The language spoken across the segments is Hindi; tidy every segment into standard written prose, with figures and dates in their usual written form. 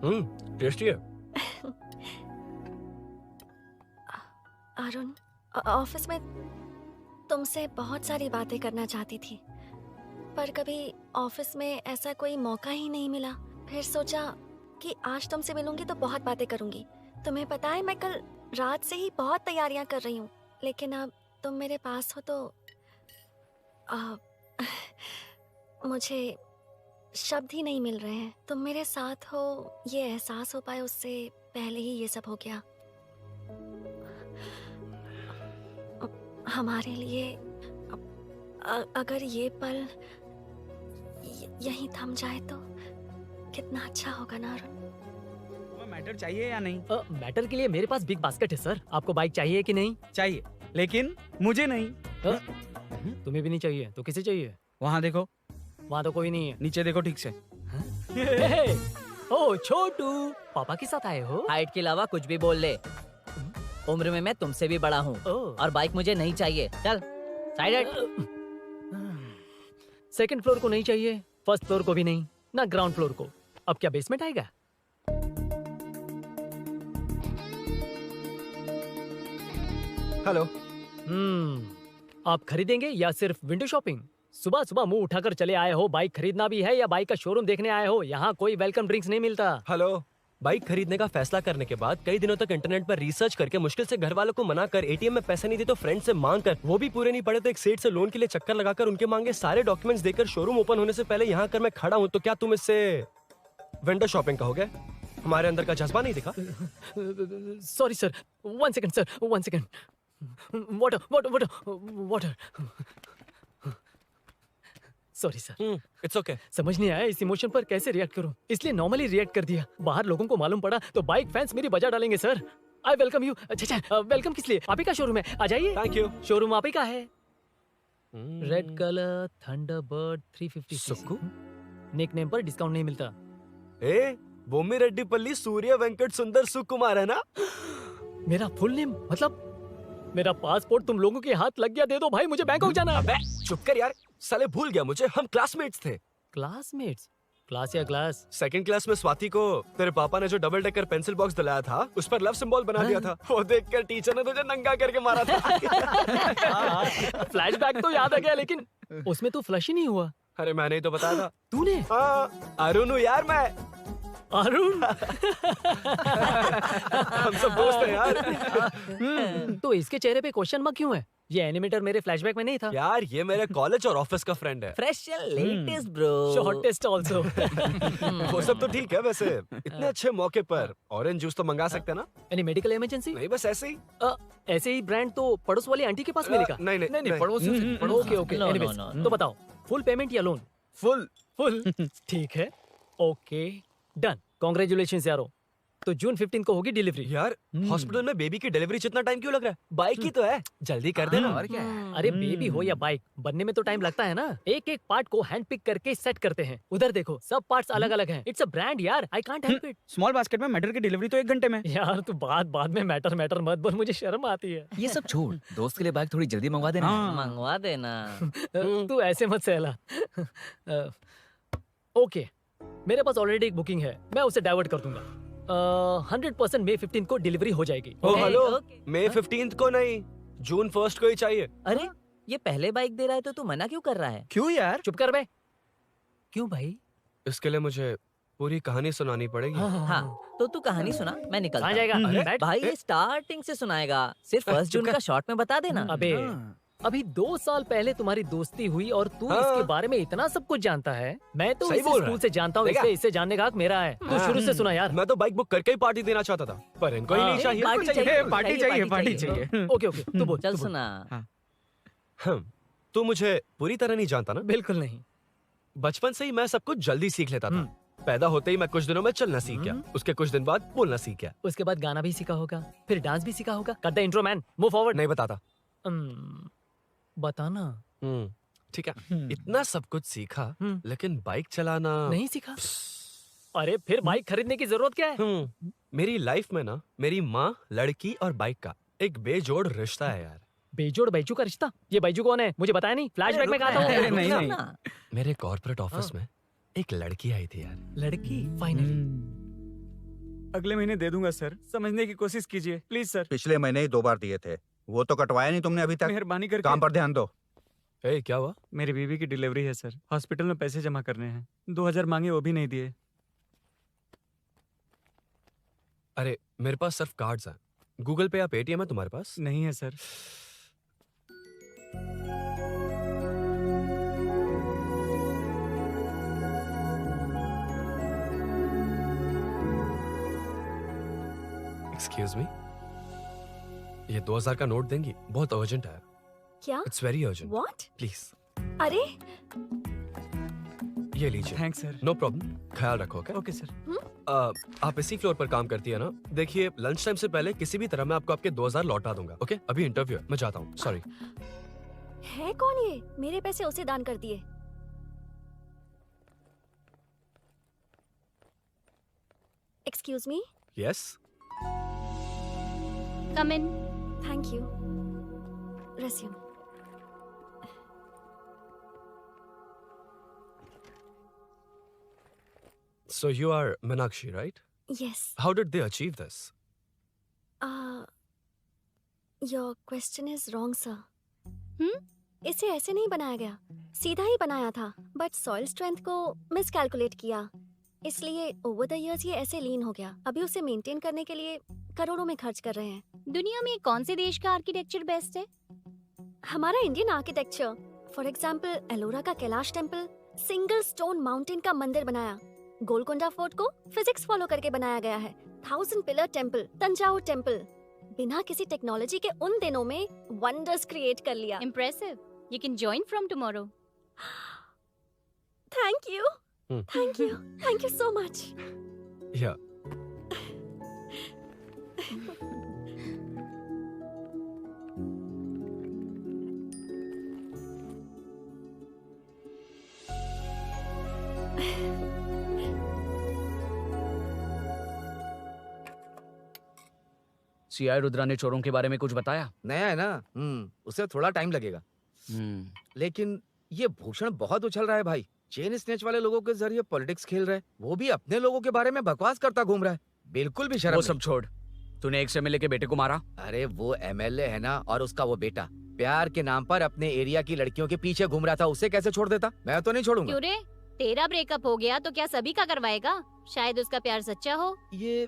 टेस्टी है। अरुण, ऑफिस में तुमसे बहुत सारी बातें करना चाहती थी, पर कभी ऑफिस में ऐसा कोई मौका ही नहीं मिला। फिर सोचा कि आज तुमसे मिलूंगी तो बहुत बातें करूंगी। तुम्हें पता है, मैं कल रात से ही बहुत तैयारियां कर रही हूँ, लेकिन अब तुम मेरे पास हो तो मुझे शब्द ही नहीं मिल रहे हैं। तुम मेरे साथ हो, ये एहसास हो पाए उससे पहले ही ये सब हो गया। हमारे लिए अगर ये पल यहीं थम जाए तो कितना अच्छा होगा ना अरुण। तुम्हें मैटर चाहिए या नहीं? मैटर के लिए मेरे पास बिग बास्केट है सर। आपको बाइक चाहिए कि नहीं? चाहिए, लेकिन मुझे नहीं। तुम्हें भी नहीं चाहिए तो किसे चाहिए? वहाँ देखो, वहाँ तो कोई नहीं है। नीचे देखो ठीक से। ओ छोटू, पापा के साथ आए हो? हाइट के अलावा कुछ भी बोल ले। उम्र में मैं तुमसे भी बड़ा हूँ और बाइक मुझे नहीं चाहिए। चल साइड हट। सेकंड फ्लोर को नहीं चाहिए, फर्स्ट फ्लोर को भी नहीं, ना ग्राउंड फ्लोर को। अब क्या बेसमेंट आएगा? हेलो। आप खरीदेंगे या सिर्फ विंडो शॉपिंग? सुबह सुबह मुंह उठाकर चले आए हो। बाइक खरीदना भी है या बाइक का शोरूम देखने आए हो? यहाँ कोई वेलकम ड्रिंक्स नहीं मिलता। हेलो। बाइक खरीदने का फैसला करने के बाद कई दिनों तक इंटरनेट पर रिसर्च करके मुश्किल से घर वालों को मना कर, एटीएम में पैसे नहीं दी तो फ्रेंड से मांग कर, वो भी पूरे नहीं पड़े तो एक सेठ से लोन के लिए चक्कर लगाकर, उनके मांगे सारे डॉक्यूमेंट्स देकर शोरूम ओपन होने से पहले यहाँ कर मैं खड़ा हूँ, तो क्या तुम इससे विंडो शॉपिंग कहोगे? हमारे अंदर का जज्बा नहीं दिखा? Sorry sir, 1 second sir, 1 second. Water water water water. Sorry sir. It's okay. समझ नहीं आया इस इमोशन पर कैसे रिएक्ट करूं, इसलिए नॉर्मली रिएक्ट कर दिया। बाहर लोगों को मालूम पड़ा तो बाइक फैंस मेरी बजा डालेंगे सर। I welcome you. अच्छा, वेलकम किस लिए? आप ही का शोरूम है, आ जाइए। Thank you. शोरूम आप ही का है। Red colour thunderbird 350 Sukku? Nick पर डिस्काउंट नहीं मिलता। ए, बोम्मी रेड्डीपल्ली सूर्य वेंकट सुंदर सुकुमार है ना? मेरा फुल नेम मतलब मेरा पासपोर्ट तुम लोगों के हाथ लग गया, दे दो भाई, मुझे बैंकॉक जाना है। अबे चुप कर यार, साले भूल गया मुझे, हम क्लासमेट्स थे। क्लासमेट्स? क्लास या क्लास? सेकंड क्लास में स्वाति को तेरे पापा ने जो डबल डेकर पेंसिल बॉक्स दिलाया था, उस पर लव सिंबल बना दिया था। वो देखकर टीचर ने तुझे नंगा करके मारा था। फ्लैशबैक तो याद आ गया, लेकिन उसमें तो फ्लश ही नहीं हुआ। अरे मैंने ही तो बताया था। तूने? हाँ, अरुण हूँ यार मैं। अरुण? हम सब दोस्त हैं यार। तो इसके चेहरे पे क्वेश्चन मार्क क्यों है? ये एनिमेटर मेरे फ्लैशबैक में नहीं था। यार ये मेरे कॉलेज और ऑफिस का फ्रेंड है। Fresh and latest bro. Shortest also. वो सब तो ठीक है, वैसे इतने अच्छे मौके पर ऑरेंज जूस तो मंगा सकते हैं ना? Any medical emergency? नहीं, बस ऐसे ही। ऐसे ही ब्रांड तो पड़ोस वाली आंटी के पास मिलेगा। नहीं, पड़ोस। Okay okay, No, no, anyways, no. तो बताओ, फुल पेमेंट या लोन? फुल। ठीक है, ओके डन। कांग्रेचुलेशंस यारो। तो जून 15 को होगी डिलीवरी। यार हॉस्पिटल में बेबी की डिलीवरी जितना टाइम क्यों लग रहा है? बाइक ही तो है, जल्दी कर देना। और क्या है? अरे बेबी हो या बाइक, बनने में तो टाइम लगता है ना। एक एक पार्ट को हैंड पिक करके सेट करते हैं। उधर देखो, सब पार्ट्स अलग अलग हैं। इट्स अ ब्रांड यार, I can't help it. Small basket में मैटर की डिलीवरी तो 1 घंटे में। यार तू बाद में मैटर मत बोल, मुझे शर्म आती है। ये सब छोड़, दोस्त के लिए बाइक थोड़ी जल्दी मंगवा देना। मंगवा देना। तू ऐसे मत सहला। ओके, मेरे पास ऑलरेडी एक बुकिंग है, मैं उसे डाइवर्ट कर दूंगा। 100% मई 15 को डिलीवरी हो जाएगी। ओ हेलो, okay. मई 15 को नहीं, जून 1 को ही चाहिए। अरे ये पहले बाइक दे रहा है तो तू मना क्यों कर रहा है? क्यों यार? चुप कर बे। क्यों भाई? इसके लिए मुझे पूरी कहानी सुनानी पड़ेगी। हाँ, तो तू कहानी सुना, मैं निकलता कहाँ हूँ। जाएगा? अरे बैठ। भाई ये स्टार्टिंग से सुनाएगा, सिर्फ 1 जून का शॉर्ट में बता देना। अबे अभी 2 साल पहले तुम्हारी दोस्ती हुई और तू हाँ। इसके बारे में इतना सब कुछ जानता है। मैं तो सही इसे बोल रहा स्कूल है। से जानता हूँ, देखा? इसलिए इसे जानने का हक मेरा है। तू हाँ। शुरू से सुना यार। मैं तो बाइक बुक करके ही पार्टी देना चाहता था, पर इनको ही हाँ। नहीं चाहिए। पार्टी चाहिए, चाहिए, पार्टी चाहिए। ओके ओके, तू बोल। चल तू बोल। सुना। तू मुझे पूरी तरह नहीं जानता ना? बिल्कुल नहीं। बचपन से ही मैं सब कुछ जल्दी सीख लेता था। पैदा होते ही मैं कुछ दिनों में चलना सीख गया, उसके कुछ दिन बाद बोलना सीख गया। उसके बाद गाना भी सीखा होगा, फिर डांस भी सीखा होगा। Cut the intro man, move forward. नहीं बताता। बताना ठीक है, इतना सब कुछ सीखा, लेकिन बाइक चलाना नहीं सीखा। अरे फिर बाइक खरीदने की जरूरत क्या है? मेरी लाइफ में ना, मेरी माँ, लड़की और बाइक का एक बेजोड़ रिश्ता है यार। बेजोड़ बैजू का रिश्ता? ये बैजू कौन है? मुझे बताया नहीं। फ्लैशबैक में कहा था अरे वो। नहीं, नहीं। मेरे कॉर्पोरेट ऑफिस में एक लड़की आई थी यार। लड़की फाइनली। अगले महीने दे दूंगा सर, समझने की कोशिश कीजिए प्लीज सर। पिछले महीने ही 2 बार दिए थे, वो तो कटवाया नहीं तुमने अभी तक। मेहरबानी करके। काम पर ध्यान दो। ए, क्या हुआ? मेरी बीवी की डिलीवरी है सर, हॉस्पिटल में पैसे जमा करने हैं। 2000 मांगे, वो भी नहीं दिए। अरे मेरे पास सिर्फ कार्ड्स हैं। गूगल पे या पेटीएम है तुम्हारे पास? नहीं है सर। एक्सक्यूज मी, ये 2000 का नोट देंगी? बहुत अर्जेंट है। क्या? It's very urgent. What? Please अरे ये लीजिए। Thanks sir. नो प्रॉब्लम, ख्याल रखो। ओके? Okay sir. आप इसी फ्लोर पर काम करती है ना? देखिए लंच टाइम से पहले किसी भी तरह मैं आपको आपके 2000 लौटा दूंगा। ओके? अभी इंटरव्यू है, मैं जाता हूँ। सॉरी। है कौन ये? मेरे पैसे उसे दान कर दिए। Excuse me. Yes. Come in. Thank you. Resume. So you are Meenakshi, right? Yes. How did they achieve this? Your question is wrong, sir. इसे ऐसे नहीं बनाया गया, सीधा ही बनाया था, बट सॉइल स्ट्रेंथ को मिसकैलकुलेट किया, इसलिए ओवर द इयर्स ये ऐसे लीन हो गया। अभी उसे मेंटेन करने के लिए करोड़ों में खर्च कर रहे हैं। दुनिया में कौन से देश का आर्किटेक्चर बेस्ट है? हमारा Indian architecture. For example Ellora का Kailash temple, single stone mountain का मंदिर बनाया। गोलकोंडा फोर्ट को फिजिक्स फॉलो करके बनाया गया है। 1000 पिलर टेम्पल, तंजावुर टेम्पल, बिना किसी टेक्नोलॉजी के उन दिनों में वंडर्स क्रिएट कर लिया। Impressive. You can join from tomorrow. Thank you, thank you, thank you so much. Yeah. CI Rudra ने चोरों के बारे में कुछ बताया? नया है ना, उसे थोड़ा टाइम लगेगा। लेकिन ये भूषण बहुत उछल रहा है भाई। चेन स्नेच वाले लोगों के जरिए पॉलिटिक्स खेल रहा है, वो भी अपने लोगों के बारे में बकवास करता घूम रहा है। बिल्कुल भी शर्म वो नहीं। सब छोड़, तूने एक एमएलए के बेटे को मारा। अरे वो एमएलए है ना, और उसका वो बेटा प्यार के नाम पर अपने एरिया की लड़कियों के पीछे घूम रहा था, उसे कैसे छोड़ देता? मैं तो नहीं छोड़ूंगा। क्यों रे? तेरा ब्रेकअप हो गया तो क्या सभी का करवाएगा? शायद उसका प्यार सच्चा हो। ये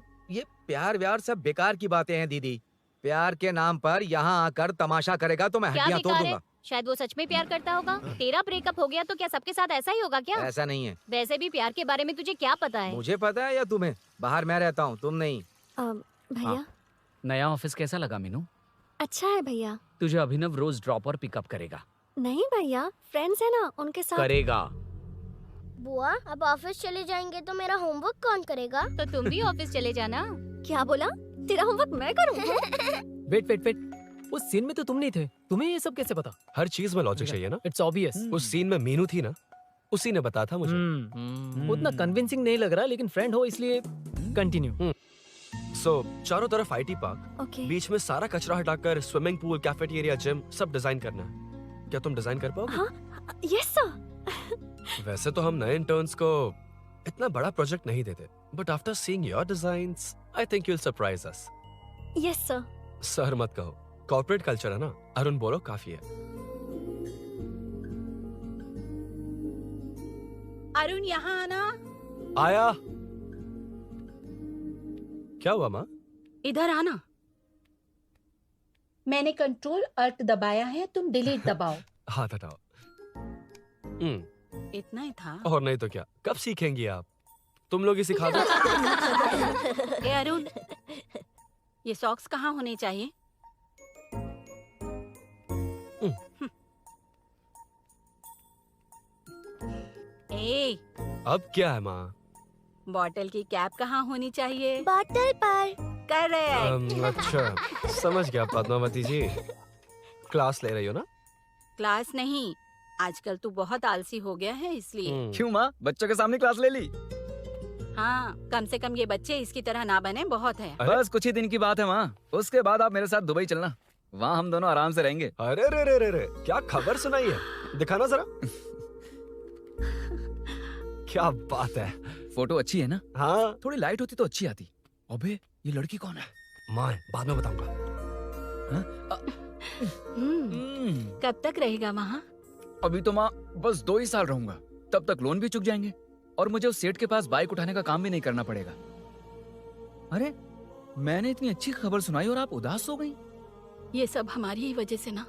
प्यार व्यार सब बेकार की बातें हैं दीदी। प्यार के नाम पर यहाँ आकर तमाशा करेगा तो मैं क्या हड्डियां तोड़ बेकार है? दूंगा। शायद वो सच में प्यार करता होगा। तेरा ब्रेकअप हो गया तो क्या सबके साथ ऐसा ही होगा क्या? ऐसा नहीं है। वैसे भी प्यार के बारे में तुझे क्या पता है? मुझे पता है या तुम्हें? बाहर मैं रहता हूँ, तुम नहीं। भैया नया ऑफिस कैसा लगा मीनू? अच्छा है भैया। तुझे अभिनव रोज ड्रॉप और पिकअप करेगा। नहीं भैया, फ्रेंड्स है ना, उनके साथ। करेगा। बुआ अब ऑफिस चले जाएंगे तो मेरा होमवर्क कौन करेगा? तो तुम भी ऑफिस चले जाना। क्या बोला? तेरा होमवर्क मैं करूँ? वेट, उस सीन में तो तुम नहीं थे, तुम्हें ये सब कैसे पता? हर चीज में लॉजिक चाहिए ना। It's obvious. उस सीन में मीनू थी ना, उसी ने बताया था मुझे। उतना कन्विंसिंग नहीं लग रहा, लेकिन फ्रेंड हो इसलिए कंटिन्यू। सो चारों तरफ आईटी पार्क, ओके। बीच में सारा कचरा हटाकर स्विमिंग पूल, कैफेटेरिया, जिम सब डिजाइन करना है। क्या तुम डिजाइन कर पाओगे? हाँ, यस सर। वैसे तो हम नए इंटर्न्स को इतना बड़ा प्रोजेक्ट नहीं देते, but after seeing your designs I think you will surprise us. Yes sir. Sir मत कहो, कॉर्पोरेट कल्चर है ना। अरुण बोलो, काफी है। अरुण यहाँ आना। आया। क्या हुआ माँ? इधर आना। मैंने कंट्रोल अल्ट दबाया है, तुम डिलीट दबाओ। हाथ हटाओ। इतना ही था। और नहीं तो क्या, कब सीखेंगी आप? तुम लोग ही सिखा दो। ए अरुण, ये सॉक्स कहाँ होने चाहिए? ए, अब क्या है माँ? बॉटल की कैप कहाँ होनी चाहिए? बॉटल पर। करेक्ट। अच्छा, समझ गया पद्मावती जी। क्लास ले रही हो ना? क्लास नहीं, आजकल तू बहुत आलसी हो गया है इसलिए। क्यों माँ, बच्चों के सामने क्लास ले ली? हाँ, कम से कम ये बच्चे इसकी तरह ना बने, बहुत है। बस कुछ ही दिन की बात है माँ, उसके बाद आप मेरे साथ दुबई चलना, वहाँ हम दोनों आराम से रहेंगे। अरे रे रे रे रे, क्या खबर सुनाई है? दिखाना जरा। क्या बात है। फोटो अच्छी है ना? हाँ। थोड़ी लाइट होती तो अच्छी आती। अबे ये लड़की कौन है? माँ है, बाद में बताऊंगा। कब तक रहेगा वहाँ? अभी तो माँ बस 2 ही साल रहूंगा, तब तक लोन भी चुक जाएंगे और मुझे उस सेठ के पास बाइक उठाने का काम भी नहीं करना पड़ेगा। अरे मैंने इतनी अच्छी खबर सुनाई और आप उदास हो गई। ये सब हमारी ही वजह से ना।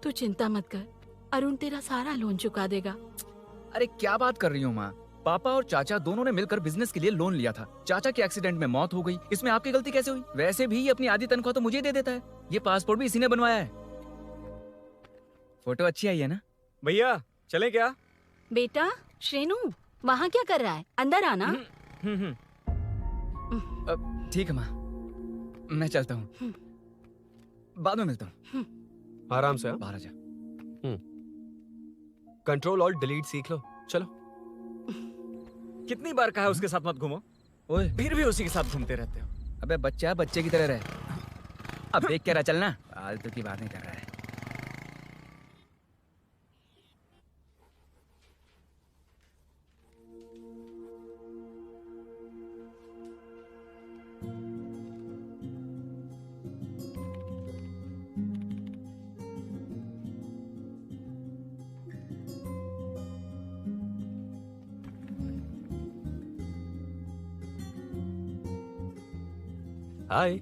तू चिंता मत कर, अरुण तेरा सारा लोन चुका देगा। अरे क्या बात कर रही हो माँ? पापा और चाचा दोनों ने मिलकर बिजनेस के लिए लोन लिया था। चाचा के एक्सीडेंट में मौत हो गई, इसमें आपकी गलती कैसे हुई? वैसे भी ये अपनी आधी तनख्वाह तो मुझे दे देता है। ये पासपोर्ट भी इसी ने बनवाया है। फोटो अच्छी आई है ना? भैया चले क्या? बेटा श्रेनु, वहाँ क्या कर रहा है? अंदर आना। ठीक है माँ, मैं चलता हूँ, बाद में मिलता हूँ। आराम से। बाहर आ जा। कंट्रोल ऑल्ट डिलीट सीख लो। चलो। कितनी बार कहा उसके साथ मत घूमो, ओए फिर भी उसी के साथ घूमते रहते हो। अबे बच्चा बच्चे की तरह रहे। अब देख क्या रहा, चलना। फालतू की बातें कर रहा है। Hi.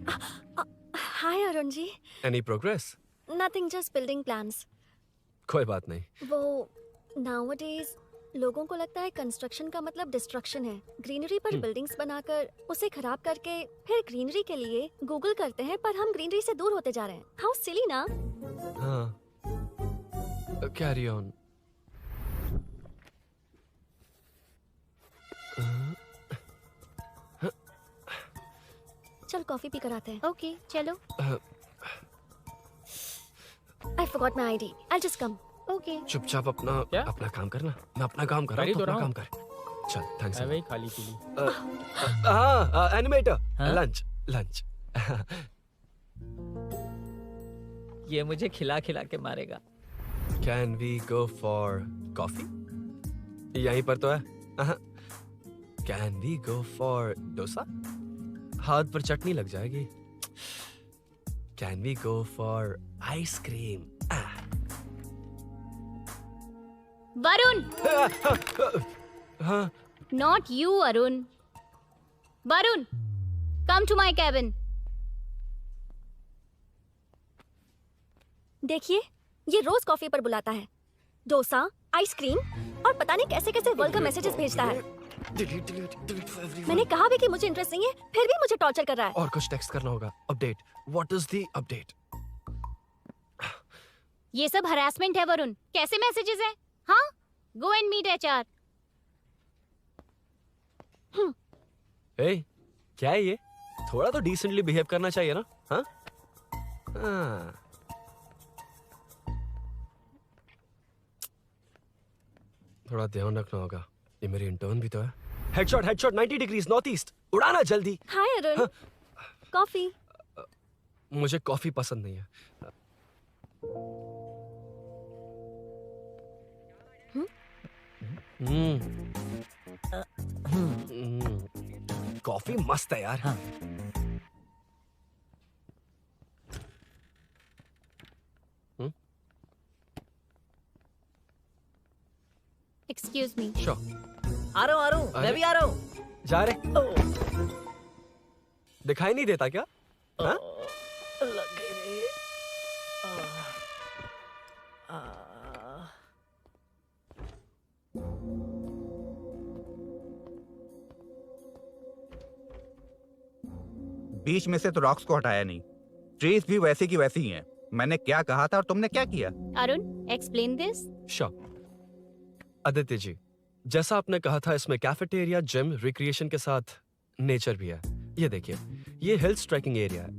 Hi Arun ji. Any progress? Nothing, just building plans. कोई बात नहीं। वो नाउअडेज लोगों को लगता है कंस्ट्रक्शन का मतलब डिस्ट्रक्शन है। ग्रीनरी पर बिल्डिंग्स बनाकर उसे खराब करके फिर ग्रीनरी के लिए गूगल करते हैं, पर हम ग्रीनरी से दूर होते जा रहे हैं। हाउ सिली ना। हाँ, कैरी ऑन। चल कॉफी पी कर आते हैं। ओके चलो। I forgot my ID. I'll just come. Okay. चुपचाप अपना क्या? अपना काम करना। मैं अपना काम कर रहा हूँ, कर ही तो तो अपना रहा काम कर। चल, थैंक्स। वही खाली पीली। हाँ, एनिमेटर। हाँ? Lunch lunch. ये मुझे खिला खिला के मारेगा। Can we go for coffee? यहीं पर तो है। Can we go for dosa? हाथ पर चटनी लग जाएगी। Can we go for ice cream? Varun, हाँ, not you Arun. Varun, come to my cabin. देखिए, ये रोज कॉफी पर बुलाता है। डोसा, आइसक्रीम और पता नहीं कैसे कैसे वल्गर मैसेजेस भेजता है। डिलीट। मैंने कहा भी कि मुझे इंटरेस्ट नहीं है, फिर भी मुझे टॉर्चर कर रहा है। और कुछ टेक्स्ट करना होगा। Update. What is the update? ये सब हरासमेंट है वरुण। कैसे मैसेजेस है? हाँ, गो एंड मीट एचआर। ए, क्या है ये? थोड़ा तो डिसेंटली बिहेव करना चाहिए ना? हाँ? हाँ। थोड़ा ध्यान रखना होगा। ये मेरी इंटर्न भी तो है। Headshot 90 degrees north east. उड़ाना जल्दी। हाय अरुण, कॉफी। मुझे कॉफी पसंद नहीं है। कॉफी मस्त है यार। हाँ। Excuse me. श्योर। आ रहा हूँ, मैं भी आ रहा हूँ। जा रहे? दिखाई नहीं देता क्या? हाँ? लग गई रे। बीच में से तो रॉक्स को हटाया नहीं। ट्रीज भी वैसे की वैसी ही हैं। मैंने क्या कहा था और तुमने क्या किया? Arun, explain this. Sure. Aditya ji, जैसा आपने कहा था, इसमें कैफेटेरिया, जिम, रिक्रिएशन के साथ नेचर भी है। ये देखिए, ये हिल्स ट्रैकिंग एरिया है,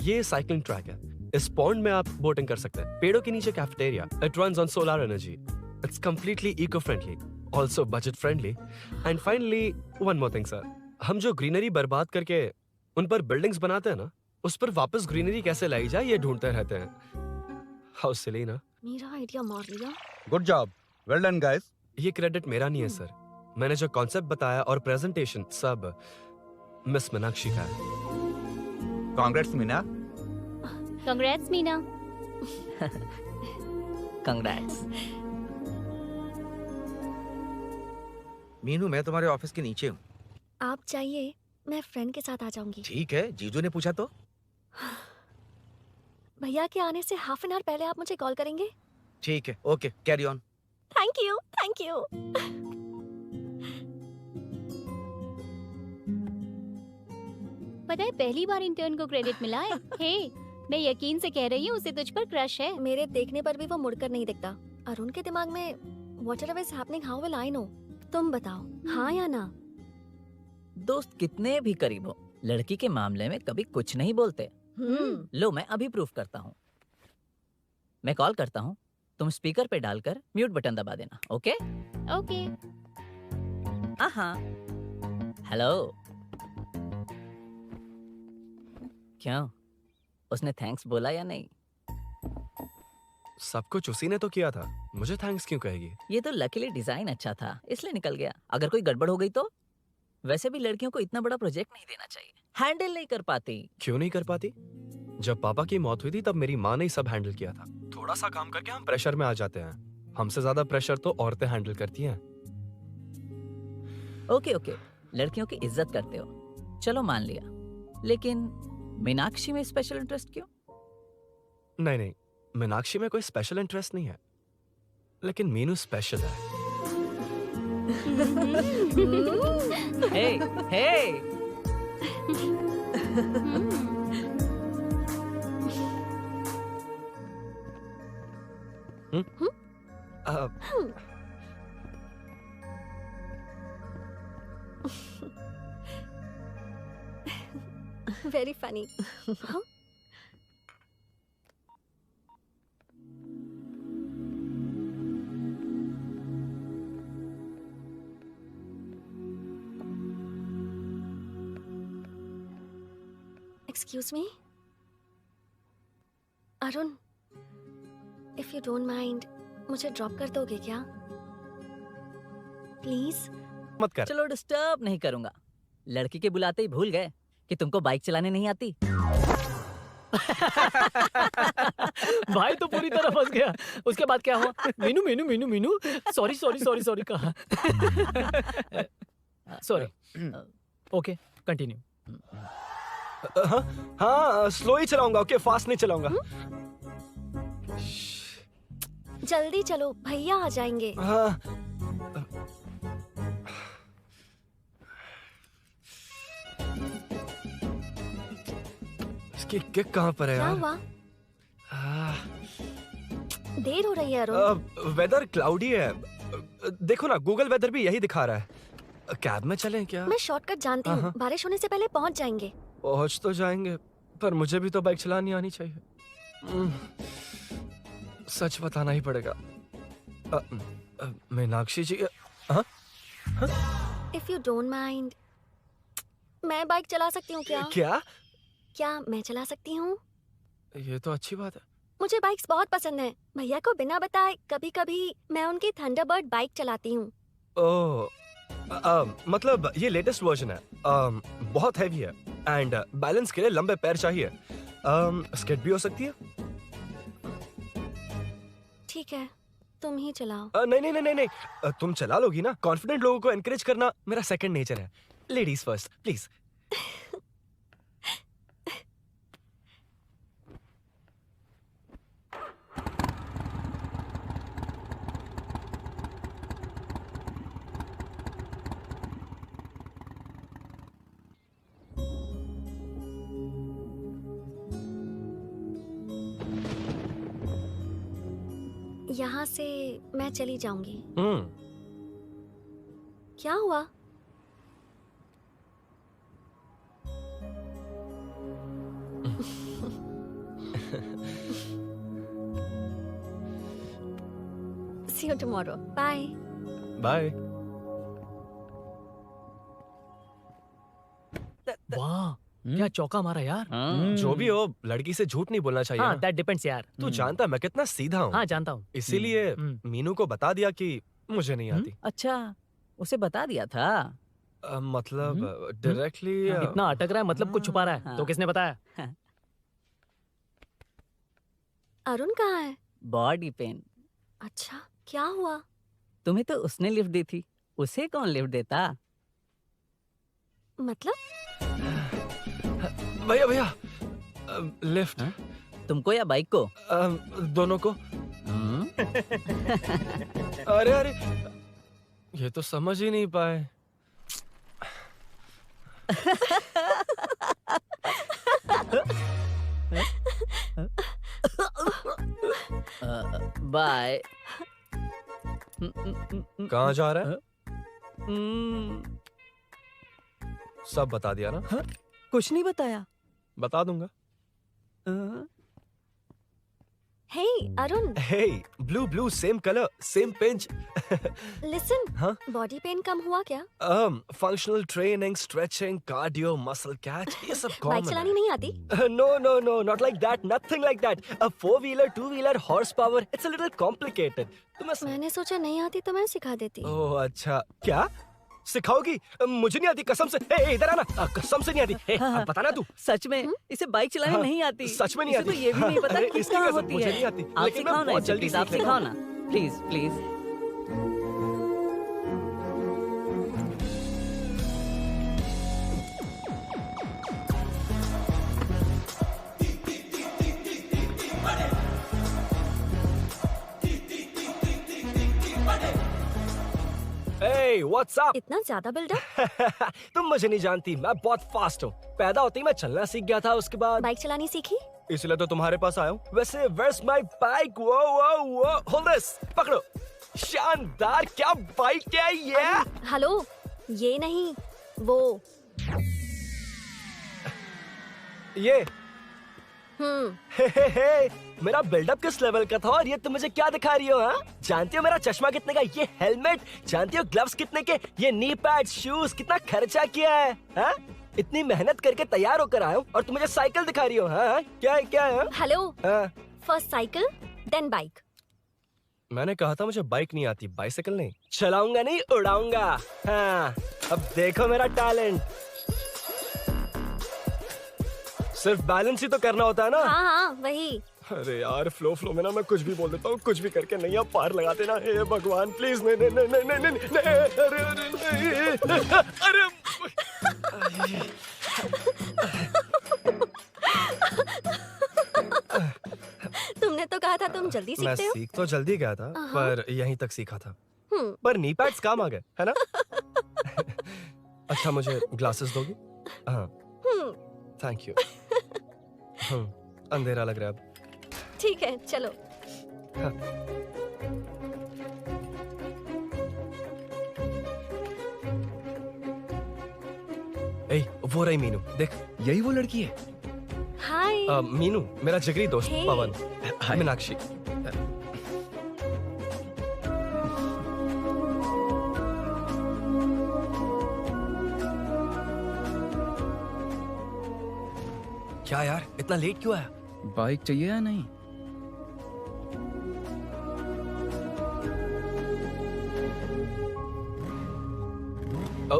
ये साइकिलिंग ट्रैक है। इस पॉन्ड में आप बोटिंग कर सकते हैं। पेड़ों के नीचे cafeteria. It runs on solar energy. It's completely eco friendly, also budget friendly. And finally one more thing sir, हम जो ग्रीनरी बर्बाद करके उन पर बिल्डिंग्स बनाते हैं ना, उस पर वापस ग्रीनरी कैसे लाई जाए ये ढूंढते रहते हैं। हाउ सिली ना? मेरा आइडिया मार लिया। Good job, well done guys. ये क्रेडिट मेरा नहीं है सर। मैंने जो कॉन्सेप्ट बताया और प्रेजेंटेशन सब मिस मीनाक्षी का है। Congrats Meena. Congrats Meena. Congrats. Meenu मैं तुम्हारे ऑफिस के नीचे हूँ। आप चाहिए मैं फ्रेंड के साथ आ जाऊंगी। ठीक है, जीजू ने पूछा तो। भैया के आने से हाफ एन आवर पहले आप मुझे कॉल करेंगे? ठीक है, okay, carry on. Thank you, thank you. पता है पहली बार इंटर्न को क्रेडिट मिला है। हे, मैं यकीन से कह रही हूँ उसे तुझ पर क्रश है। मेरे देखने पर भी वो मुड़कर नहीं दिखता। अरुण के दिमाग में whatever is happening how will I know? तुम बताओ, हाँ या ना? दोस्त कितने भी करीब हो, लड़की के मामले में कभी कुछ नहीं बोलते। लो मैं अभी प्रूफ करता हूँ। मैं कॉल करता हूँ, तुम स्पीकर पे डालकर म्यूट बटन दबा देना। ओके? ओके। हाँ। हेलो। क्यों, उसने थैंक्स बोला या नहीं? सब कुछ उसी ने तो किया था, मुझे थैंक्स क्यों कहेगी? ये तो लकीली डिजाइन अच्छा था इसलिए निकल गया। अगर कोई गड़बड़ हो गई तो? वैसे भी लड़कियों को इतना बड़ा प्रोजेक्ट नहीं देना चाहिए, हैंडल नहीं कर पाती। क्यों नहीं कर पाती? जब पापा की मौत हुई थी तब मेरी माँ ने ही सब हैंडल किया था। थोड़ा सा काम करके हम प्रेशर में आ जाते हैं। हमसे ज्यादा प्रेशर तो औरतें हैंडल करती हैं। ओके, लड़कियों की इज्जत करते हो, चलो मान लिया। लेकिन मीनाक्षी में स्पेशल इंटरेस्ट क्यों? नहीं, मीनाक्षी में कोई स्पेशल इंटरेस्ट नहीं है, लेकिन मीनू स्पेशल है। Hey. Very funny. Excuse me Arun, if you don't mind मुझे ड्रॉप कर दोगे क्या? प्लीज। मत कर। चलो डिस्टर्ब नहीं करूंगा। लड़की के बुलाते ही भूल गए कि तुमको बाइक चलाने नहीं आती। भाई तो पूरी तरह फंस गया। उसके बाद क्या हुआ? मीनू मीनू मीनू मीनू सॉरी कहा। सॉरी। Okay, continue. हाँ, स्लो ही चलाऊंगा। ओके, फास्ट नहीं चलाऊंगा। जल्दी चलो, भैया आ जाएंगे। हाँ। इसकी किक कहाँ पर है क्या यार? हुआ? देर हो रही है अरुण। वेदर क्लाउडी है। देखो ना, गूगल वेदर भी यही दिखा रहा है। कैब में चलें क्या? मैं शॉर्टकट जानती हूँ, बारिश होने से पहले पहुँच जाएंगे। पहुंच तो जाएंगे, पर मुझे भी तो बाइक चलानी आनी चाहिए। सच बताना ही पड़ेगा। मीनाक्षी जी। इफ यू डोंट माइंड, मैं बाइक चला सकती हूँ क्या? क्या मैं चला सकती हूँ? ये तो अच्छी बात है। मुझे बाइक्स बहुत पसंद है। भैया को बिना बताए कभी कभी मैं उनकी थंडरबर्ड बाइक चलाती हूँ। ओह, मतलब ये लेटेस्ट वर्जन है। बहुत हैवी है एंड बैलेंस के लिए लंबे पैर चाहिए। स्किड भी हो सकती है। ठीक है, तुम ही चलाओ। नहीं, तुम चला लोगी ना। कॉन्फिडेंट लोगों को एनकरेज करना मेरा सेकंड नेचर है। Ladies first please. यहाँ से मैं चली जाऊंगी। हम्म। क्या हुआ? See you tomorrow. Bye. Bye. वाह, क्या चौका मारा यार। जो भी हो, लड़की से झूठ नहीं बोलना चाहिए हाँ, ना। दैट डिपेंड्स यार। तू जानता है मैं कितना सीधा हूँ। हाँ, जानता हूँ। इसीलिए मीनू को बता दिया कि मुझे नहीं आती। अच्छा, उसे बता दिया था। मतलब डायरेक्टली इतना अटक रहा है मतलब कुछ छुपा रहा है। हाँ। तो किसने बताया? अरुण कहाँ है? Body pain. अच्छा, क्या हुआ? तुम्हें तो उसने लिफ्ट दी थी, उसे कौन लिफ्ट देता? मतलब? भैया भैया लिफ्ट। तुमको या बाइक को? दोनों को। अरे अरे ये तो समझ ही नहीं पाए। बाय। कहाँ जा रहा है? सब बता दिया ना? कुछ नहीं बताया। बता दूंगा। Hey Arun, Hey, blue, same color, same pinch. Listen. हाँ? बॉडी पेन कम हुआ क्या? Functional training, stretching, cardio, muscle catch, ये सब बाइक common चलानी है। नहीं आती? No, not like that, nothing like that. A 4-wheeler, 2-wheeler, horsepower, it's a little complicated. तुम्हें मैंने सोचा नहीं आती तो मैं सिखा देती। ओह अच्छा, क्या? सिखाओगी? मुझे नहीं आती कसम से। ए, इधर आना। कसम से नहीं आती। ए, अब बताना तू। सच में इसे बाइक चलानी हाँ, नहीं आती। सच में नहीं इसे आती। तो ये भी नहीं पता अरे, कि इसकी कहाँ कसम, होती मुझे है। नहीं आती। आप लेकिन मैं सिखाओ ना बहुत इसे, जल्दी प्लीज आप सीख लेगा। सिखाओ ना, please please. Hey, what's up? इतना ज्यादा बिल्डअप? तुम मुझे नहीं जानती, मैं बहुत फास्ट हूँ। पैदा होते ही मैं चलना सीख गया था, उसके बाद बाइक चलानी सीखी? इसलिए तो तुम्हारे पास आया हूँ। वैसे where's my bike? वो hold this, पकड़ो। शानदार, क्या बाइक है ये? हेलो, ये नहीं, वो। ये हम्म। मेरा बिल्डअप किस लेवल का था और ये तुम मुझे क्या दिखा रही हो? हाँ, जानती हो मेरा चश्मा कितने का, ये हेलमेट, जानती हो ग्लव्स कितने के, ये नी पैड, शूज, कितना खर्चा किया है? हाँ? इतनी मेहनत करके तैयार होकर आया हूँ और तुम मुझे साइकिल दिखा रही हो? हाँ? क्या है क्या है? हेलो, हाँ? First cycle then bike. मैंने कहा था मुझे बाइक नहीं आती, बाइसाइकिल नहीं। चलाऊंगा नहीं, उड़ाऊंगा। हाँ, अब देखो मेरा टैलेंट। सिर्फ बैलेंस ही तो करना होता है ना? हाँ, वही। अरे यार, फ्लो में ना मैं कुछ भी बोल देता हूँ, कुछ भी करके नहीं आप पार लगा देना। हे भगवान प्लीज, नहीं नहीं नहीं नहीं नहीं नहीं, अरे तुमने तो कहा था तुम जल्दी मैं सीखते हो। सीख तो जल्दी गया था, हाँ। पर यहीं तक सीखा था। हम्म। पर नी पैड्स काम आ गए, है ना? अच्छा, मुझे ग्लासेस दोगी? हाँ, थैंक यू। अंधेरा लग रहा है अब। ठीक है, चलो। हाँ। ए, वो रही मीनू, देख। यही वो लड़की है? हाय। मीनू, मेरा जिगरी दोस्त Hey. पवन। हाय। मीनाक्षी। क्या यार, इतना लेट क्यों आया? बाइक चाहिए या नहीं? ओ,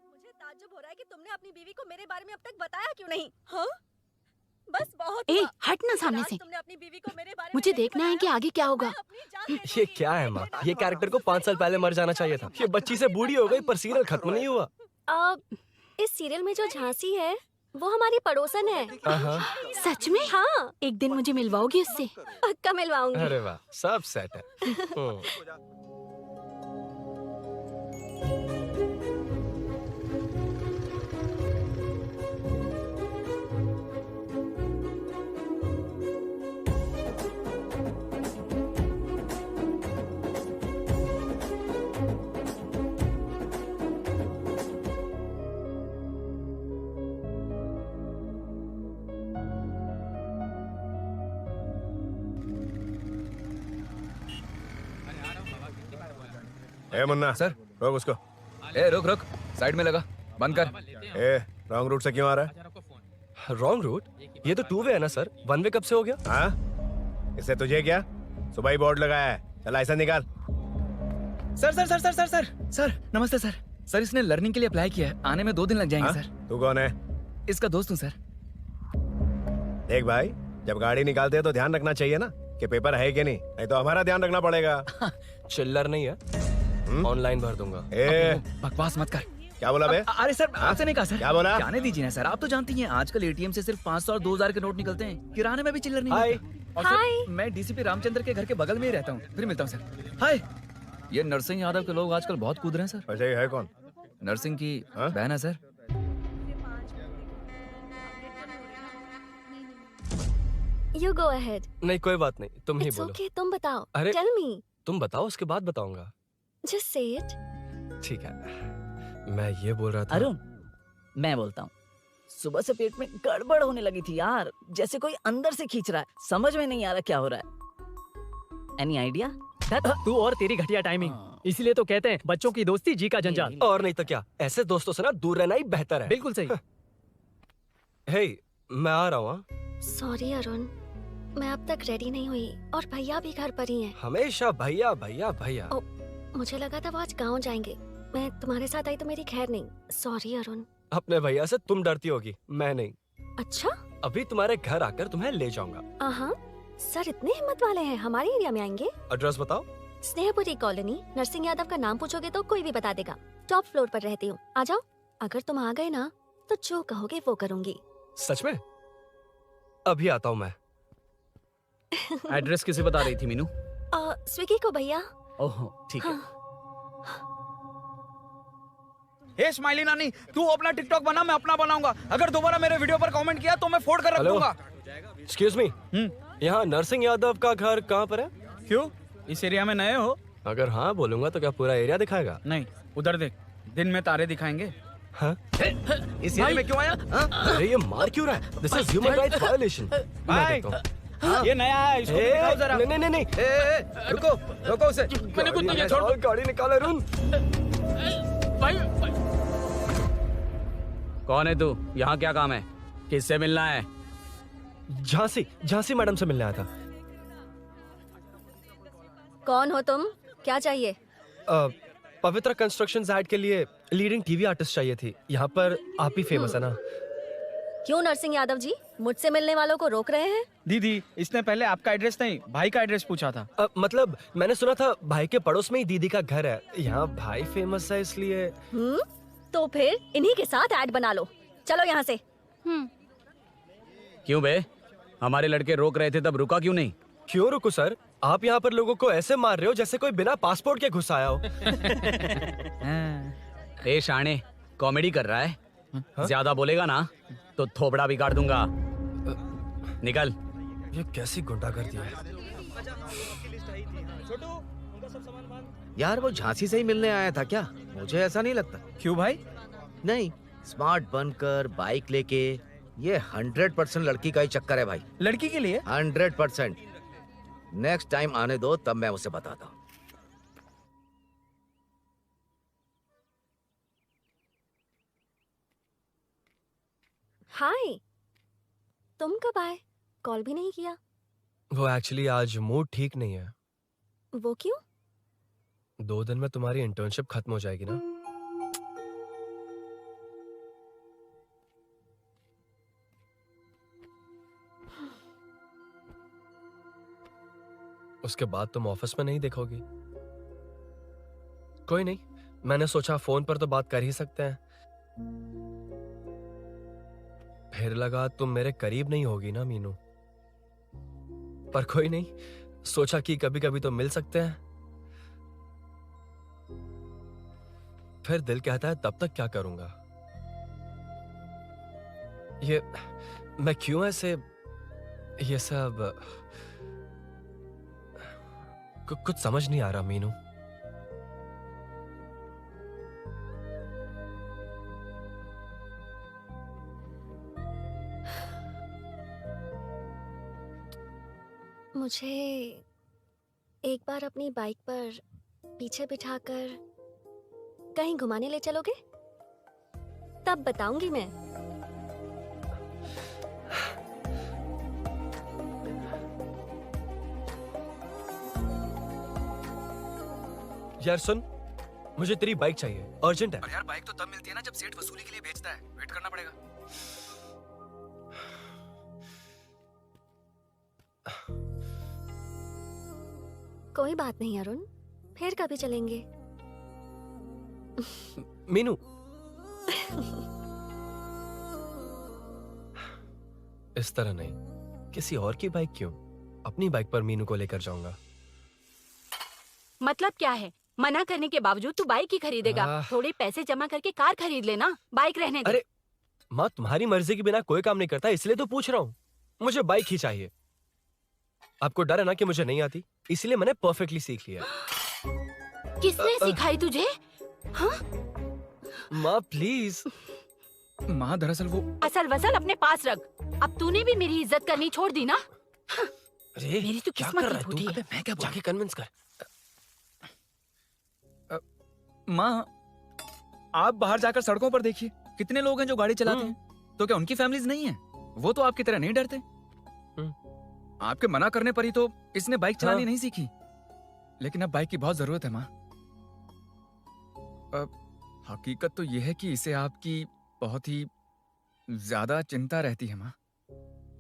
मुझे ताज्जुब हो रहा है कि तुमने अपनी बीवी को मेरे बारे में अब तक बताया क्यों नहीं? हाँ? बस बहुत ए, हुआ। हट ना सामने आज से। तुमने अपनी बीवी को मेरे बारे में मुझे नहीं देखना है कि बताया। आगे क्या होगा। मैं अपनी जान दे ये दूंगी। क्या है माँ? ये कैरेक्टर को 5 साल पहले मर जाना चाहिए था। ये बच्ची से बूढ़ी हो गई पर सीरियल खत्म नहीं हुआ। अब इस सीरियल में जो झांसी है वो हमारी पड़ोसन है। हाँ। सच में? हाँ, एक दिन मुझे मिलवाओगी उससे? पक्का मिलवाऊंगी। अरे वाह, सब सेट है। ए मुन्ना सर। रोक उसको। ए रुक रुक, साइड में लगा, बंद कर। ए रॉन्ग रूट से क्यों आ रहा है? Wrong route? ये तो 2 वे है ना सर, 1 वे कब से हो गया? हाँ इससे तुझे क्या? सुबह ही बोर्ड लगाया है, चल लाइसेंस निकाल। Sir sir sir sir sir sir sir नमस्ते सर। सर इसने लर्निंग के लिए अप्लाई किया है, आने में 2 दिन लग जाएंगे। हाँ? सर तू कौन है? इसका दोस्त हूँ सर। देख भाई, जब गाड़ी निकालते हैं तो ध्यान रखना चाहिए ना कि पेपर है कि नहीं तो हमारा ध्यान रखना पड़ेगा। चिल्लर नहीं है, ऑनलाइन भर दूंगा। ए बकवास मत कर। क्या बोला बे? अरे सर आपसे नहीं कहा सर। क्या बोला? जाने दीजिए ना सर, आप तो जानती हैं आजकल एटीएम से सिर्फ 500 और 2000 के नोट निकलते हैं, किराने में भी चिल्लर नहीं हाय। मिलता। और सर, मैं डीसीपी रामचंद्र के घर के बगल में ही रहता हूँ, फिर मिलता हूँ सर। हाय। ये नरसिंह यादव के लोग आजकल बहुत कूद रहे हैं सर। अच्छा ये है कौन? नरसिंह की बहन है सर। You go ahead. नहीं कोई बात नहीं, तुम ही It's बोलो। okay, तुम बताओ। अरे Tell me. तुम बताओ, उसके बाद बताऊंगा। Just say it. ठीक है, मैं ये बोल रहा था। अरुण, मैं बोलता हूँ। सुबह से पेट में गड़बड़ होने लगी थी यार, जैसे कोई अंदर से खींच रहा है, समझ में नहीं आ रहा क्या हो रहा है। Any idea? तू और तेरी घटिया टाइमिंग, इसलिए तो कहते हैं बच्चों की दोस्ती जी का जंजाल। और नहीं तो क्या, ऐसे दोस्तों से ना दूर रहना ही बेहतर है। बिल्कुल सही। हे, मैं आ रहा हूँ। Sorry अरुण, मैं अब तक रेडी नहीं हुई और भैया भी घर पर ही हैं। हमेशा भैया भैया भैया। ओ, मुझे लगा था वो आज गाँव जाएंगे। मैं तुम्हारे साथ आई तो मेरी खैर नहीं। सॉरी अरुण। अपने भैया से तुम डरती होगी, मैं नहीं। अच्छा? अभी तुम्हारे घर आकर तुम्हें ले जाऊंगा। हाँ, सर इतने हिम्मत वाले हैं, हमारे एरिया में आएंगे। एड्रेस बताओ। स्नेहपुरी कॉलोनी, नरसिंह यादव का नाम पूछोगे तो कोई भी बता देगा। टॉप फ्लोर पर रहती हूँ, आ जाओ। अगर तुम आ गए ना तो जो कहोगे वो करूँगी। सच में? अभी आता हूँ मैं। एड्रेस किसे बता रही थी मीनू? स्विगी को भैया। ओह ठीक है। हे स्माइली नानी, तू अपना टिकटॉक बना, मैं अपना बनाऊंगा। अगर दोबारा मेरे वीडियो पर कमेंट किया तो मैं फोड़ कर रख हेलो? दूंगा। एक्सक्यूज मी, यहाँ नरसिंह यादव का घर कहाँ पर है? क्यों, इस एरिया में नए हो? अगर हाँ बोलूंगा तो क्या पूरा एरिया दिखाएगा? नहीं, उधर देख, दिन में तारे दिखाएंगे। हाँ? इस एरिया में क्यों आया? अरे ये मार क्यों रहा है? This is human rights violation. भाई, ये नया है, इसको भी दिखाओ जरा। नहीं नहीं नहीं। रुको रुको उसे। मैंने कुछ नहीं किया, छोड़ दो। गाड़ी निकाल अरुण। कौन है तू? यहाँ क्या काम है? किससे मिलना है? झांसी मैडम से मिलने आया था। कौन हो तुम? क्या चाहिए? पवित्र कंस्ट्रक्शन ऐड के लिए लीडिंग टीवी आर्टिस्ट चाहिए थी। यहाँ पर आप ही फेमस है ना? क्यों नरसिंह यादव जी मुझसे मिलने वालों को रोक रहे हैं? दीदी, इसने पहले आपका एड्रेस नहीं, भाई का एड्रेस पूछा था। मतलब मैंने सुना था भाई के पड़ोस में ही दीदी का घर है। यहाँ भाई फेमस है इसलिए। तो फिर इन्हीं के साथ ऐड बना लो। चलो यहाँ से। क्यों बे? हमारे लड़के रोक रहे थे तब रुका क्यों नहीं? क्यों रुको सर? आप यहाँ पर लोगों को ऐसे मार रहे हो जैसे कोई बिना पासपोर्ट के घुस आया हो। ए शाणे, कॉमेडी कर रहा है? ज्यादा बोलेगा ना तो थोबड़ा बिगाड़ दूंगा। निकल। ये कैसी गुंडागर्दी है? यार वो झांसी से ही मिलने आया था क्या? मुझे ऐसा नहीं लगता। क्यों भाई? नहीं, स्मार्ट बनकर बाइक लेके, ये 100% लड़की का ही चक्कर है भाई। लड़की के लिए? 100%। नेक्स्ट टाइम आने दो, तब मैं उसे बताता हूँ। हाय, तुम कब आए? कॉल भी नहीं किया। वो एक्चुअली आज मूड ठीक नहीं है। वो क्यों? 2 दिन में तुम्हारी इंटर्नशिप खत्म हो जाएगी ना। उसके बाद तुम ऑफिस में नहीं देखोगी। कोई नहीं, मैंने सोचा फोन पर तो बात कर ही सकते हैं। फिर लगा तुम मेरे करीब नहीं होगी ना मीनू। पर कोई नहीं, सोचा कि कभी कभी तो मिल सकते हैं। फिर दिल कहता है तब तक क्या करूंगा। ये मैं क्यों ऐसे ये सब कुछ समझ नहीं आ रहा मीनू। मुझे एक बार अपनी बाइक पर पीछे बिठाकर कहीं घुमाने ले चलोगे? तब बताऊंगी मैं। यार सुन, मुझे तेरी बाइक चाहिए, अर्जेंट है। पर यार बाइक तो तब मिलती है ना जब सेठ वसूली के लिए बेचता है, वेट करना पड़ेगा। कोई बात नहीं अरुण, फिर कभी चलेंगे। मीनू, इस तरह नहीं, किसी और की बाइक क्यों? अपनी बाइक पर मीनू को लेकर जाऊंगा। मतलब क्या है? मना करने के बावजूद तू बाइक ही खरीदेगा? थोड़े पैसे जमा करके कार खरीद लेना, बाइक रहने दे। अरे माँ, तुम्हारी मर्जी के बिना कोई काम नहीं करता, इसलिए तो पूछ रहा हूँ। मुझे बाइक ही चाहिए। आपको डर है ना कि मुझे नहीं आती, इसलिए मैंने परफेक्टली सीख लिया। किसने सिखाई तुझे? हाँ? माँ प्लीज। माँ दरअसल वो असल वसल अपने पास रख। अब तूने भी मेरी इज्जत करनी छोड़ दी ना? अरे मेरी तो क्या किस्मत कर ही रहा है फूटी तू? है। मैं क्या जाके कन्विंस कर। माँ, आप बाहर जाकर सड़कों पर देखिए, कितने लोग हैं जो गाड़ी चलाते हैं। तो क्या उनकी फैमिलीज नहीं है? वो तो आपकी तरह नहीं डरते। आपके मना करने पर ही तो इसने बाइक चलानी नहीं सीखी। लेकिन अब बाइक की बहुत जरूरत है माँ। हकीकत तो यह है कि इसे आपकी बहुत ही ज्यादा चिंता रहती है माँ।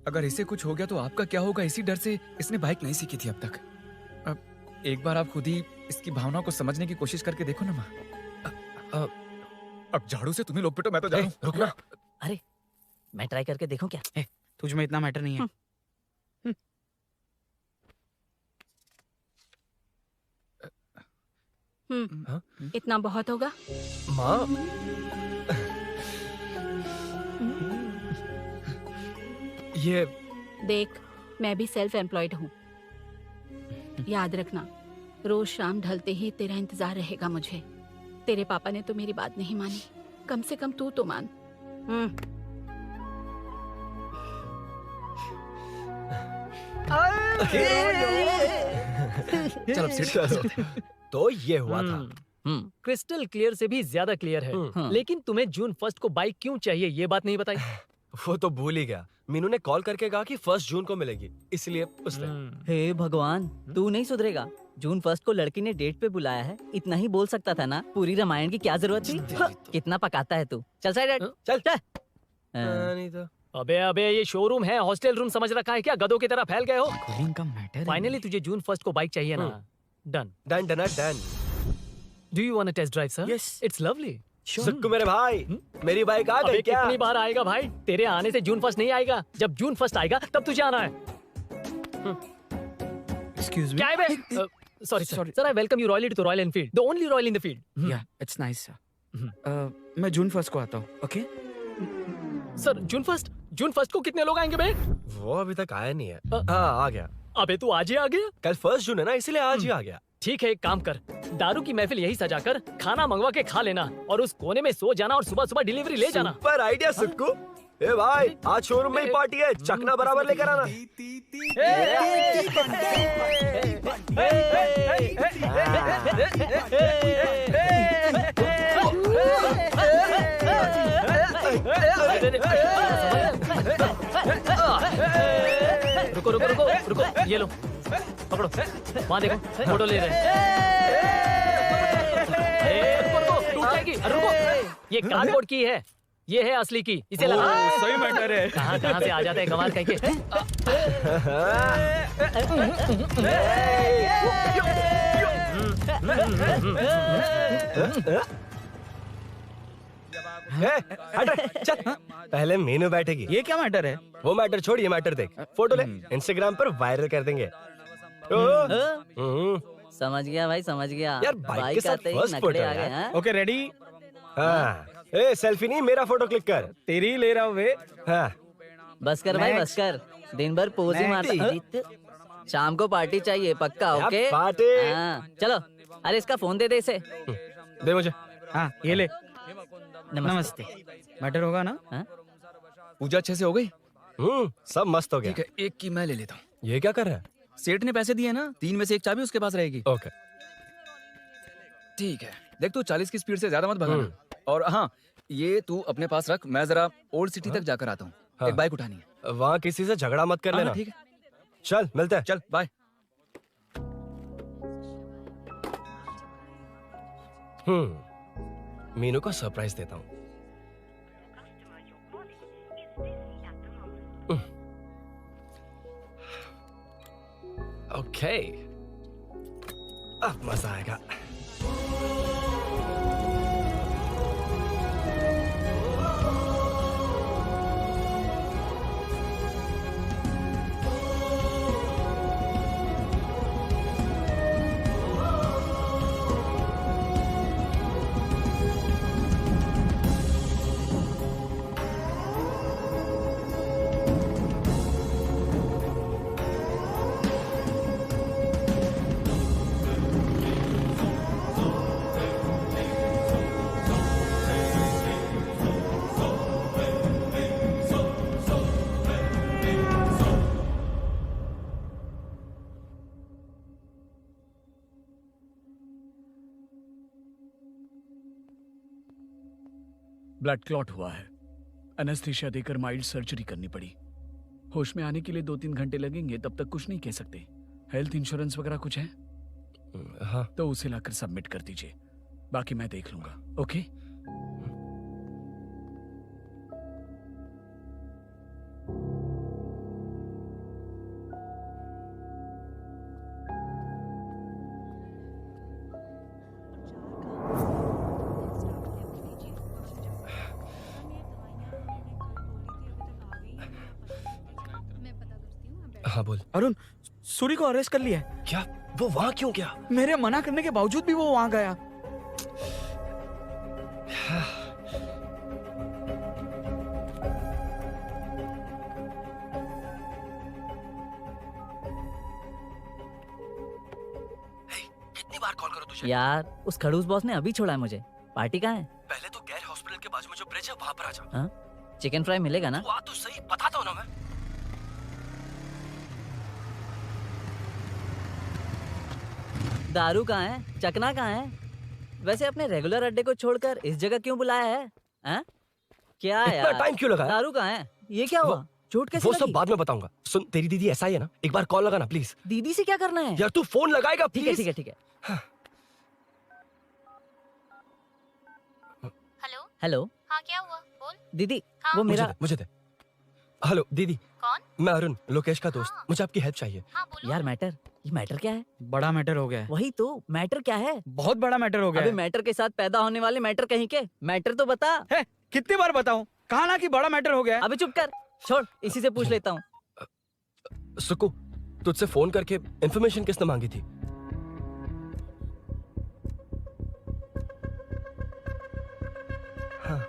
अगर इसे कुछ हो गया तो आपका क्या होगा, इसी डर से इसने बाइक नहीं सीखी थी अब तक। अब एक बार आप खुद ही इसकी भावनाओं को समझने की कोशिश करके देखो ना माँ। अब झाड़ू से तुम्हें लोग पिटो, मैं तो जा रहा हूँ। रुकना। अरे मैं ट्राई करके देखूं क्या? तुझ में इतना मैटर नहीं है। इतना बहुत होगा। माँ, ये देख, मैं भी सेल्फ एम्प्लॉयड हूँ। याद रखना, रोज शाम ढलते ही तेरा इंतजार रहेगा मुझे। तेरे पापा ने तो मेरी बात नहीं मानी, कम से कम तू तो मान। चलो सीट। तो ये हुआ था। क्रिस्टल क्लियर से भी ज्यादा क्लियर है। लेकिन तुम्हें जून 1 को बाइक क्यों चाहिए, ये बात नहीं बताई। वो तो भूल ही गया। मीनू ने कॉल करके कहा कि 1 जून को मिलेगी, इसलिए उसने। हे भगवान, तू नहीं सुधरेगा। जून 1 को लड़की ने डेट पे बुलाया है, इतना ही बोल सकता था ना। पूरी रामायण की क्या जरूरत थी? कितना पकाता है तू। चल साइड चल। नहीं तो अबे ये शोरूम है, हॉस्टल रूम समझ रखा है क्या? गधों की तरह फैल गए हो। कूलिंग का मैटर। फाइनली तुझे जून 1 को बाइक चाहिए ना? Done done done done. Do you want to test drive sir? Yes, it's lovely. Sukku मेरे भाई, मेरी बाइक आ गई क्या? कितनी बार आएगा भाई? तेरे आने से जून 1 नहीं आएगा। जब जून 1 आएगा तब तुझे आना है। Excuse me. क्या है बे? Sorry sir, I welcome you royally to Royal Enfield, the only Royal in the field. Yeah, it's nice sir. मैं जून 1 को आता हूँ, ओके? सर जून 1 को कितने लोग आएंगे बे? वो अभी तक आया नहीं है। हाँ आ गया। अबे तू आज ही आ गया? कल 1 जून है ना, इसलिए आज ही आ गया। ठीक है, एक काम कर, दारू की महफिल यही सजाकर खाना मंगवा के खा लेना और उस कोने में सो जाना और सुबह सुबह डिलीवरी ले जाना। पर आइडिया सुक्कू। ए भाई, आज शोरूम में ही पार्टी है, चखना बराबर लेकर आना। रुको रुको रुको रुको, ये लो पकड़ो, वहाँ देखो फोटो ले रहे हैं। रुको रुको, टूट जाएगी। रुको, ये कार्डबोर्ड की है, ये है असली की, इसे लगा। सही मैटर है। कहाँ से आ जाते हैं कमाल कहीं के। चल, पहले मीनू बैठेगी। ये क्या मैटर है? वो मैटर छोड़, ये मैटर देख। फोटो ले, इंस्टाग्राम पर वायरल कर देंगे। समझ गया भाई, समझ गया। यार बाइक के साथ आते ही फर्स्ट नखरे फोटो आ गए। हाँ? Okay ready? हाँ। ए सेल्फी नहीं, मेरा फोटो क्लिक कर। तेरी ही ले रहा हूँ वे। हाँ। बस कर भाई, बस कर। दिन भर पोज ही मारता। शाम को पार्टी चाहिए पक्का, ओके? पार्टी। हाँ, चलो। अरे इसका फोन दे दे इसे। दे मुझे। हाँ ये ले। नमस्ते। मैटर होगा ना? पूजा अच्छे से हो गई? सब मस्त हो गया। ठीक है, एक की मैं ले लेता हूँ। ये क्या कर रहा है? सेठ ने पैसे दिए ना, 3 में से 1 चाबी उसके पास रहेगी। ओके ठीक है। देख तू 40 की स्पीड से ज्यादा मत भगाना। और हाँ, ये तू अपने पास रख, मैं जरा ओल्ड सिटी तक जाकर आता हूँ। हाँ। एक बाइक उठानी है। वहाँ किसी से झगड़ा मत कर हाँ, लेना। ठीक है, चल मिलते हैं। चल बाय। मीनू को सरप्राइज देता हूँ। ओके, अब मजा आएगा। ब्लड क्लॉट हुआ है। एनेस्थीसिया देकर माइल्ड सर्जरी करनी पड़ी। होश में आने के लिए 2-3 घंटे लगेंगे, तब तक कुछ नहीं कह सकते। हेल्थ इंश्योरेंस वगैरह कुछ है? हाँ। तो उसे लाकर सबमिट कर दीजिए, बाकी मैं देख लूंगा। ओके? हाँ बोल। अरुण, सूरी को अरेस्ट कर लिया है। क्या? वो वहाँ क्यों गया? मेरे मना करने के बावजूद भी वो वहाँ गया। कितनी बार कॉल करो तुझे? यार उस खड़ूस बॉस ने अभी छोड़ा है मुझे। पार्टी कहाँ है? पहले तो गैर हॉस्पिटल के बाजू में जो ब्रिज है वहाँ पर आ जा। हाँ? चिकन फ्राई मिलेगा ना? तू आ तो सही, बताता हूँ ना मैं। दारू कहाँ है? चकना कहाँ है? वैसे अपने रेगुलर अड्डे को छोड़कर इस जगह क्यों बुलाया है? हैं? क्या इतना यार? टाइम क्यों लगाया? दारू कहाँ है? ये क्या हुआ? चोट कैसे वो लगी? सब बाद में बताऊंगा। सुन, तेरी दीदी ऐसा ही है ना, एक बार कॉल लगाना प्लीज। दीदी से क्या करना है? यार तू फोन लगाएगा ठीक है प्लीज। ठीक है ठीक है। हेलो हेलो हाँ क्या हुआ बोल। दीदी, हाँ? वो मेरा मुझे दे। हेलो दीदी। कौन? मैं अरुण, लोकेश का दोस्त। मुझे आपकी हेल्प चाहिए। हाँ बोलो। यार मैटर, ये मैटर क्या है? बड़ा मैटर हो गया है। वही तो, मैटर क्या है? बहुत बड़ा मैटर हो गया अबे है। मैटर के साथ पैदा होने वाले मैटर कहीं के, मैटर तो बता। है, कितनी बार बताऊं? कहा ना कि बड़ा मैटर हो गया है। अबे चुप कर, छोड़, इसी से पूछ लेता हूँ। सुकू, तुझसे फोन करके इन्फॉर्मेशन किसने मांगी थी? हाँ।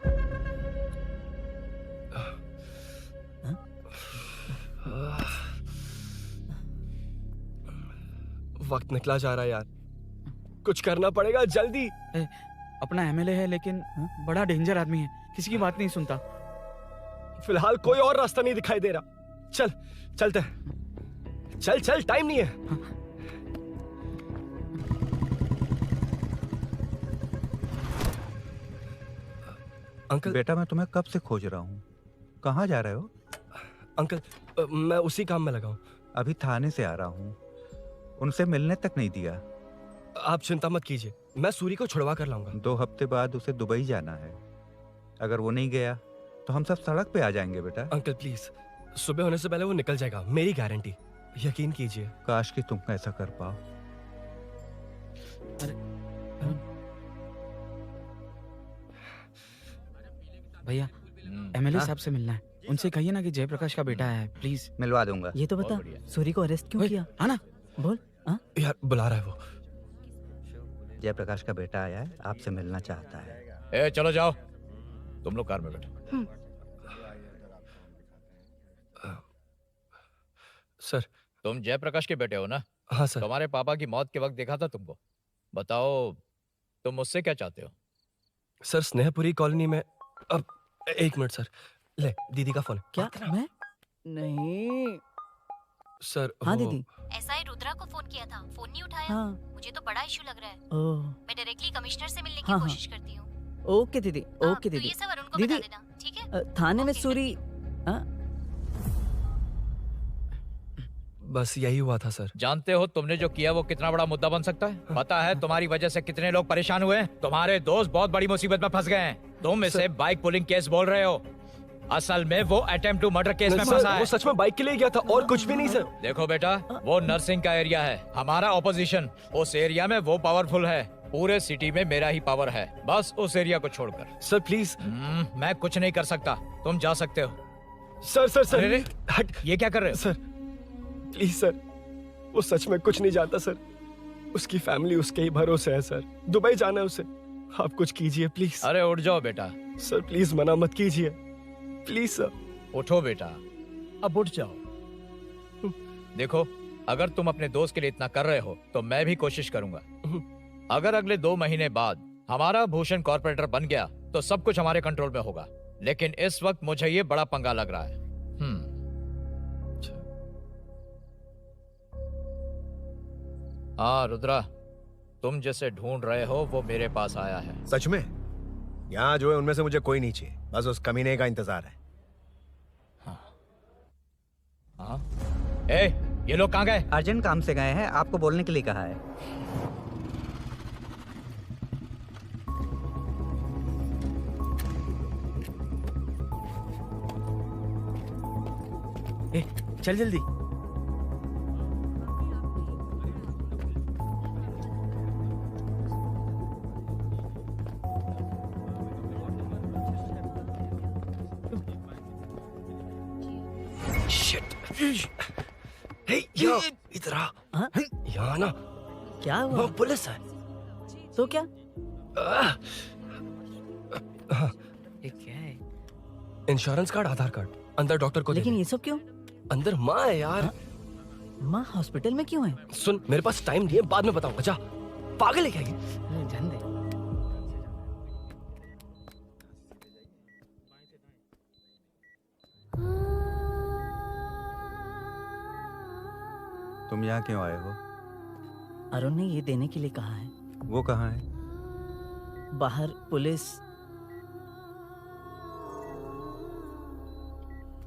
वक्त निकला जा रहा है यार, कुछ करना पड़ेगा जल्दी। अपना एमएलए है लेकिन बड़ा डेंजर आदमी है, किसी की बात नहीं सुनता। फिलहाल कोई और रास्ता नहीं दिखाई दे रहा। चल चलते हैं। चल चल, टाइम नहीं है। अंकल। बेटा मैं तुम्हें कब से खोज रहा हूँ, कहाँ जा रहे हो? अंकल, मैं उसी काम में लगा हूँ। अभी थाने से आ रहा हूँ, उनसे मिलने तक नहीं दिया। आप चिंता मत कीजिए, मैं सूरी को छुड़वा कर लाऊंगा। 2 हफ्ते बाद उसे दुबई जाना है। अगर वो नहीं गया तो हम सब सड़क पे आ जाएंगे बेटा। अंकल प्लीज, सुबह होने से पहले वो निकल जाएगा, मेरी गारंटी, यकीन कीजिए। काश कि तुम ऐसा कर पाओ। भैया, एमएलए साहब से मिलना है। उनसे कहिए ना कि जयप्रकाश का बेटा है, प्लीज। मिलवा दूंगा। ये तो बता, सूरी को अरेस्ट क्यों किया? हाँ ना, बोल। हाँ? यार बुला रहा है वो। जयप्रकाश का बेटा आया है, आपसे मिलना चाहता है। ए चलो जाओ, तुम लोग कार में बैठो। सर। तुम जयप्रकाश के बेटे हो ना? हाँ सर। तुम्हारे पापा की मौत के वक्त देखा था तुमको। बताओ तुम मुझसे क्या चाहते हो? सर, स्नेहपुरी कॉलोनी में। अब 1 मिनट सर, ले दीदी का फोन। क्या? मैं नहीं। सर हाँ वो- दीदी। एसआई रुद्रा को फोन किया था, फोन नहीं उठाया। हाँ। मुझे तो बड़ा इशू लग रहा है। ओह, मैं डायरेक्टली कमिश्नर से मिलने की हाँ, हाँ। कोशिश करती हूँ। ओके दीदी, ओके तो दीदी। ये सब अरुण को दीदी, बता देना, ठीक है? थाने में सूरी। बस यही हुआ था सर। जानते हो तुमने जो किया वो कितना बड़ा मुद्दा बन सकता है? पता है तुम्हारी वजह से कितने लोग परेशान हुए हैं? तुम्हारे दोस्त बहुत बड़ी मुसीबत में फंस गए हैं। तुम इसे बाइक पुलिंग केस बोल रहे हो, असल में वो अटेम्प्ट टू मर्डर केस में सर, फंसा है। वो सच में बाइक के लिए गया था और कुछ भी नहीं सर। देखो बेटा, वो नर्सिंग का एरिया है, हमारा ऑपोजिशन उस एरिया में वो पावरफुल है। पूरे सिटी में मेरा ही पावर है, बस उस एरिया को छोड़कर। Sir please. मैं कुछ नहीं कर सकता, तुम जा सकते हो। सर सर सर अरे, हट। ये क्या कर रहे हो? सर प्लीज सर, वो सच में कुछ नहीं जानता सर। उसकी फैमिली उसके ही भरोसे है सर। दुबई जाना है उसे। आप कुछ कीजिए प्लीज। अरे उठ जाओ बेटा। सर प्लीज मना मत कीजिए प्लीज सर। उठो बेटा, अब उठ जाओ। देखो, अगर तुम अपने दोस्त के लिए इतना कर रहे हो तो मैं भी कोशिश करूंगा। अगर अगले 2 महीने बाद हमारा भूषण कॉर्पोरेटर बन गया तो सब कुछ हमारे कंट्रोल में होगा, लेकिन इस वक्त मुझे ये बड़ा पंगा लग रहा है। हाँ रुद्रा, तुम जैसे ढूंढ रहे हो वो मेरे पास आया है। सच में? यहाँ जो है उनमें से मुझे कोई नहीं चाहिए, बस उस कमीने का इंतजार है। हाँ? ए, ये लोग कहाँ गए? अर्जेंट काम से गए हैं, आपको बोलने के लिए कहा है। चल जल्दी। शिट। हे यो, इधर आ। यहाँ ना क्या हुआ? वो पुलिस है। तो क्या? ये क्या है? इंश्योरेंस कार्ड, आधार कार्ड। अंदर डॉक्टर को दे लेकिन दे। ये सब क्यों? अंदर माँ है यार। माँ हॉस्पिटल में क्यों है? सुन, मेरे पास टाइम नहीं है, बाद में बताऊंगा। जा, पागल है क्या ये? जान दे। तुम यहाँ क्यों आए हो? अरुण ने ये देने के लिए कहा है। वो कहाँ है? बाहर पुलिस।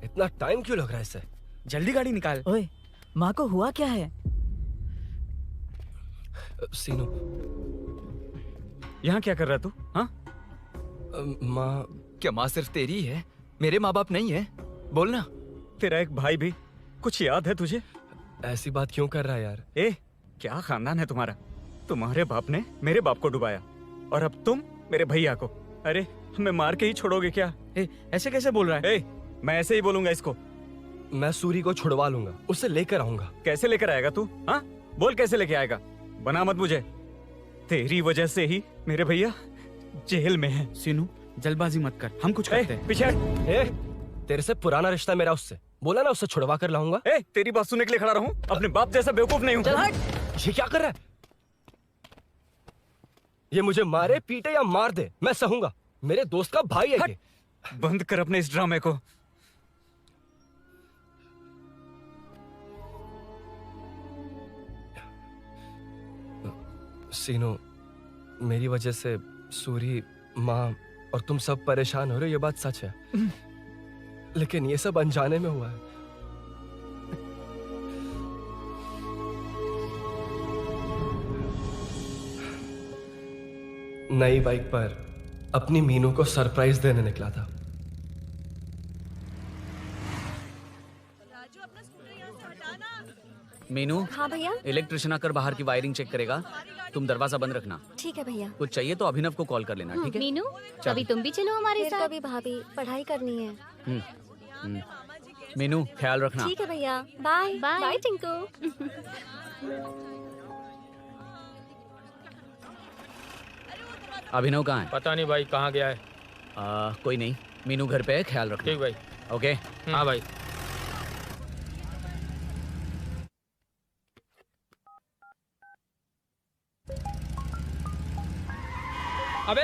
इतना टाइम क्यों लग रहा है इससे? जल्दी गाड़ी निकाल। ओए, माँ को हुआ क्या है? सीनू, यहाँ क्या कर रहा है तू? हाँ? माँ। क्या माँ सिर्फ तेरी है? मेरे माँ बाप नहीं है? बोलना। तेरा एक भाई भी। कुछ याद है तुझे? ऐसी बात क्यों कर रहा है यार? ए, क्या खानदान है तुम्हारा? तुम्हारे बाप ने मेरे बाप को डुबाया और अब तुम मेरे भैया को। अरे, हमें मार के ही छोड़ोगे क्या? ऐसे कैसे बोल रहा है? ए, मैं ऐसे ही बोलूंगा इसको। मैं सूरी को छुड़वा लूंगा, उसे लेकर आऊंगा। कैसे लेकर आएगा तू? हाँ, बोल कैसे लेके आएगा? बना मत मुझे। तेरी वजह से ही मेरे भैया जेल में है। सीनू, जल्दबाजी मत कर, हम कुछ करते हैं। पीछे हट। तेरे से पुराना रिश्ता मेरा उससे। बोला ना, उससे छुड़वा कर लाऊंगा। ए, तेरी बात सुनने के लिए खड़ा रहूं? अपने बाप जैसा बेवकूफ नहीं हूं। चल हट। ये क्या कर रहा है? ये मुझे मारे, पीटे या मार दे, मैं सहूंगा। मेरे दोस्त का भाई है ये। बंद कर अपने इस ड्रामे को। सीनो, मेरी वजह से सूरी, माँ और तुम सब परेशान हो रहे हो, ये बात सच है। लेकिन ये सब अनजाने में हुआ है। नई बाइक पर अपनी मीनू को सरप्राइज देने निकला था। मीनू। हाँ भैया। इलेक्ट्रिशियन आकर बाहर की वायरिंग चेक करेगा, तुम दरवाजा बंद रखना। ठीक है भैया। कुछ चाहिए तो अभिनव को कॉल कर लेना, ठीक है? मीनू, चल। कभी तुम भी चलो हमारे फिर साथ। कभी भाभी, पढ़ाई करनी है। मीनू, ख्याल रखना। ठीक है भैया, बाय बाय टिंकू। अभिनव कहाँ है? पता नहीं भाई, कहाँ गया है। कोई नहीं, मीनू घर पे है, ख्याल रखना। ठीक भाई। ओके। हाँ भाई। अबे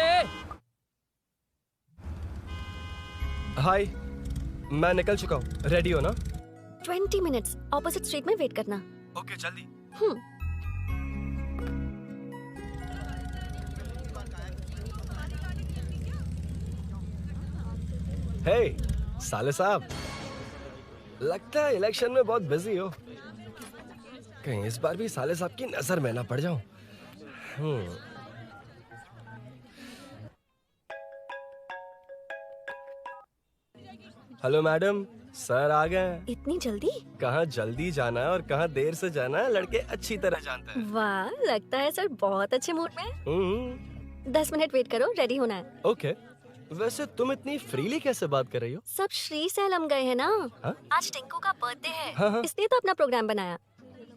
हाय, मैं निकल चुका हूँ। रेडी हो ना? 20 मिनट्स ऑपोजिट स्ट्रीट में वेट करना। ओके जल्दी। हे साले साहब, लगता है इलेक्शन में बहुत बिजी हो। कहीं इस बार भी साले साहब की नजर में ना पड़ जाऊं। हेलो मैडम, सर आ गए। इतनी जल्दी? कहाँ जल्दी जाना है और कहाँ देर से जाना है लड़के अच्छी तरह जानते हैं। वाह, लगता है सर बहुत अच्छे मूड में हैं। 10 मिनट वेट करो, रेडी होना है। ओके। वैसे तुम इतनी फ्रीली कैसे बात कर रही हो? सब श्री सैलम गए हैं ना। हाँ? आज टिंकू का बर्थडे है, हाँ। इसलिए तो अपना प्रोग्राम बनाया।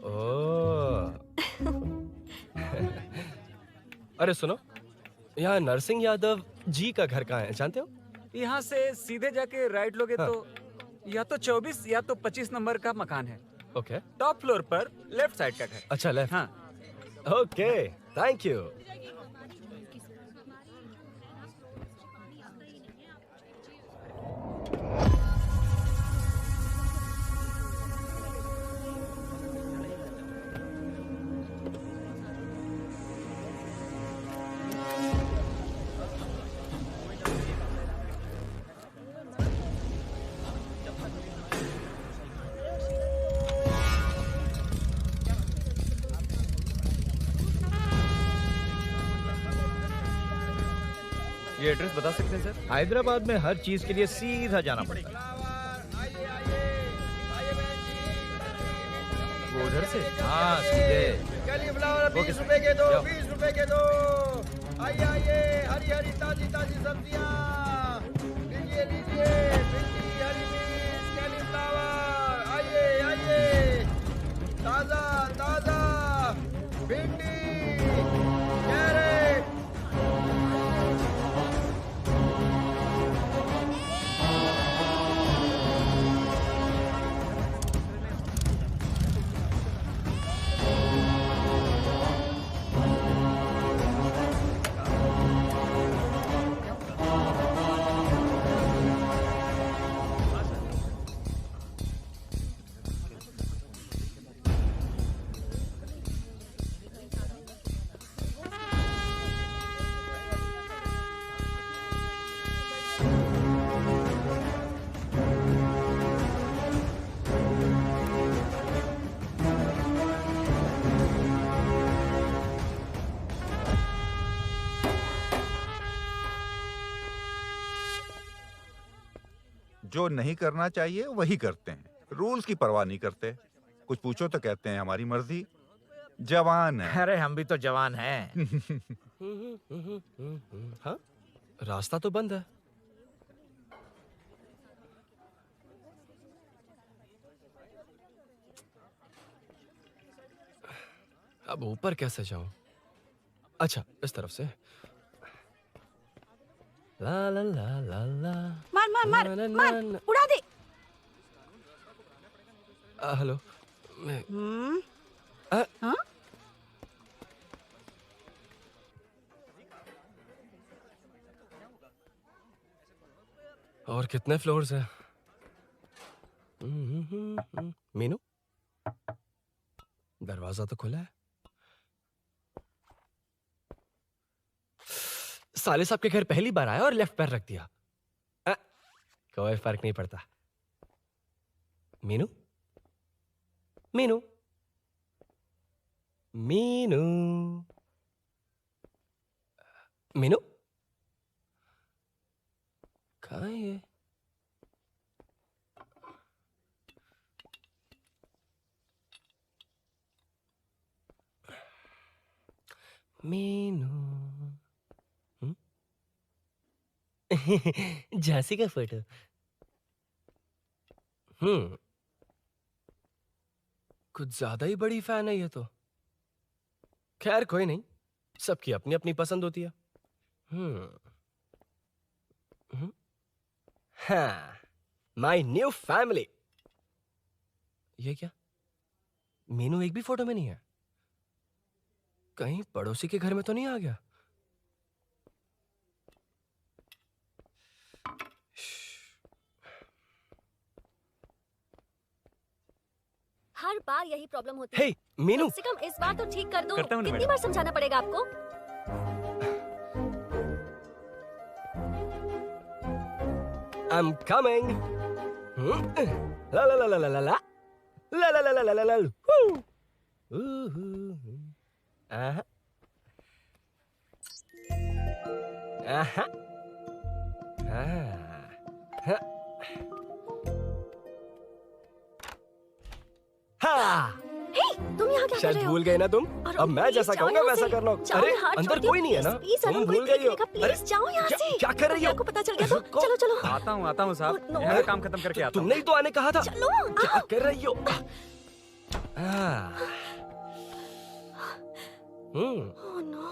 ओह। अरे सुनो, यहाँ नरसिंह यादव जी का घर कहाँ है जानते हो? यहाँ से सीधे जाके राइट लोगे तो या तो 24 या तो 25 नंबर का मकान है। ओके। टॉप फ्लोर पर लेफ्ट साइड का घर। अच्छा लेफ्ट। हाँ। Okay, thank you. ये एड्रेस बता सकते हैं सर? हैदराबाद में हर चीज के लिए सीधा जाना पड़ेगा। वो उधर से? हाँ सीधे। कैलीफ्लावर 20 रुपए के दो, 20 रुपए के दो। आइए आइए, हरी हरी ताजी ताजी सब्जियाँ लीजिए लीजिए। भिंडी, हरी मिर्च, कैलीफ्लावर, आइए आइए। ताजा ताजा भिंडी, कैरेट। जो नहीं करना चाहिए वही करते हैं, रूल्स की परवाह नहीं करते। कुछ पूछो तो कहते हैं हमारी मर्जी। जवान है। अरे हम भी तो जवान हैं। हाँ? रास्ता तो बंद है। अब ऊपर कैसे जाऊं? अच्छा, इस तरफ से। ला ला ला ला ला। मार मार मार ना, ना, मार, ना, ना। उड़ा दे। हेलो। मैं हाँ? और कितने फ्लोर्स हैं? मीनू, दरवाजा तो खुला है। साले साहब के घर पहली बार आया और लेफ्ट पैर रख दिया। कोई फर्क नहीं पड़ता। मीनू, मीनू, मीनू, मीनू, कहाँ है ये? मीनू। झांसी का फोटो। कुछ ज्यादा ही बड़ी फैन है ये तो। खैर कोई नहीं, सबकी अपनी अपनी पसंद होती है। हाँ, माय न्यू फैमिली। ये क्या? मीनू एक भी फोटो में नहीं है। कहीं पड़ोसी के घर में तो नहीं आ गया? बार यही प्रॉब्लम होती है। हे मीनू, कम से कम इस बार तो ठीक कर दो। करता हूँ ना कितनी मैडम। बार समझाना पड़ेगा आपको? I'm coming. La la la la la la la. La la la la la la la. Woo. Aha. Aha. Ah. हाँ। हे, तुम यहाँ क्या कर शायद रहे हो? भूल गए ना तुम? अरुण, अब मैं please जैसा जाओ कहूँगा यहाँ वैसा से। करना। जाओ, अरे मैं हाथ अंदर जोड़ती कोई हूँ, नहीं है ना? please, तुम अरुण, भूल कोई गई हो? देखेगा, अरे please, जाओ यहाँ से। क्या कर रही हो? आपको पता चल गया तो चलो चलो। आता हूँ साहब। no. मेरा काम खत्म करके आता हूँ। तुमने ही तो आने कहा था। चलो, क्या कर रही हो? Oh no.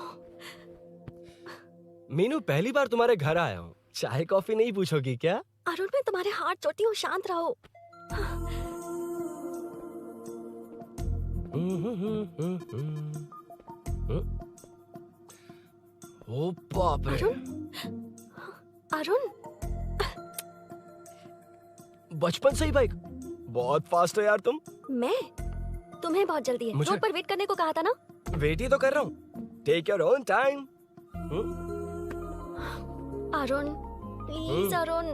मीनू, पहली बार तुम्हारे घर आया हूँ। चाय कॉफी नहीं पूछोगी क्या? अरुण, मैं तुम्हारे हाथ जोड़ती हूँ, शांत रहो। ओ बाप रे। अरुण, बचपन से ही बाइक। बहुत फास्ट हो यार तुम। मैं? तुम्हें बहुत जल्दी है। मुझे- रोड पर वेट करने को कहा था ना? वेट ही तो कर रहा हूँ। Take your own time. Arun, please Arun,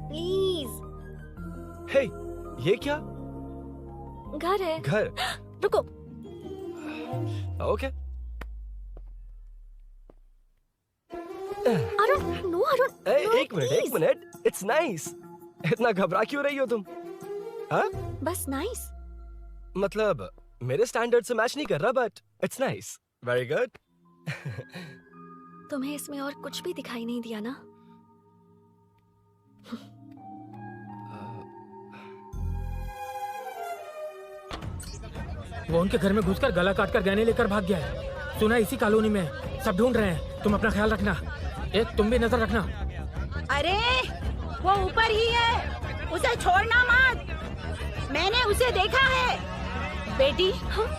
please. Hey, ये क्या? घर है। घर? रुको। ओके। अरुण, नो अरुण। ए, एक मिनट। It's nice. इतना घबरा क्यों रही हो तुम? हाँ? बस नाइस। मतलब मेरे स्टैंडर्ड से मैच नहीं कर रहा, but it's nice. Very good. तुम्हें इसमें और कुछ भी दिखाई नहीं दिया ना? वो उनके घर में घुसकर गला काटकर गहने लेकर भाग गया है। सुना इसी कॉलोनी में है। सब ढूंढ रहे हैं। तुम अपना ख्याल रखना। तुम भी नजर रखना। अरे वो ऊपर ही है, उसे छोड़ना मत। मैंने उसे देखा है। बेटी,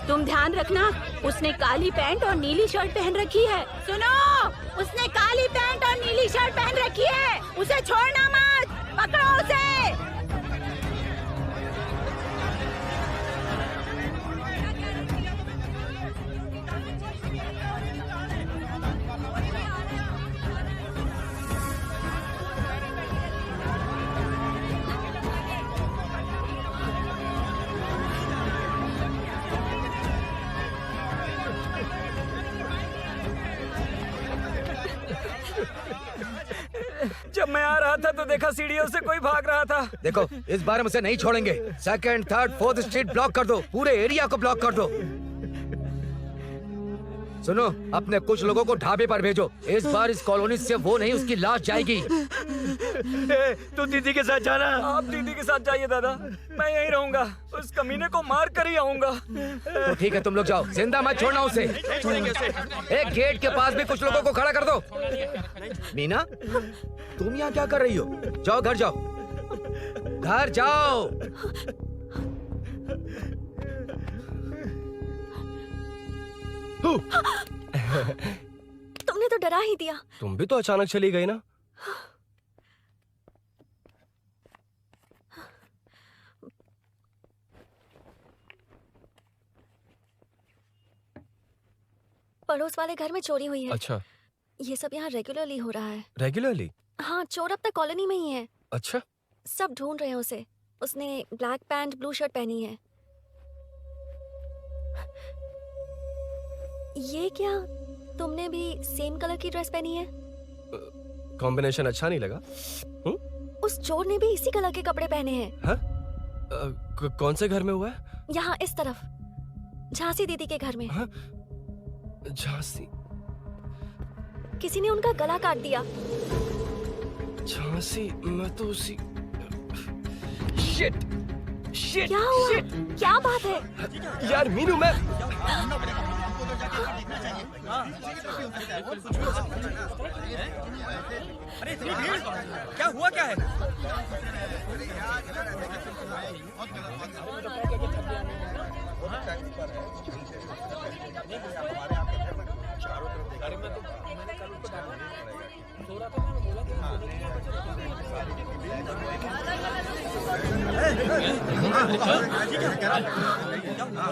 तुम ध्यान रखना, उसने काली पैंट और नीली शर्ट पहन रखी है। सुनो, उसने काली पैंट और नीली शर्ट पहन रखी है। उसे छोड़ना मत, पकड़ो उसे। जब मैं आ रहा था तो देखा सीढ़ियों से कोई भाग रहा था। देखो, इस बार हम उसे नहीं छोड़ेंगे। Second, third, fourth street block कर दो। पूरे एरिया को ब्लॉक कर दो। सुनो, अपने कुछ लोगों को ढाबे पर भेजो। इस बार इस कॉलोनी से वो नहीं, उसकी लाश जाएगी। तू दीदी के साथ जाना। आप दीदी के साथ जाइए दादा, मैं यहीं रहूंगा। उस कमीने को मार कर ही आऊंगा। तो ठीक है, तुम लोग जाओ, जिंदा मत छोड़ना उसे। एक गेट के पास भी कुछ लोगों को खड़ा कर दो। मीना, तुम यहाँ क्या कर रही हो? जाओ घर जाओ, घर जाओ। तुमने तो डरा ही दिया। तुम भी तो अचानक चली गई ना। पड़ोस वाले घर में चोरी हुई है। अच्छा। ये सब यहाँ रेगुलरली हो रहा है। रेगुलरली? हाँ, चोर अब तक कॉलोनी में ही है। अच्छा। सब ढूंढ रहे हैं उसे। उसने ब्लैक पैंट ब्लू शर्ट पहनी है। ये क्या, तुमने भी सेम कलर की ड्रेस पहनी है? कॉम्बिनेशन अच्छा नहीं लगा? उस चोर ने भी इसी कलर के कपड़े पहने हैं। हाँ? कौन से घर में हुआ है? यहाँ इस तरफ, झांसी दीदी के घर में। हाँ? झांसी? किसी ने उनका गला काट दिया। झांसी? मैं तो उसी। शिट! शिट! क्या हुआ? शिट! क्या बात है? यार मीनू, मैं अरे इतनी भीड़, क्या हुआ क्या है?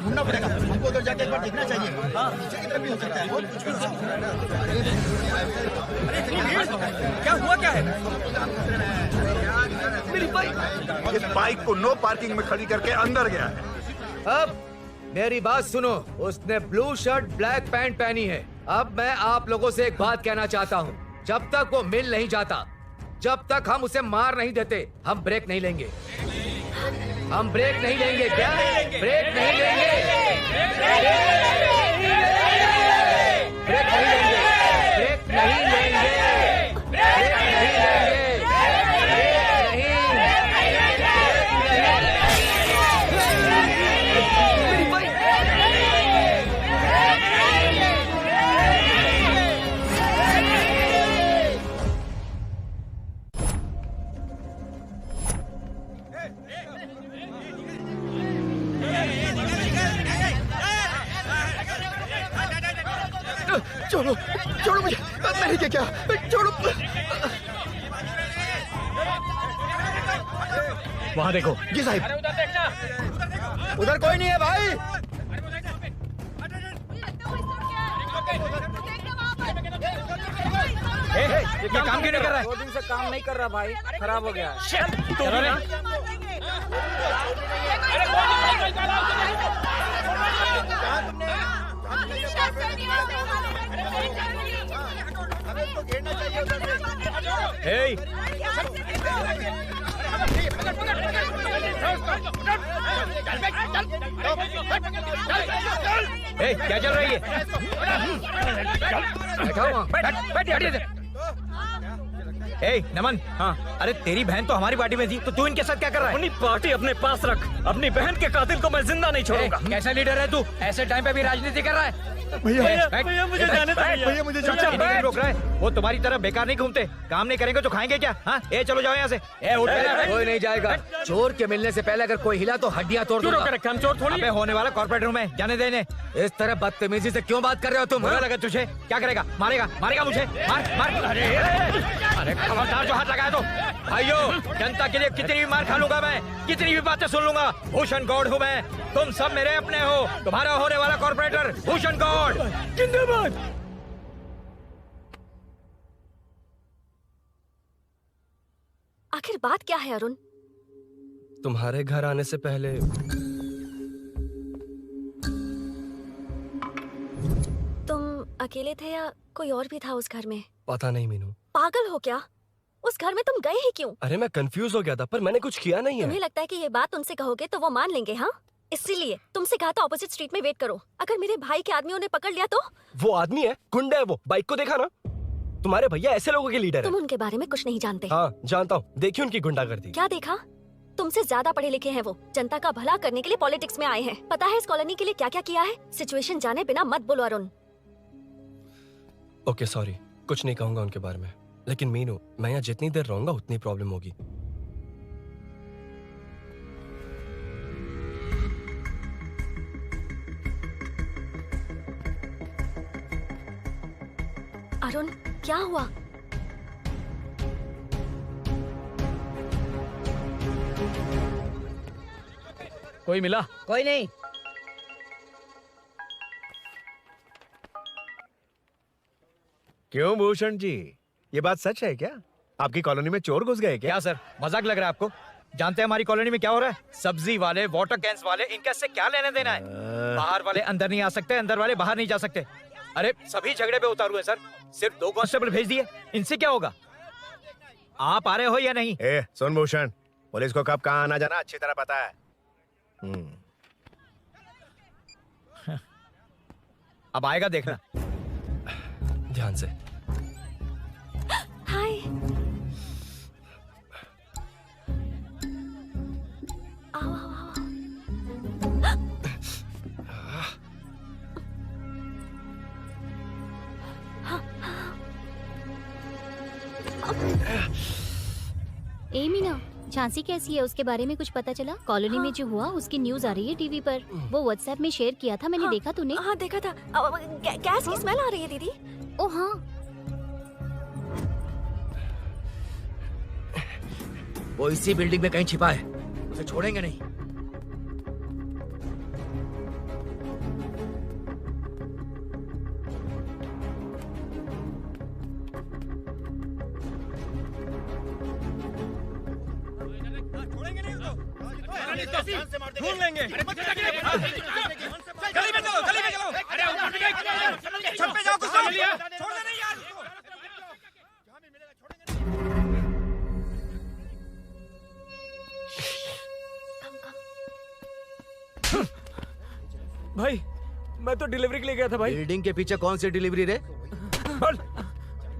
ढूंढना पड़ेगा हमको, उधर जाके एक बार देखना चाहिए। पीछे की तरफ भी हो सकता है, और कुछ भी हो सकता है। क्या हुआ क्या है? मेरी इस बाइक को नो पार्किंग में खड़ी करके अंदर गया है। अब मेरी बात सुनो, उसने ब्लू शर्ट ब्लैक पैंट पहनी है। अब मैं आप लोगों से एक बात कहना चाहता हूँ, जब तक वो मिल नहीं जाता, जब तक हम उसे मार नहीं देते, हम ब्रेक नहीं लेंगे। हम ब्रेक नहीं लेंगे। क्या ब्रेक नहीं लेंगे? ब्रेक नहीं लेंगे। ब्रेक नहीं लेंगे। ब्रेक नहीं लेंगे। छोड़ो छोड़ो मुझे, मैंने क्या किया? छोड़ो। वहाँ देखो। जी साहब। उधर कोई नहीं है भाई। ये काम क्यों नहीं कर रहा है? 2 दिन से काम नहीं कर रहा भाई, खराब हो गया है। क्या चल रहा है? नमन। हाँ, अरे तेरी बहन तो हमारी पार्टी में थी, तो तू इनके साथ क्या कर रहा है? अपनी पार्टी अपने पास रख, अपनी बहन के कातिल को मैं जिंदा नहीं छोड़ूंगा। कैसा लीडर है तू? ऐसे टाइम पे भी राजनीति कर रहा है? भैया मुझे जाने दो भैया, मुझे रोक रहा है। वो तुम्हारी तरह बेकार नहीं घूमते, काम नहीं करेंगे तो खाएंगे क्या? हाँ, चलो जाओ यहाँ से। कोई नहीं जाएगा। चोर के मिलने से पहले अगर कोई हिला तो हड्डियां तोड़ दूंगा। हम चोर थोड़ी अबे होने वाला कॉर्पोरेट रूम है, जाने देने। इस तरह बदतमीजी से क्यों बात कर रहे हो तुम? बुरा लगा तुझे? क्या करेगा? मारेगा? मारेगा मुझे? मार मार। अरे खबरदार जो हाथ लगाया तो। भाइयों, जनता के लिए कितनी भी मार खा लूंगा मैं, कितनी भी बातें सुन लूंगा। भूषण गौड़ हूँ मैं, तुम सब मेरे अपने हो। तुम्हारा होने वाला कॉर्पोरेटर भूषण गौड़। जिंदाबाद। आखिर बात क्या है अरुण? तुम्हारे घर आने से पहले तुम अकेले थे या कोई और भी था उस घर में? पता नहीं मीनू। पागल हो क्या? उस घर में तुम गए ही क्यों? अरे मैं कंफ्यूज हो गया था, पर मैंने कुछ किया नहीं है। तुम्हें लगता है कि ये बात उनसे कहोगे तो वो मान लेंगे? हाँ, इसीलिए तुमसे कहा था ऑपोजिट स्ट्रीट में वेट करो। अगर मेरे भाई के आदमियों ने पकड़ लिया तो? वो आदमी है, गुंडा है वो। बाइक को देखा ना? तुम्हारे भैया ऐसे लोगों के लीडर तुम है। उनके बारे में कुछ नहीं जानते। हाँ जानता हूँ, देखिए उनकी गुंडागर्दी। क्या देखा? तुमसे ज्यादा पढ़े लिखे हैं वो। जनता का भला करने के लिए पॉलिटिक्स में आए हैं। पता है इस कॉलोनी के लिए क्या क्या किया है? सिचुएशन जाने बिना मत बोलो अरुण। ओके सॉरी, कुछ नहीं कहूंगा उनके बारे में। लेकिन मीनू, मैं यहाँ जितनी देर रहूंगा उतनी प्रॉब्लम होगी। अरुण, क्या हुआ? कोई मिला? कोई नहीं। क्यों भूषण जी, ये बात सच है क्या? आपकी कॉलोनी में चोर घुस गए क्या? क्या सर, मजाक लग रहा है आपको? जानते हैं हमारी कॉलोनी में क्या हो रहा है? सब्जी वाले, वाटर कैंस वाले, इनका इससे क्या लेना देना है? बाहर वाले अंदर नहीं आ सकते, अंदर वाले बाहर नहीं जा सकते। अरे सभी झगड़े पे उतारू है सर। सिर्फ 2 कांस्टेबल भेज दिए, इनसे क्या होगा? आप आ रहे हो या नहीं? सुन भूषण, पुलिस को कब कहाँ आना जाना अच्छी तरह पता है। अब आएगा देखना। ध्यान से। हाय। आओ आओ आओ। ए मीना, झांसी कैसी है? उसके बारे में कुछ पता चला? कॉलोनी में जो हुआ उसकी न्यूज आ रही है टीवी पर। वो व्हाट्सएप में शेयर किया था मैंने। देखा तूने? हाँ देखा था। गैस की स्मेल आ रही है दीदी। ओ हाँ। वो इसी बिल्डिंग में कहीं छिपा है, उसे छोड़ेंगे नहीं। ढूंढ लेंगे। गली में चलो, गली में चलो। छत पे जाओ, कुछ छोड़ दे नहीं यार। भाई मैं तो डिलीवरी के लिए गया था भाई। बिल्डिंग के पीछे कौन सी डिलीवरी रे?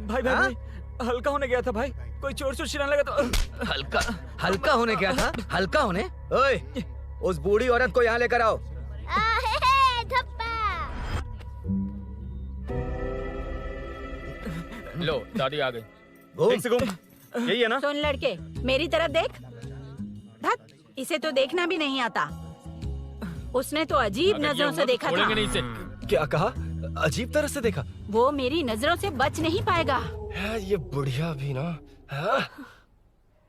भाई भाई हल्का होने गया था भाई, कोई चोर चोर चिल्लाने लगा तो हल्का होने गया था? हल्का होने? ओए, उस बूढ़ी औरत को यहाँ लेकर आओ। लो दादी आ गई। एक से घूम, यही है ना? सुन लड़के, मेरी तरफ देख। धत, इसे तो देखना भी नहीं आता। उसने तो अजीब नजरों से देखा था। नहीं इसे। क्या कहा? अजीब तरह से देखा? वो मेरी नजरों से बच नहीं पाएगा। ये बुढ़िया भी ना। हाँ?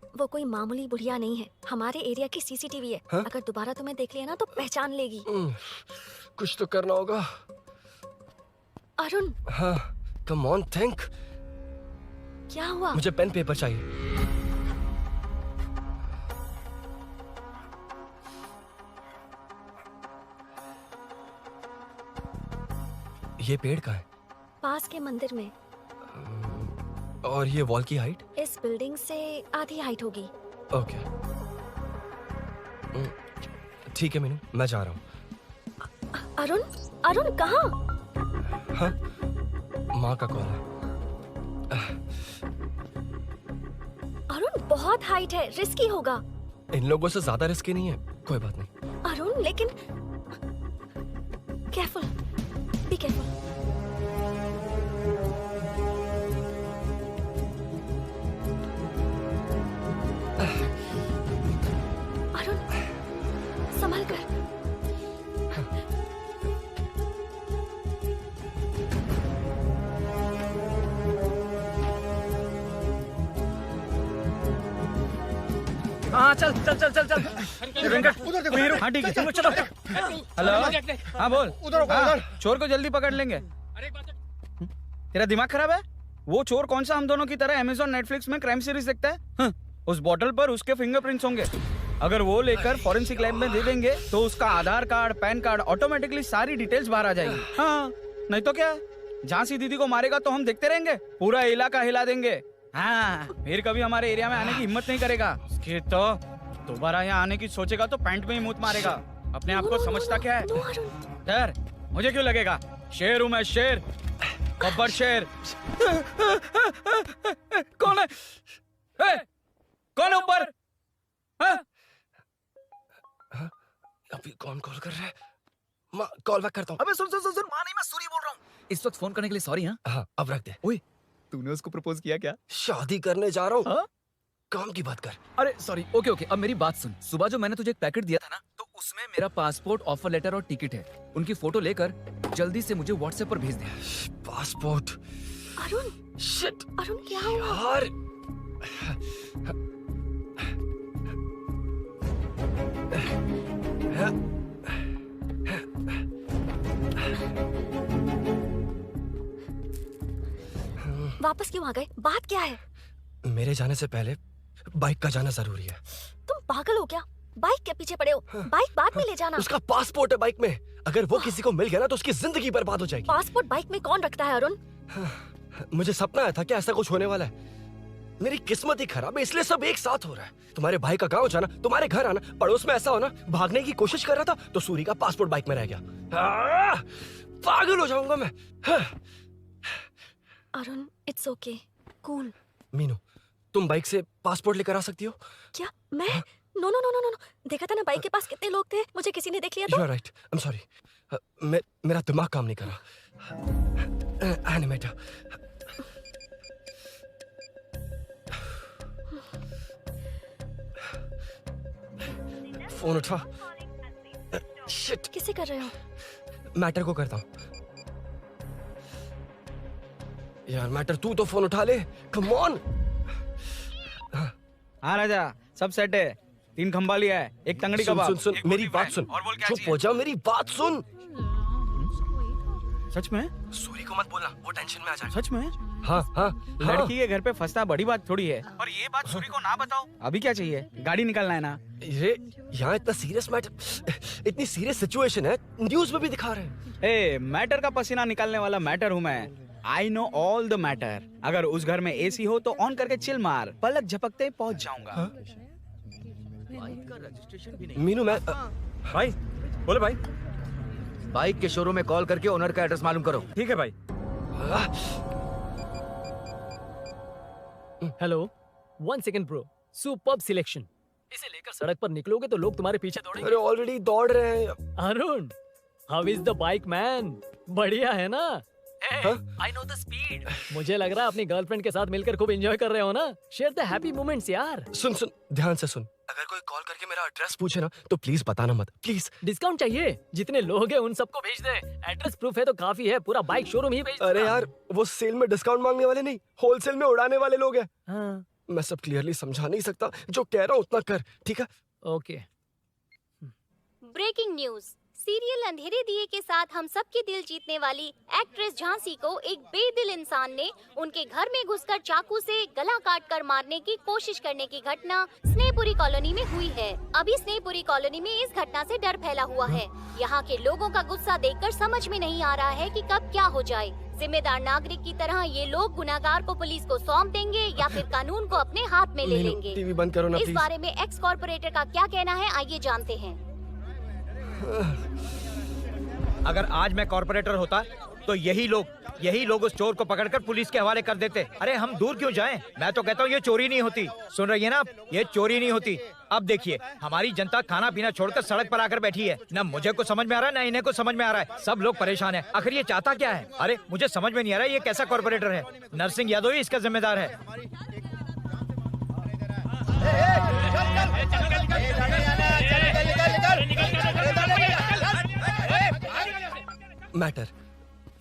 वो कोई मामूली बुढ़िया नहीं है, हमारे एरिया की सीसीटीवी है। हाँ? अगर दोबारा तुम्हें देख लिया ना तो पहचान लेगी। कुछ तो करना होगा। अरुण, हाँ, कम ऑन थिंक। क्या हुआ? मुझे पेन पेपर चाहिए। ये पेड़ का है पास के मंदिर में। और ये वॉल की हाइट? इस बिल्डिंग से आधी हाइट होगी। ओके, ठीक है मीनू, मैं जा रहा हूँ। अरुण, अरुण कहाँ? हाँ, माँ का कॉल है। अरुण बहुत हाइट है, रिस्की होगा। इन लोगों से ज्यादा रिस्की नहीं है, कोई बात नहीं। अरुण लेकिन केयरफुल, बी केयरफुल। अरुण संभल कर। हाँ चल चल चल चल चल। वेंकट, हाँ ठीक है, चलो चलो। हेलो, हाँ बोल। हाँ, चोर को जल्दी पकड़ लेंगे। तेरा दिमाग खराब है? वो चोर कौन सा हम दोनों की तरह अमेज़न नेटफ्लिक्स में क्राइम सीरीज देखता है? उस बॉटल पर उसके फिंगरप्रिंट्स होंगे। अगर वो लेकर फॉरेंसिक लैब में दे देंगे तो उसका आधार कार्ड, पैन कार्ड, ऑटोमेटिकली सारी डिटेल्स बाहर आ जाएगी। हाँ, नहीं तो क्या, झांसी दीदी को मारेगा तो हम देखते रहेंगे, पूरा इलाका हिला देंगे। हाँ, फिर कभी हमारे एरिया में आने की हिम्मत नहीं करेगा। उसके तो दोबारा यहाँ आने की सोचेगा तो पैंट में ही मूत मारेगा। अपने आप को समझता क्या है? डर मुझे क्यों लगेगा? शेर हूँ मैं, शेर, गब्बर शेर। कौन है? कौन है ऊपर? अभी कौन कॉल कर रहा है? माँ, कॉल बैक करता हूँ। अबे सुन सुन सुन सुन, माँ नहीं, मैं सूरी बोल रहा हूँ। इस वक्त फोन करने के लिए सॉरी। हाँ, अब रख दे। ओए, तूने उसको प्रपोज किया क्या? शादी करने जा रहा हूँ। काम की बात कर। अरे सॉरी, ओके ओके, अब मेरी बात सुन। सुबह जो मैंने तुझे एक पैकेट दिया था ना, तो उसमें मेरा पासपोर्ट, ऑफर लेटर और टिकट है। उनकी फोटो लेकर जल्दी से मुझे व्हाट्सएप पर भेज दे। पासपोर्ट? अरुण, शिट, अरुण क्या हुआ? यार, वापस क्यों आ गए? बात क्या है? मेरे जाने से पहले बाइक का जाना जरूरी है। तुम पागल हो क्या? बाइक के पीछे पड़े हो? बाइक बाद में ले जाना। उसका पासपोर्ट है बाइक में, अगर वो किसी को मिल गया ना तो उसकी जिंदगी बर्बाद हो जाएगी। पासपोर्ट बाइक में कौन रखता है अरुण? मुझे सपना आया था कि ऐसा कुछ होने वाला है। मेरी किस्मत ही खराब है, इसलिए सब एक साथ हो रहा है। तुम्हारे भाई का गांव जाना, तुम्हारे घर आना, पड़ोस में ऐसा होना। भागने की कोशिश कर रहा था तो सूरी का पासपोर्ट बाइक में रह गया। पागल हो जाऊंगा मैं। Arun, it's okay, cool. Meenu, तुम बाइक से पासपोर्ट लेकर आ सकती हो? क्या मैं? No no no no no, देखा था ना बाइक के पास कितने लोग थे, मुझे किसी ने देख लिया तो। You are right. I'm sorry. मेरा दिमाग काम नहीं कर रहा। एनिमेटर। फोन उठा। शिट। किसे कर रहे हो? मैटर को करता हूँ। यार मैटर, तू तो फोन उठा ले। Come on. हाँ राजा, सब सेट है। 3 खंबा लिया है, एक तंगड़ी सुन कबाब। सुन सुन मेरी बात सुन, चुप हो जा, मेरी बात सुन। सच में? सूरी को मत बोलना, वो टेंशन में आ जाएगा। सच में? हाँ हाँ लड़की के घर पे फंसना बड़ी बात थोड़ी है। और ये बात सूरी को ना बताओ। अभी क्या चाहिए? गाड़ी निकलना है ना? ये यहाँ इतना सीरियस मैटर, इतनी सीरियस सिचुएशन है, न्यूज में भी दिखा रहे हैं। ए, मैटर का पसीना निकालने वाला मैटर हूँ मैं। I know all the matter. अगर उस घर में एसी हो तो ऑन करके चिल मार, पलक झपकते ही पहुंच जाऊंगा। मीनू मैं भाई बोलो भाई। बाइक के शोरूम में कॉल करके ओनर का एड्रेस मालूम करो। ठीक है भाई। Hello, 1 second bro. Superb selection. इसे लेकर सड़क पर निकलोगे तो लोग तुम्हारे पीछे दौड़ेंगे। अरे ऑलरेडी दौड़ रहे हैं। Arun, how is the bike man? बढ़िया है ना? I know the speed. मुझे लग रहा है अपनी गर्लफ्रेंड के साथ मिलकर खूब एंजॉय कर रहे हो ना? शेयर द हैप्पी मोमेंट्स यार। सुन सुन ध्यान से सुन, अगर कोई कॉल करके मेरा एड्रेस पूछे ना तो प्लीज बताना मत, प्लीज। डिस्काउंट चाहिए? जितने लोग हैं उन सबको भेज दे। एड्रेस प्रूफ है तो काफी है, पूरा बाइक शोरूम ही भेज। अरे यार वो सेल में डिस्काउंट मांगने वाले नहीं, होलसेल में उड़ाने वाले लोग हैं। हाँ। मैं सब क्लियरली समझा नहीं सकता, जो कह रहा हूँ उतना कर, ठीक है? ओके। Breaking news. सीरियल अंधेरे दिए के साथ हम सबके दिल जीतने वाली एक्ट्रेस झांसी को एक बेदिल इंसान ने उनके घर में घुसकर चाकू से गला काटकर मारने की कोशिश करने की घटना स्नेहपुरी कॉलोनी में हुई है। अभी स्नेहपुरी कॉलोनी में इस घटना से डर फैला हुआ है। यहाँ के लोगों का गुस्सा देखकर समझ में नहीं आ रहा है कि कब क्या हो जाए। जिम्मेदार नागरिक की तरह ये लोग गुनाहगार को पुलिस को सौंप देंगे या फिर कानून को अपने हाथ में ले लेंगे। टीवी बंद करो ना इस प्लीज। बारे में एक्स कॉर्पोरेटर का क्या कहना है, आइए जानते हैं। अगर आज मैं कॉर्पोरेटर होता तो यही लोग उस चोर को पकड़कर पुलिस के हवाले कर देते। अरे हम दूर क्यों जाएं? मैं तो कहता हूँ ये चोरी नहीं होती। सुन रही है ना आप? ये चोरी नहीं होती। अब देखिए हमारी जनता खाना पीना छोड़कर सड़क पर आकर बैठी है। ना मुझे कुछ समझ में आ रहा है, ना इन्हें कुछ समझ में आ रहा है। सब लोग परेशान है। आखिर ये चाहता क्या है? अरे मुझे समझ में नहीं आ रहा है ये कैसा कॉर्पोरेटर है। नरसिंह यादव ही इसका जिम्मेदार है। मैटर।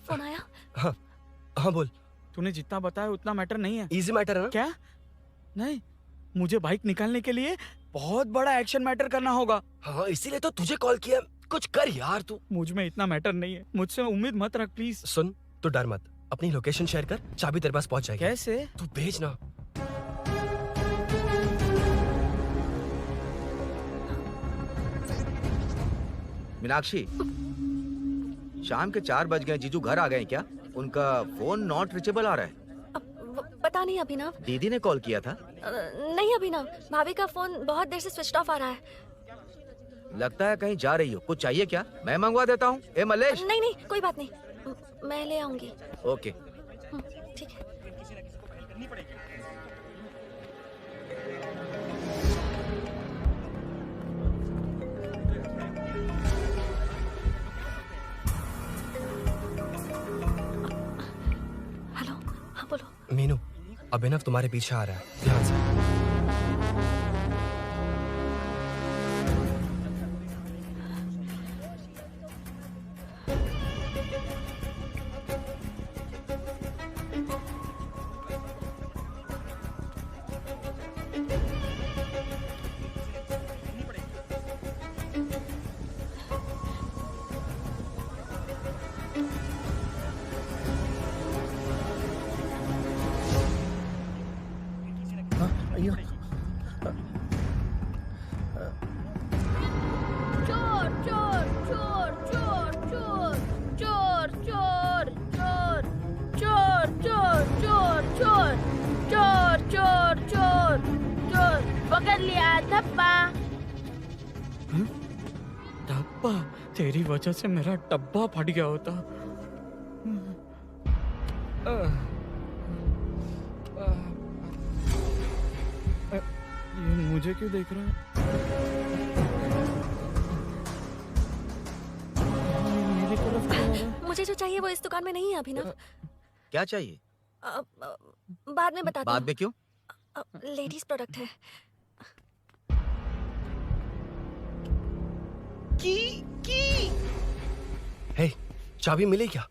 फोन आया? हाँ हाँ बोल। तूने जितना बताया उतना मैटर नहीं है। इजी मैटर है ना? क्या? नहीं, मुझे बाइक निकालने के लिए बहुत बड़ा एक्शन मैटर करना होगा। हाँ इसीलिए तो तुझे कॉल किया। कुछ कर यार तू। मुझ में इतना मैटर नहीं है, मुझसे उम्मीद मत रख प्लीज। सुन, तू डर मत, अपनी लोकेशन शेयर कर, चाबी तेरे पास पहुंच जाएगी। कैसे? तू भेज ना। मीनाक्षी, शाम के 4 बज गए, जीजू घर आ गए क्या? उनका फोन नॉट रीचेबल आ रहा है। पता नहीं अभिनव। दीदी ने कॉल किया था? नहीं अभिनव, भाभी का फोन बहुत देर से स्विच ऑफ आ रहा है। लगता है कहीं जा रही हो। कुछ चाहिए क्या? मैं मंगवा देता हूँ। ए मलेश। नहीं नहीं कोई बात नहीं, मैं ले आऊंगी। ओके ठीक है। हेलो, हाँ बोलो। मीनू, अभिनव तुम्हारे पीछे आ रहा है, ध्यान से। चोर चोर चोर चोर चोर चोर चोर चोर चोर चोर चोर चोर चोर चोर चोर पकड़ लिया धप्पा। डब्बा? तेरी वजह से मेरा डब्बा फट गया होता। ये मुझे क्यों देख रहा है? मेरी तरफ क्यों आ रहा है? मुझे जो चाहिए वो इस दुकान में नहीं है अभिनव। क्या चाहिए? बाद में बताती बाद में क्यों? लेडीज प्रोडक्ट है। की हे, चाबी मिली क्या?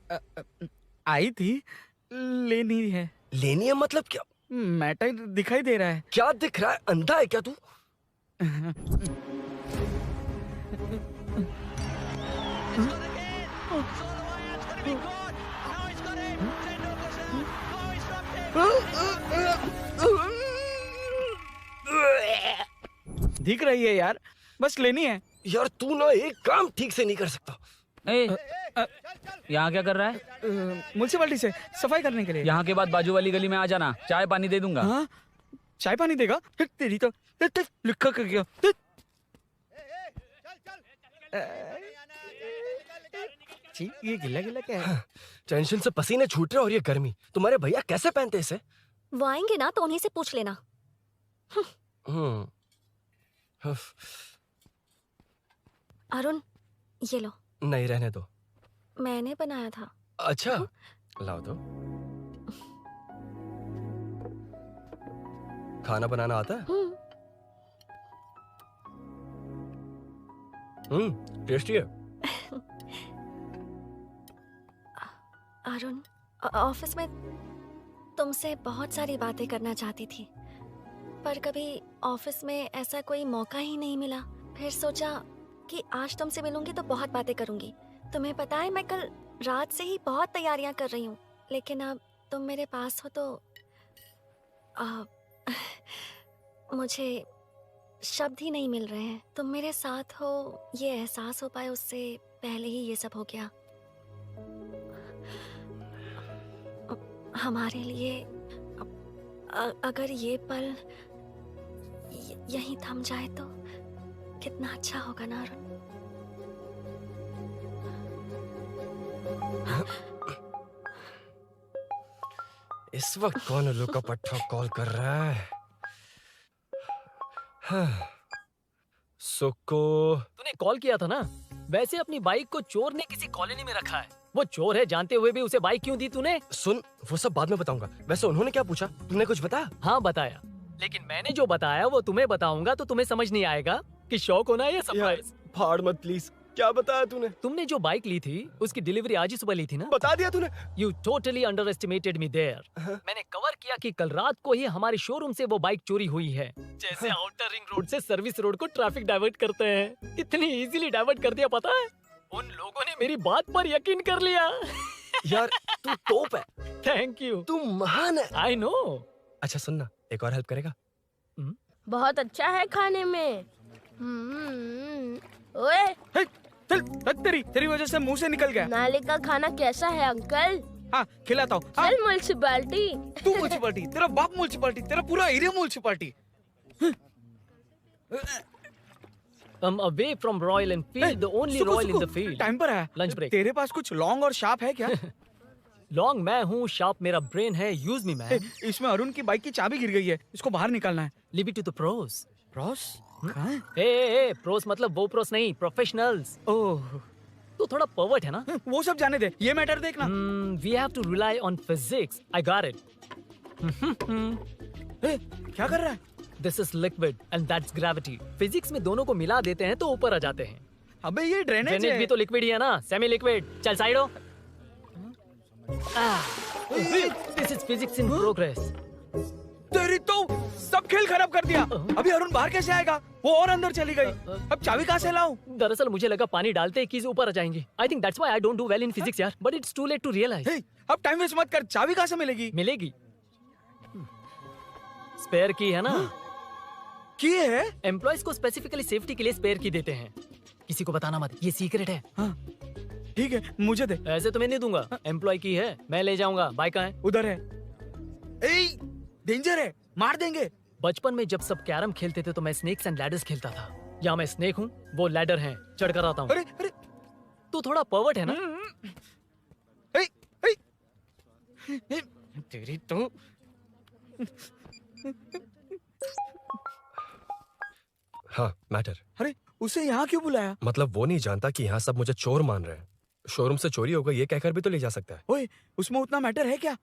आई थी, लेनी है। लेनी है मतलब क्या? मैटर दिखाई दे रहा है। क्या दिख रहा है? अंधा है क्या तू? दिख रही है यार, बस लेनी है। यार तू ना एक काम ठीक से नहीं कर सकता। यहाँ क्या कर रहा है? म्युनिसिपैलिटी से सफाई करने के लिए। यहाँ के बाद बाजू वाली गली में आ जाना, चाय पानी दे दूंगा। हाँ? चाय पानी देगा? तेरी तो लिखा कर गया। ये गिला गिला क्या है? टेंशन से पसीने छूट रहे और ये गर्मी, तुम्हारे भैया कैसे पहनते इसे? वो आएंगे ना तो उन्हीं से पूछ लेना। अरुण, ये लो। नहीं, रहने दो। मैंने बनाया था। अच्छा, लाओ तो। खाना बनाना आता है? टेस्टी है। अरुण, ऑफिस में तुमसे बहुत सारी बातें करना चाहती थी, पर कभी ऑफिस में ऐसा कोई मौका ही नहीं मिला। फिर सोचा कि आज तुमसे मिलूंगी तो बहुत बातें करूंगी। तुम्हें पता है मैं कल रात से ही बहुत तैयारियां कर रही हूँ, लेकिन अब तुम मेरे पास हो तो मुझे शब्द ही नहीं मिल रहे हैं। तुम मेरे साथ हो ये एहसास हो पाए उससे पहले ही ये सब हो गया। हमारे लिए अगर ये पल यहीं थम जाए तो कितना अच्छा होगा ना अरुण। इस वक्त कौन उल्लू का पट्टा कॉल कर रहा है? सुक्को, तूने कॉल किया था ना? वैसे अपनी बाइक को चोर ने किसी कॉलोनी में रखा है। वो चोर है जानते हुए भी उसे बाइक क्यों दी तूने? सुन, वो सब बाद में बताऊंगा। वैसे उन्होंने क्या पूछा? तूने कुछ बताया? हाँ बताया, लेकिन मैंने जो बताया वो तुम्हें बताऊंगा तो तुम्हें समझ नहीं आएगा कि शौक होना है या सरप्राइज। फाड़ मत प्लीज। क्या बताया तूने? तुमने जो बाइक ली थी उसकी डिलीवरी आज ही सुबह ली थी ना? बता दिया तूने? You totally underestimated me there. मैंने कवर किया कि कल रात को ही हमारे शोरूम से वो बाइक चोरी हुई है। जैसे आउटर रिंग रोड से सर्विस रोड को ट्रैफिक डाइवर्ट करते हैं, इतनी इजीली डाइवर्ट कर दिया। पता है, उन लोगों ने मेरी बात पर यकीन कर लिया। यार तू टॉप है। Thank you. तू महान है। I know. अच्छा सुनना, एक और हेल्प करेगा? बहुत अच्छा है खाने में। ओए, तेरी वजह से मुंह से निकल गया। नाले का खाना कैसा है अंकल? हाँ, खिलाता हूँ। चल म्युनिसिपैलिटी। तू म्युनिसिपैलिटी, तेरा बाप म्युनिसिपैलिटी, तेरा पूरा area municipality. I'm away from Royal Enfield, the only Royal in the field. Time पर है। Lunch break. तेरे पास कुछ लॉन्ग और शार्प है क्या? लॉन्ग मैं हूँ, शार्प मेरा ब्रेन है। Use me man. इसमें अरुण की बाइक की चाबी गिर गई है, इसको बाहर निकालना है। Leave it to the pros. Pros? A, pros मतलब वो प्रोस नहीं, प्रोफेशनल्स। ओह, तू थोड़ा पर्वर्ट है ना? वो सब जाने दे, ये मैटर देखना। We have to rely on physics. I got it. क्या कर रहा है? This is liquid and that's gravity. Physics में दोनों को मिला देते हैं तो ऊपर आ जाते हैं। अबे ये ड्रेनेज है। भी तो लिक्विड ही है ना, सेमी लिक्विड। चल साइड हो। This is physics in progress. तेरी तो सब खेल खराब कर दिया। अभी अरुण बाहर कैसे आएगा? वो और अंदर चली गई। अब चाबी कहाँ से लाऊं? दरअसल मुझे लगा पानी डालते ही कीज ऊपर आ जाएंगी। I think that's why I don't do well in physics यार। But it's too late to realize. अब टाइम वेस्ट मत कर, चाबी कहाँ से मिलेगी? मिलेगी। स्पेयर की है ना? की है? एम्प्लॉयज को स्पेसिफिकली सेफ्टी के लिए स्पेयर की देते हैं। किसी को बताना मत, ये सीक्रेट है। हाँ, ठीक है, मुझे दे। ऐसे तुम्हें नहीं दूंगा। एम्प्लॉय की है, मैं ले जाऊंगा। बाइक कहाँ है? उधर है। ए, डेंजर है, मार देंगे। बचपन में जब सब कैरम खेलते थे तो मैं स्नेक्स एंड लैडर्स खेलता था। या मैं स्नेक हूँ, वो लैडर है, चढ़ कर आता हूँ। अरे अरे, तू थोड़ा पर्वर्ट है ना? तेरी तो हाँ, मैटर। अरे उसे यहाँ क्यों बुलाया? मतलब वो नहीं जानता कि यहाँ सब मुझे चोर मान रहे हैं। शोरूम से चोरी होगा ये कहकर भी तो ले जा सकता है। ओए, उसमें उतना मैटर है क्या?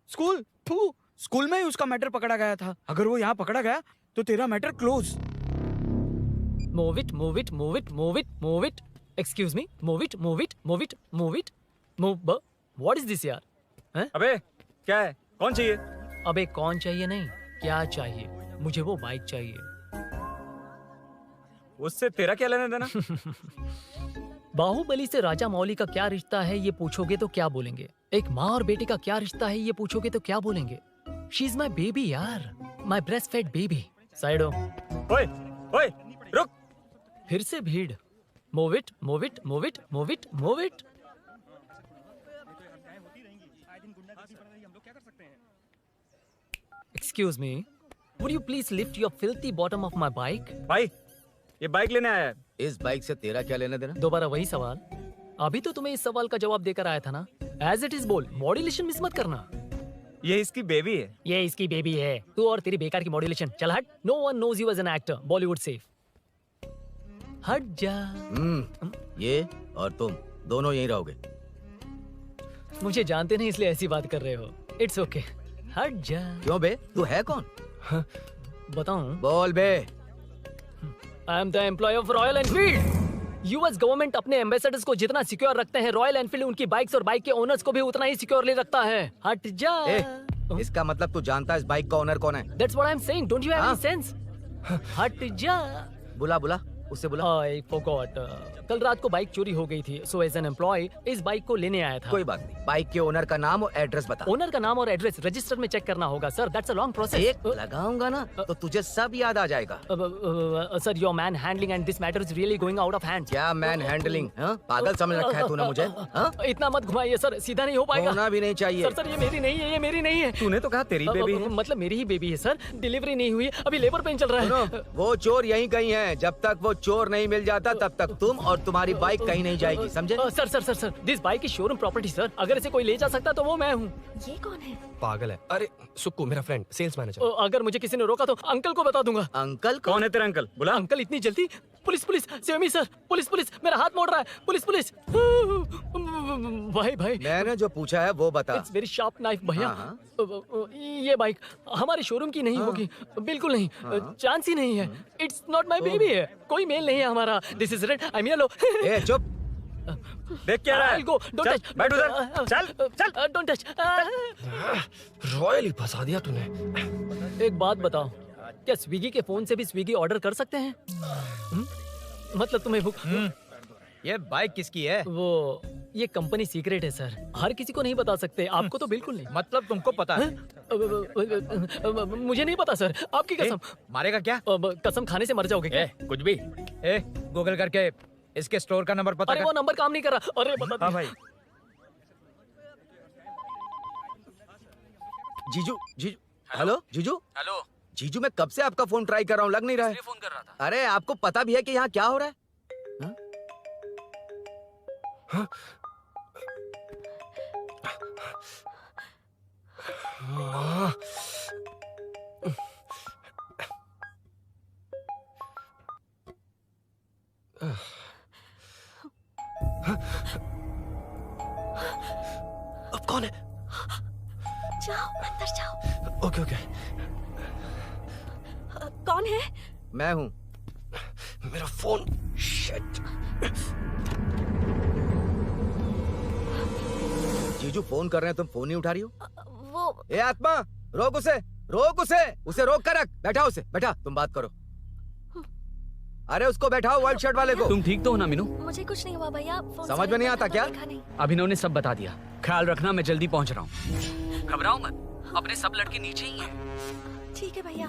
स्कूल में ही उसका मैटर पकड़ा गया था। अगर वो यहाँ पकड़ा गया तो तेरा matter close. Move it, move it, move it, move it, move it. Excuse me, move it, move it, move it, move it, move. What is this यार? अबे क्या है? कौन चाहिए? अबे कौन चाहिए नहीं, क्या चाहिए? मुझे वो बाइक चाहिए। उससे तेरा क्या लेना देना? बाहुबली से राजा मौली का क्या रिश्ता है ये पूछोगे तो क्या बोलेंगे? एक माँ और बेटे का क्या रिश्ता है ये पूछोगे तो क्या बोलेंगे? शी इज माई बेबी यार, my breast fed baby. Side हो। ओए ओए रुक। फिर से भीड़। Move it, move it, move it, move it, move it. Excuse me, would you please lift your filthy bottom of my bike? भाई ये बाइक लेने आया है। इस बाइक से तेरा क्या लेना देना? दोबारा वही सवाल। अभी तो तुम्हें इस सवाल का जवाब देकर आया था ना। As it is बोल, मॉड्यूलेशन मिस मत करना। ये इसकी बेबी है। ये इसकी बेबी है। तू और तेरी बेकार की मॉड्यूलेशन। चल हट। No one knows you as an actor. Bollywood safe. हट जा। ये और तुम दोनों यहीं रहोगे। मुझे जानते नहीं इसलिए ऐसी बात कर रहे हो। It's okay. हट जा। क्यों बे? तू है कौन? बताऊं? बोल बे। I am the employee of Royal Enfield. US government अपने एम्बेसडर्स को जितना सिक्योर रखते हैं, रॉयल एनफील्ड उनकी बाइक्स और बाइक के ओनर्स को भी उतना ही सिक्योरली रखता है। हट जा। इसका मतलब तू जानता है इस बाइक का ओनर कौन है? That's what I'm saying. Don't you have any sense? हट जा। बुला बुला, उससे बुला। I forgot. कल रात को बाइक चोरी हो गई थी, so as an employee इस बाइक को लेने आया था। कोई बात नहीं, बाइक के ओनर का नाम और एड्रेस बता। ओनर का नाम और एड्रेस रजिस्टर में चेक करना होगा sir. That's a long process. एक लगाऊंगा ना तो तुझे सब याद आ जाएगा। Sir your man handling and this matter is really going out of hand. क्या मैन हैंडलिंग? पागल समझ रखा है तूने मुझे? इतना मत घुमाइए सर, सीधा नहीं हो पाएगा। होना भी नहीं चाहिए। सर ये मेरी नहीं है, ये मेरी नहीं है। तूने तो कहा तेरी बेबी है। मतलब मेरी ही बेबी है सर। डिलीवरी नहीं हुई, अभी लेबर पेन चल रहा है। वो चोर यहीं कहीं है। जब तक वो चोर नहीं मिल जाता तब तक तुम और तुम्हारी बाइक कहीं नहीं जाएगी, समझे? Sir sir sir sir this bike is showroom property sir. अगर इसे कोई ले जा सकता तो वो मैं हूँ। ये कौन है? पागल है। अरे सुक्कू मेरा फ्रेंड, सेल्स मैनेजर। अगर मुझे किसी ने रोका तो अंकल को बता दूंगा। अंकल? कौन है तेरा अंकल? बुला। अंकल इतनी जल्दी? Police police save me sir. Police police मेरा हाथ मोड़ रहा है। Police police. भाई भाई मैंने जो पूछा है वो बता। इट्स वेरी शार्प नाइफ भैया। ये बाइक हमारे शोरूम की नहीं होगी, बिल्कुल नहीं। चांस ही नहीं है। इट्स नॉट माय बेबी है। कोई मेल नहीं है हमारा। This is red, I am yellow. ए चुप। देख क्या रहा है? Go, don't चल, touch. बैठ उधर। चल don't touch. रॉयल ही फंसा दिया तूने। एक बात बताओ, क्या स्विगी के फोन से भी स्विगी ऑर्डर कर सकते हैं? मतलब तुम्हें भूख? ये बाइक किसकी है? वो ये कंपनी सीक्रेट है सर, हर किसी को नहीं बता सकते। आपको तो बिल्कुल नहीं। मतलब तुमको पता है? मुझे नहीं पता सर, आपकी कसम। मारेगा क्या? कसम खाने से मर जाओगे क्या? कुछ भी। गूगल करके इसके स्टोर का नंबर पता अरे कर। वो नंबर काम नहीं कर रहा। अरे बता। हाँ भाई। जीजू जीजू हेलो जीजू। हेलो जीजू, मैं कब से आपका फोन ट्राई कर रहा हूँ, लग नहीं रहा है। फोन कर रहा था। अरे आपको पता भी है कि यहाँ क्या हो रहा है? अब कौन है? जाओ अंदर जाओ। Okay okay. कौन है? मैं हूँ। मेरा फोन। शिट। जीजू फोन कर रहे हैं, तुम फोन नहीं उठा रही हो। वो ए आत्मा, रोक उसे, रोक उसे रोक कर रख। बैठा उसे, बैठा, तुम बात करो। अरे उसको बैठाओ, व्हाइट शर्ट वाले को। तुम ठीक तो हो ना मीनू? मुझे कुछ नहीं हुआ भैया। फोन समझ में नहीं आता क्या? अभिनव ने सब बता दिया। ख्याल रखना, मैं जल्दी पहुंच रहा हूँ। घबराओ मत, अपने सब लड़के नीचे ही हैं। ठीक है भैया।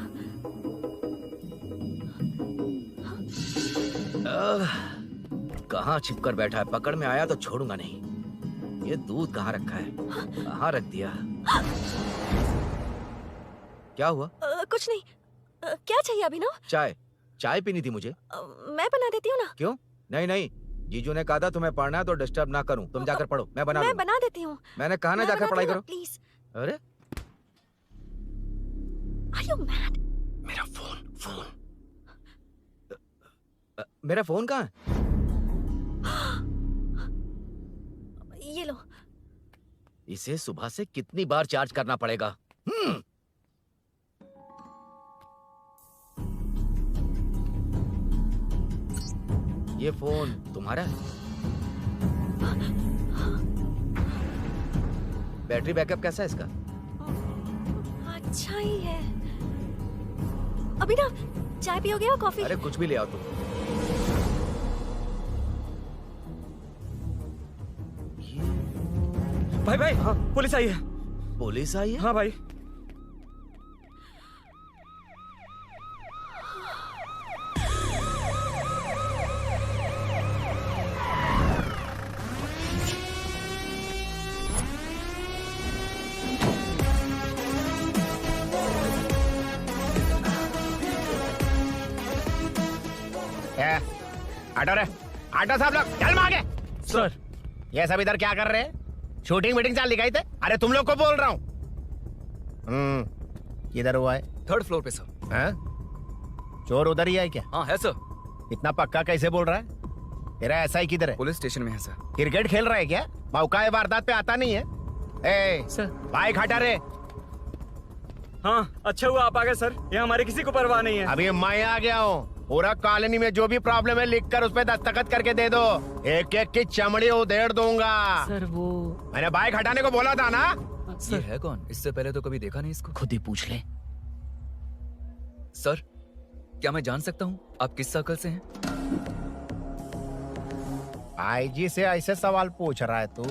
कहाँ छिपकर बैठा है? पकड़ में आया तो छोड़ूंगा नहीं। ये दूध कहाँ रखा है? कहाँ रख दिया? क्या हुआ? कुछ नहीं। क्या चाहिए अभिनव? चाय पीनी थी मुझे। मैं बना देती हूँ ना। क्यों? नहीं, जीजू ने कहा था तुम्हें पढ़ना है तो डिस्टर्ब ना करूं। तुम जाकर पढ़ो, मैं बना देती हूँ। मैंने कहा ना जाकर पढ़ाई करो प्लीज। अरे Are you mad? मेरा फोन। मेरा फोन कहाँ है? ये लो। इसे सुबह से कितनी बार चार्ज करना पड़ेगा? ये फोन तुम्हारा है? बैटरी बैकअप कैसा है इसका? अच्छा ही है। अभिनव, चाय पियोगे या कॉफी? अरे कुछ भी ले आओ तुम। भाई भाई हाँ, पुलिस आई है। पुलिस आई है? हाँ भाई। ऑटो रे, ऑटो साहब लोग चल आगे। सर ये सब इधर क्या कर रहे हैं? शूटिंग मीटिंग चाल दिखाई थे? अरे तुम लोग को बोल रहा हूँ। किधर हुआ है? 3rd फ्लोर पे सर। हैं? चोर उधर ही है क्या? हाँ है सर। इतना पक्का कैसे बोल रहा है? तेरा ऐसा ही किधर है? पुलिस स्टेशन में है सर। क्रिकेट खेल रहा है क्या? मौका वारदात पे आता नहीं है? ए सर बाइक हटा रे। हाँ अच्छा हुआ आप आ गए सर, ये हमारे किसी को परवाह नहीं है। अभी मैं आ गया हूँ। पूरा कॉलोनी में जो भी प्रॉब्लम है लिख कर उस पे दस्तखत करके दे दो। एक एक की चमड़ी उधेड़ दूंगा। सर वो मैंने बाइक हटाने को बोला था ना? ये है कौन? इससे पहले तो कभी देखा नहीं इसको। खुद ही पूछ ले। सर क्या मैं जान सकता हूँ आप किस सर्कल से हैं? आईजी से ऐसे सवाल पूछ रहा है तू?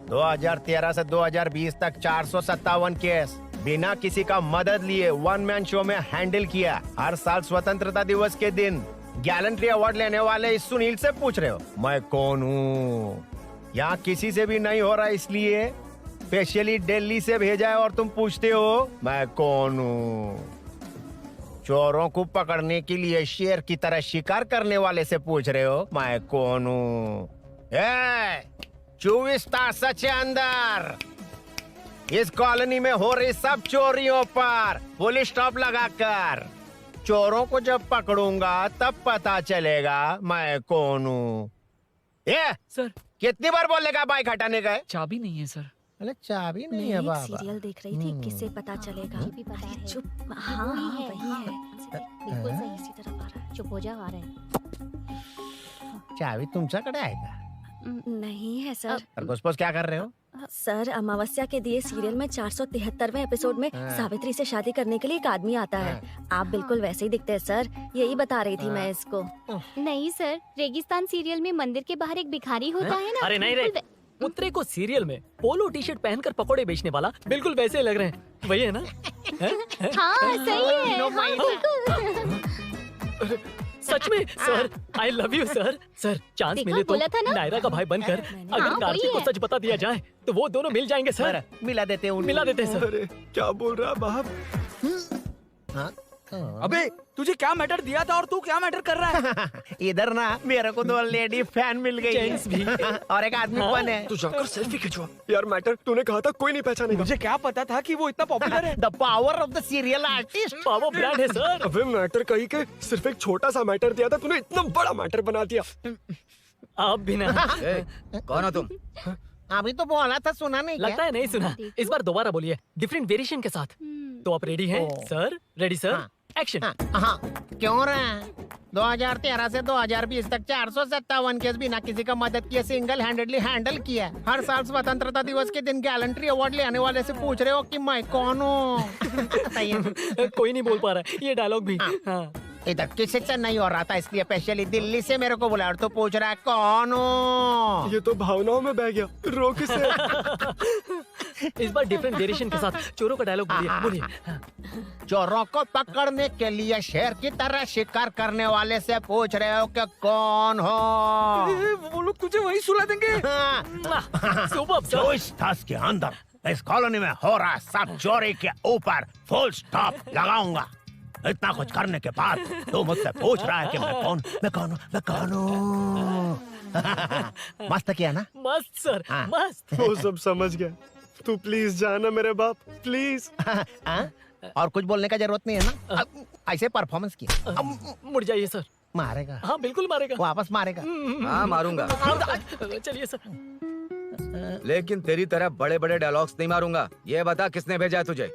2013 से 2020 तक 457 केस बिना किसी का मदद लिए 1 मैन शो में हैंडल किया। हर साल स्वतंत्रता दिवस के दिन गैलेंट्री अवार्ड लेने वाले इस सुनील से पूछ रहे हो मैं कौन हूँ? यहाँ किसी से भी नहीं हो रहा, इसलिए स्पेशली दिल्ली से भेजा है और तुम पूछते हो मैं कौन हूँ? चोरों को पकड़ने के लिए शेर की तरह शिकार करने वाले से पूछ रहे हो मैं कौन हूँ? 24 तास के अंदर इस कॉलोनी में हो रही सब चोरियों पर पुलिस स्टॉप लगाकर चोरों को जब पकड़ूंगा तब पता चलेगा मैं कौन हूँ। ये सर कितनी बार बोलेगा बाइक हटाने का? चाबी नहीं है सर। अरे चाबी नहीं मैं है एक बाबा। सीरियल देख रही थी, किससे पता चलेगा? भी पता है। चुप। हाँ वही है, वही है। बिल्कुल हाँ, सही। इसी तरफ आ रहा है। चुप हो जाओ, आ रहे हैं। चाबी तुमच्याकडे आहे का? नहीं है सर। खरगोश क्या कर रहे हो? सर अमावस्या के दिए सीरियल में 473वें एपिसोड में हाँ। सावित्री से शादी करने के लिए एक आदमी आता है। आप बिल्कुल वैसे ही दिखते हैं सर, यही बता रही थी मैं इसको। नहीं सर, रेगिस्तान सीरियल में मंदिर के बाहर एक भिखारी होता है ना। अरे नहीं रे, पुत्रे को सीरियल में पोलो टी शर्ट पहनकर पकोड़े बेचने वाला बिल्कुल वैसे ही लग रहे हैं। वही है ना? हाँ सही है। हाँ, बिल्कुल। सच में sir, I love you sir. Sir chance देखा, मिले तो बोला था ना? नायरा का भाई बनकर अगर हाँ, कार्तिक वही को है। सच बता दिया जाए तो वो दोनों मिल जाएंगे सर। मिला देते हैं मिला देते हैं सर। अरे क्या बोल रहा बाप? अबे तुझे क्या मैटर दिया था और तू क्या मैटर कर रहा है? इधर ना मेरे को 2 लेडी फैन मिल गई जेंट्स भी। और एक आदमी कौन है? तू जाकर सेल्फी खिंचवा। यार मैटर तूने कहा था कोई नहीं पहचानेगा। मुझे क्या पता था कि वो इतना पॉपुलर है। The power of the serial artist. Power brand है सर। अबे मैटर कहीं के सिर्फ एक छोटा सा मैटर दिया था, तूने इतना बड़ा मैटर बना दिया। आप भी ना। कौन हो तुम? अभी तो बोला था, सुना नहीं क्या? लगता है नहीं सुना। इस बार दोबारा बोलिए डिफरेंट वेरिएशन के साथ। तो आप रेडी हैं सर? Ready sir? एक्शन। हाँ क्यों रहा? 2013 से 2020 तक 457 केस बिना किसी का मदद किए सिंगल हैंडेडली हैंडल किया। हर साल स्वतंत्रता दिवस के दिन गैलेंट्री अवार्ड लेने वाले से पूछ रहे हो कि मैं कौन हूँ? कोई नहीं बोल पा रहा है ये डायलॉग भी। हाँ। इधर किसी से नहीं हो रहा था, इसलिए स्पेशली दिल्ली से मेरे को बुलाया और तो पूछ रहा है कौन हूँ? ये तो भावनाओं में बह गया। रोक इसे। इस बार डिफरेंट वेरिएशन के साथ चोरों का डायलॉग बोलिए बोलिए। चोरों को पकड़ने के लिए शेर की तरह शिकार करने वाले से पूछ रहे हो कि कौन हो? वो लोग तुझे वही सुला देंगे। Super sir. 24 तास के अंदर इस कॉलोनी में हो रहा सब चोरी के ऊपर फुल स्टॉप लगाऊंगा। इतना कुछ करने के बाद तू मुझसे पूछ रहा है कि मैं कौन हूँ? मस्त किया ना? मस्त सर मस्त। वो सब समझ गया। तू प्लीज जाना मेरे बाप, प्लीज। और कुछ बोलने का जरूरत नहीं है ना? ऐसे परफॉर्मेंस किया। मुड़ जाइए सर। मारेगा? हाँ बिल्कुल मारेगा। वापस मारेगा? हाँ मारूंगा। चलिए सर। लेकिन तेरी तरह बड़े बड़े डायलॉग्स नहीं मारूंगा। ये बता किसने भेजा है तुझे?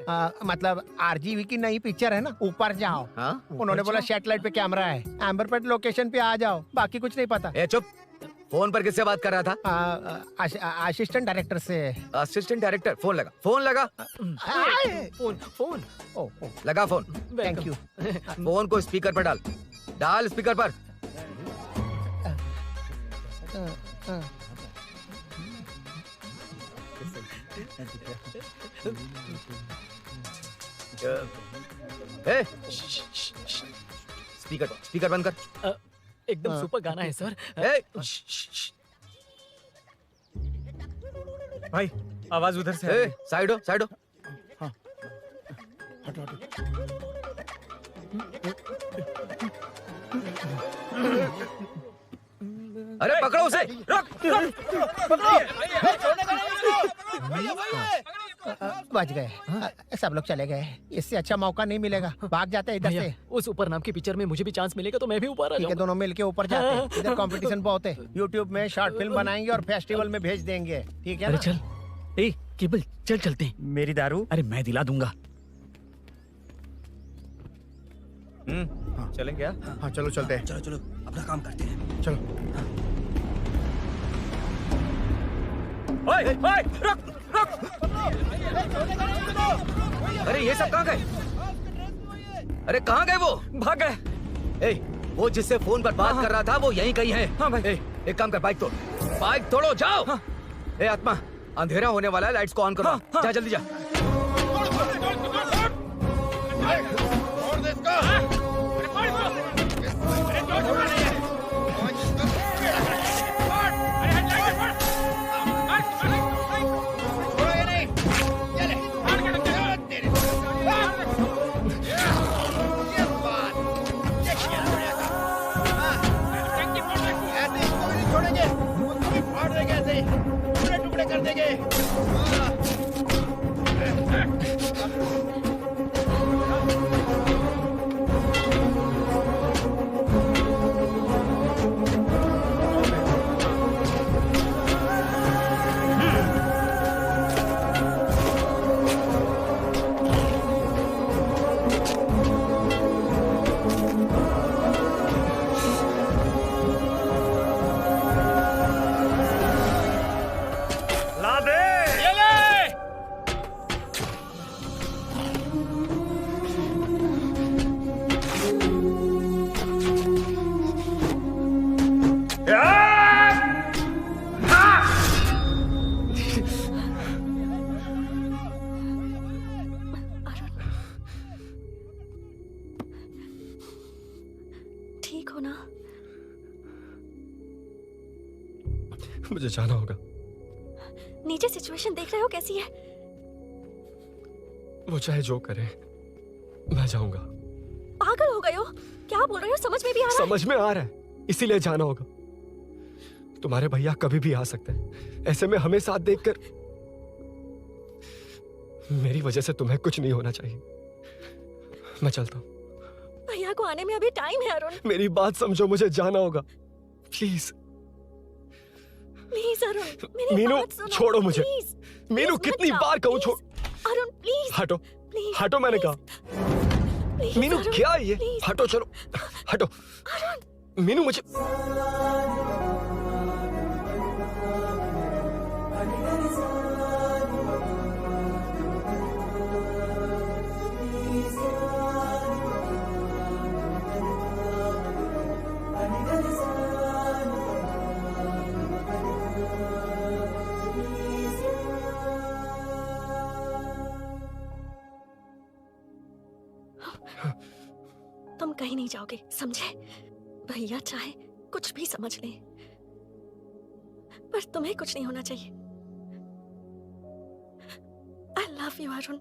मतलब आरजीवी की नई पिक्चर है ना, ऊपर जाओ। उन्होंने बोला सैटेलाइट पे कैमरा है, एम्बर पेट लोकेशन पे आ जाओ, बाकी कुछ नहीं पता। ए चुप। फोन पर किससे बात कर रहा था? असिस्टेंट डायरेक्टर से। Assistant director? फोन लगा, फोन लगा। फोन लगा फोन। Thank you. फोन को स्पीकर पर डाल। डाल स्पीकर पर। ए, स्पीकर बंद कर। एकदम सुपर गाना है सर। ए, भाई आवाज उधर से आ रही है। साइड हो, साइड हो। हटो हटो। अरे पकड़ो उसे, रुक। बच गए। सब लोग चले गए, इससे अच्छा मौका नहीं मिलेगा। भाग जाते हैं इधर भैया, से। उस ऊपर नाम की पिक्चर में मुझे भी चांस मिलेगा तो मैं भी ऊपर आ ठीक है, जाऊंगा। दोनों मिलके ऊपर जाते हैं। इधर कंपटीशन बहुत है। यूट्यूब में शॉर्ट फिल्म बनाएंगे और फेस्टिवल में भेज देंगे। ठीक है अरे ना? चल, ए केबल चल चलते हैं। मेरी दारू? अरे मैं दिला दूंगा। चलें क्या? हाँ चलो चलते हैं। चलो चलो अपना काम करते हैं। चलो। ओए ओए रुक रुक। अरे ये सब कहाँ गए? अरे कहाँ गए वो? भाग गए। ए, वो जिससे फोन पर बात कर रहा था वो यहीं कहीं है। हाँ भाई। ए, एक काम कर, बाइक तोड़। बाइक तोड़ो, जाओ। हाँ। ए आत्मा, अंधेरा होने वाला है, लाइट्स को ऑन करो। हाँ, हाँ। जा जल्दी जा। कर देंगे। ठीक हो ना? मुझे जाना होगा। नीचे सिचुएशन देख रहे हो कैसी है? वो चाहे जो करे, मैं जाऊंगा। पागल हो गए हो? क्या बोल रहे हो? समझ में भी आ रहा है? समझ में आ रहा है, इसीलिए जाना होगा। तुम्हारे भैया कभी भी आ सकते हैं। ऐसे में हमें साथ देखकर मेरी वजह से तुम्हें कुछ नहीं होना चाहिए। मैं चलता हूँ। भैया को आने में अभी टाइम है अरुण। मेरी बात समझो, मुझे जाना होगा। प्लीज प्लीज अरुण, मेरी मीनू, बात सुनो। छोड़ो मुझे। प्लीज, मीनू, प्लीज कितनी मत बार जाओ, कहूँ छोड़। प्लीज। अरुण प्लीज। हटो प्लीज, हटो, मैंने कहा। प्लीज, मीनू अरुण, क्या है ये? प्लीज। हटो, चलो हटो। मीनू मुझे तुम कहीं नहीं जाओगे, समझे? भैया चाहे कुछ भी समझ ले, पर तुम्हें कुछ नहीं होना चाहिए। I love you Arun.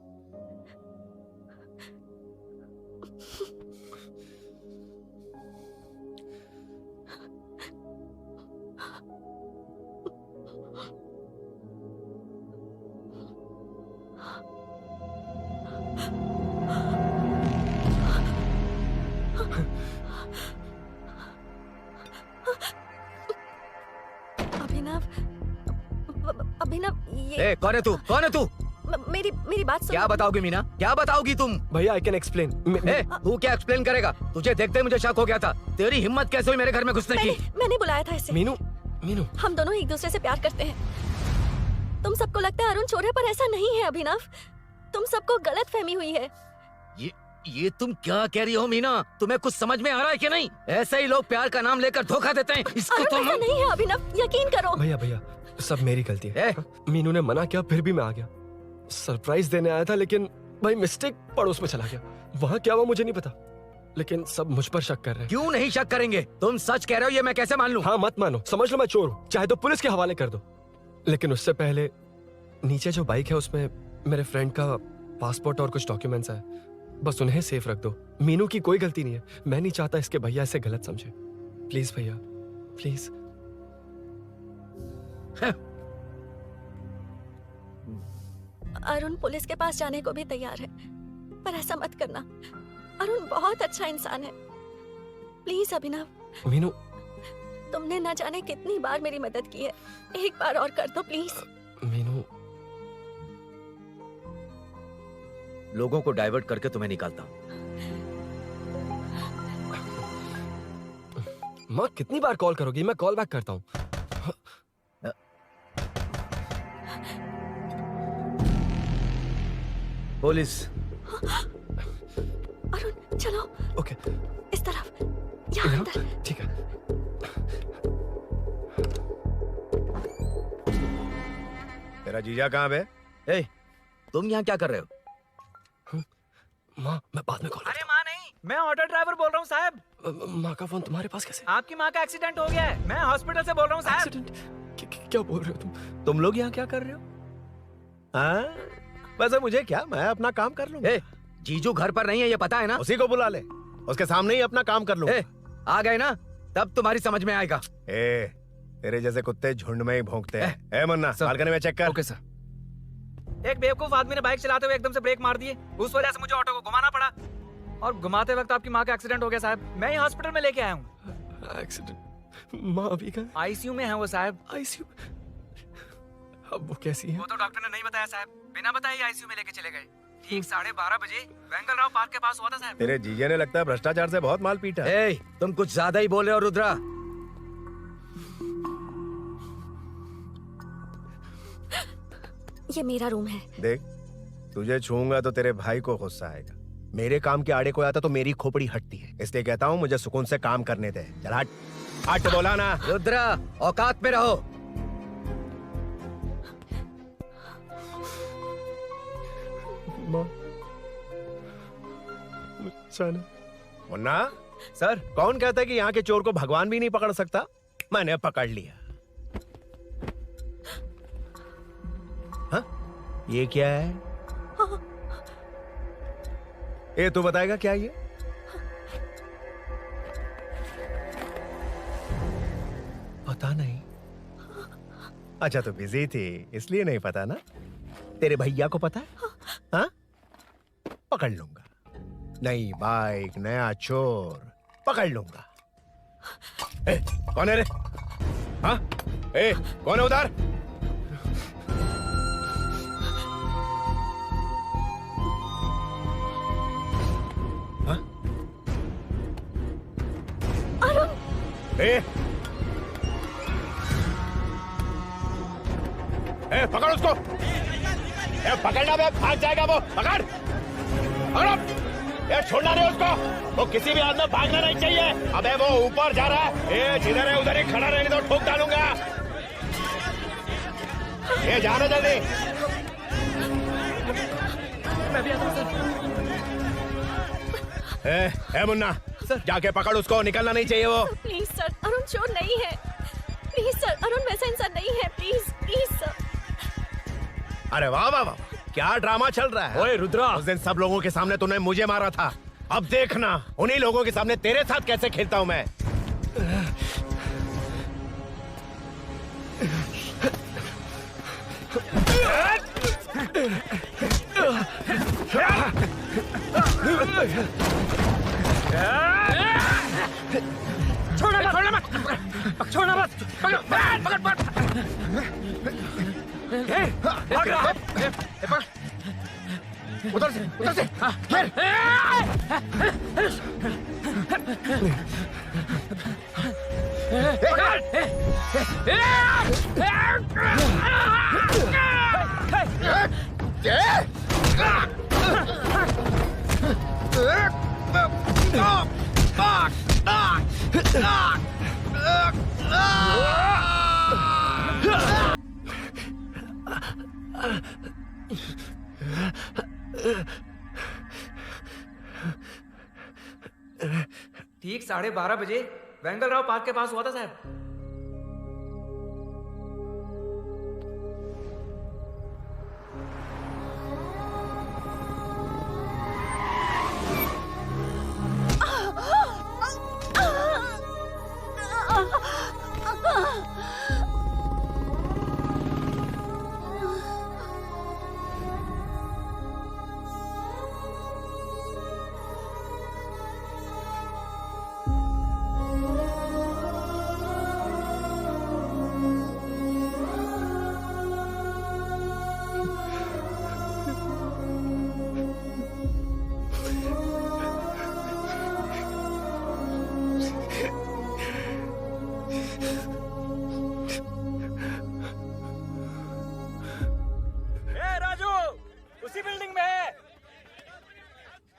Abhinav, ये कौन है तू? कौन है तू? मेरी बात सुनो। क्या बताओगी मीना? क्या बताओगी तुम? भैया आई कैन एक्सप्लेन। तू क्या एक्सप्लेन करेगा? तुझे देखते ही मुझे शक हो गया था। तेरी हिम्मत कैसे हुई मेरे घर में घुसने की? मैंने बुलाया था इसे। मीनू, मीनू, हम दोनों एक दूसरे से प्यार करते हैं। तुम सबको लगता है अरुण चोर है, पर ऐसा नहीं है अभिनव। तुम सबको गलत फहमी हुई है। ये तुम क्या कह रही हो मीना? तुम्हें कुछ समझ में आ रहा है कि नहीं? ऐसे ही लोग प्यार का नाम लेकर धोखा देते हैं। इसको अरुण तो ऐसा नहीं है अभिनव, यकीन करो। भैया भैया सब मेरी गलती है। मीनू ने मना किया फिर भी मैं आ गया। सरप्राइज देने आया था लेकिन भाई मिस्टेक पड़ोस में चला गया। वहाँ क्या हुआ मुझे नहीं पता, लेकिन सब मुझ पर शक कर रहे हैं। क्यों नहीं शक करेंगे? तुम सच कह रहे हो, ये मैं कैसे मान लूं? हाँ मत मानो, समझ लो मैं चोर हूँ, चाहे तो पुलिस के हवाले कर दो। लेकिन उससे पहले नीचे जो बाइक है उसमें मेरे फ्रेंड का पासपोर्ट और कुछ डॉक्यूमेंट्स है, बस उन्हें सेफ रख दो। मीनू की कोई गलती नहीं है, मैं नहीं चाहता इसके भैया इसे गलत समझे। प्लीज भैया प्लीज। अरुण पुलिस के पास जाने को भी तैयार है, पर ऐसा मत करना। अरुण बहुत अच्छा इंसान है। प्लीज अभिनव। मीनू तुमने न जाने कितनी बार मेरी मदद की है, एक बार और कर दो प्लीज। मीनू लोगों को डाइवर्ट करके तुम्हें निकालता हूँ। माँ कितनी बार कॉल करोगी? मैं कॉल बैक करता हूँ। पुलिस। अरुण चलो। ओके इस तरफ, यहाँ अंदर। ठीक है। तेरा जीजा कहाँ है? ए, तुम यहाँ क्या कर रहे हो? माँ मैं बाद में कॉल। अरे माँ नहीं, मैं ऑटो ड्राइवर बोल रहा हूँ साहब। माँ का फोन तुम्हारे पास कैसे? आपकी माँ का एक्सीडेंट हो गया है, मैं हॉस्पिटल से बोल रहा हूँ साहब। क्या बोल रहे हो तुम लोग यहाँ क्या कर रहे हो? हाँ वैसे मुझे क्या, मैं अपना काम कर लूँ। जीजू घर पर नहीं है ये पता है ना? उसी को बुला ले, उसके सामने ही अपना काम कर लूँ। आ गए ना, तब तुम्हारी समझ में आएगा। तेरे जैसे कुत्ते झुंड में ही भौंकते हैं। मुन्ना बालकनी में चेक कर। Okay sir. एक बेवकूफ आदमी ने बाइक चलाते हुए एकदम से ब्रेक मार दिए, उस वजह से मुझे ऑटो को घुमाना पड़ा और घुमाते वक्त आपकी माँ का एक्सीडेंट हो गया साहब। मैं ही हॉस्पिटल में लेके आया हूँ। एक्सीडेंट? माँ अभी कहाँ? आईसीयू में है वो साहब। आईसीयू? अब वो कैसी है? वो तो डॉक्टर ने नहीं बताया साहब, बिना बताए आईसीयू में लेके चले गए। ठीक 12:30 बजे वेंगल राव पार्क के पास हुआ था साहब। तेरे जीजे ने लगता है भ्रष्टाचार से बहुत माल पीटा। तुम कुछ ज्यादा ही बोल रहे हो रुद्रा। ये मेरा रूम है। देख तुझे छूंगा तो तेरे भाई को गुस्सा आएगा। मेरे काम के आड़े को आता तो मेरी खोपड़ी हटती है, इसलिए कहता हूँ मुझे सुकून से काम करने दे। चल हट। हट बोला ना। रुद्रा औकात में रहो। मुन्ना सर, कौन कहता है कि यहाँ के चोर को भगवान भी नहीं पकड़ सकता? मैंने पकड़ लिया। हाँ? ये क्या है? ये तू बताएगा क्या ये? पता नहीं। अच्छा तो बिजी थी इसलिए नहीं पता ना? तेरे भैया को पता है? हाँ? पकड़ लूंगा। नई बाइक, नया चोर, पकड़ लूंगा। कौन है रे? हाँ? कौन है उधर? हाँ? पकड़ उसको। पकड़ना बे, भाग जाएगा वो। पकड़ पकड़ो। छोड़ना नहीं उसको, वो किसी भी हाल में भागना नहीं चाहिए। अबे वो ऊपर जा रहा है, जिधर है उधर ही खड़ा रहने दो, ठोक डालूंगा। जाना जल्दी। मैं भी आता हूं सर। मुन्ना सर, जाके पकड़ उसको, निकलना नहीं चाहिए वो। प्लीज सर, अरुण चोर नहीं है। प्लीज सर, अरुण वैसा इंसान नहीं है। Please please sir. अरे वाह वाह वाह, क्या ड्रामा चल रहा है। ओए रुद्रा, उस दिन सब लोगों के सामने तूने मुझे मारा था, अब देखना उन्हीं लोगों के सामने तेरे साथ कैसे खेलता हूं मैं। छोड़ना मत, छोड़ना मत, पकड़ पकड़ पकड़। उधर से ठीक 12:30 बजे वेंगलराव पार्क के पास हुआ था साहब।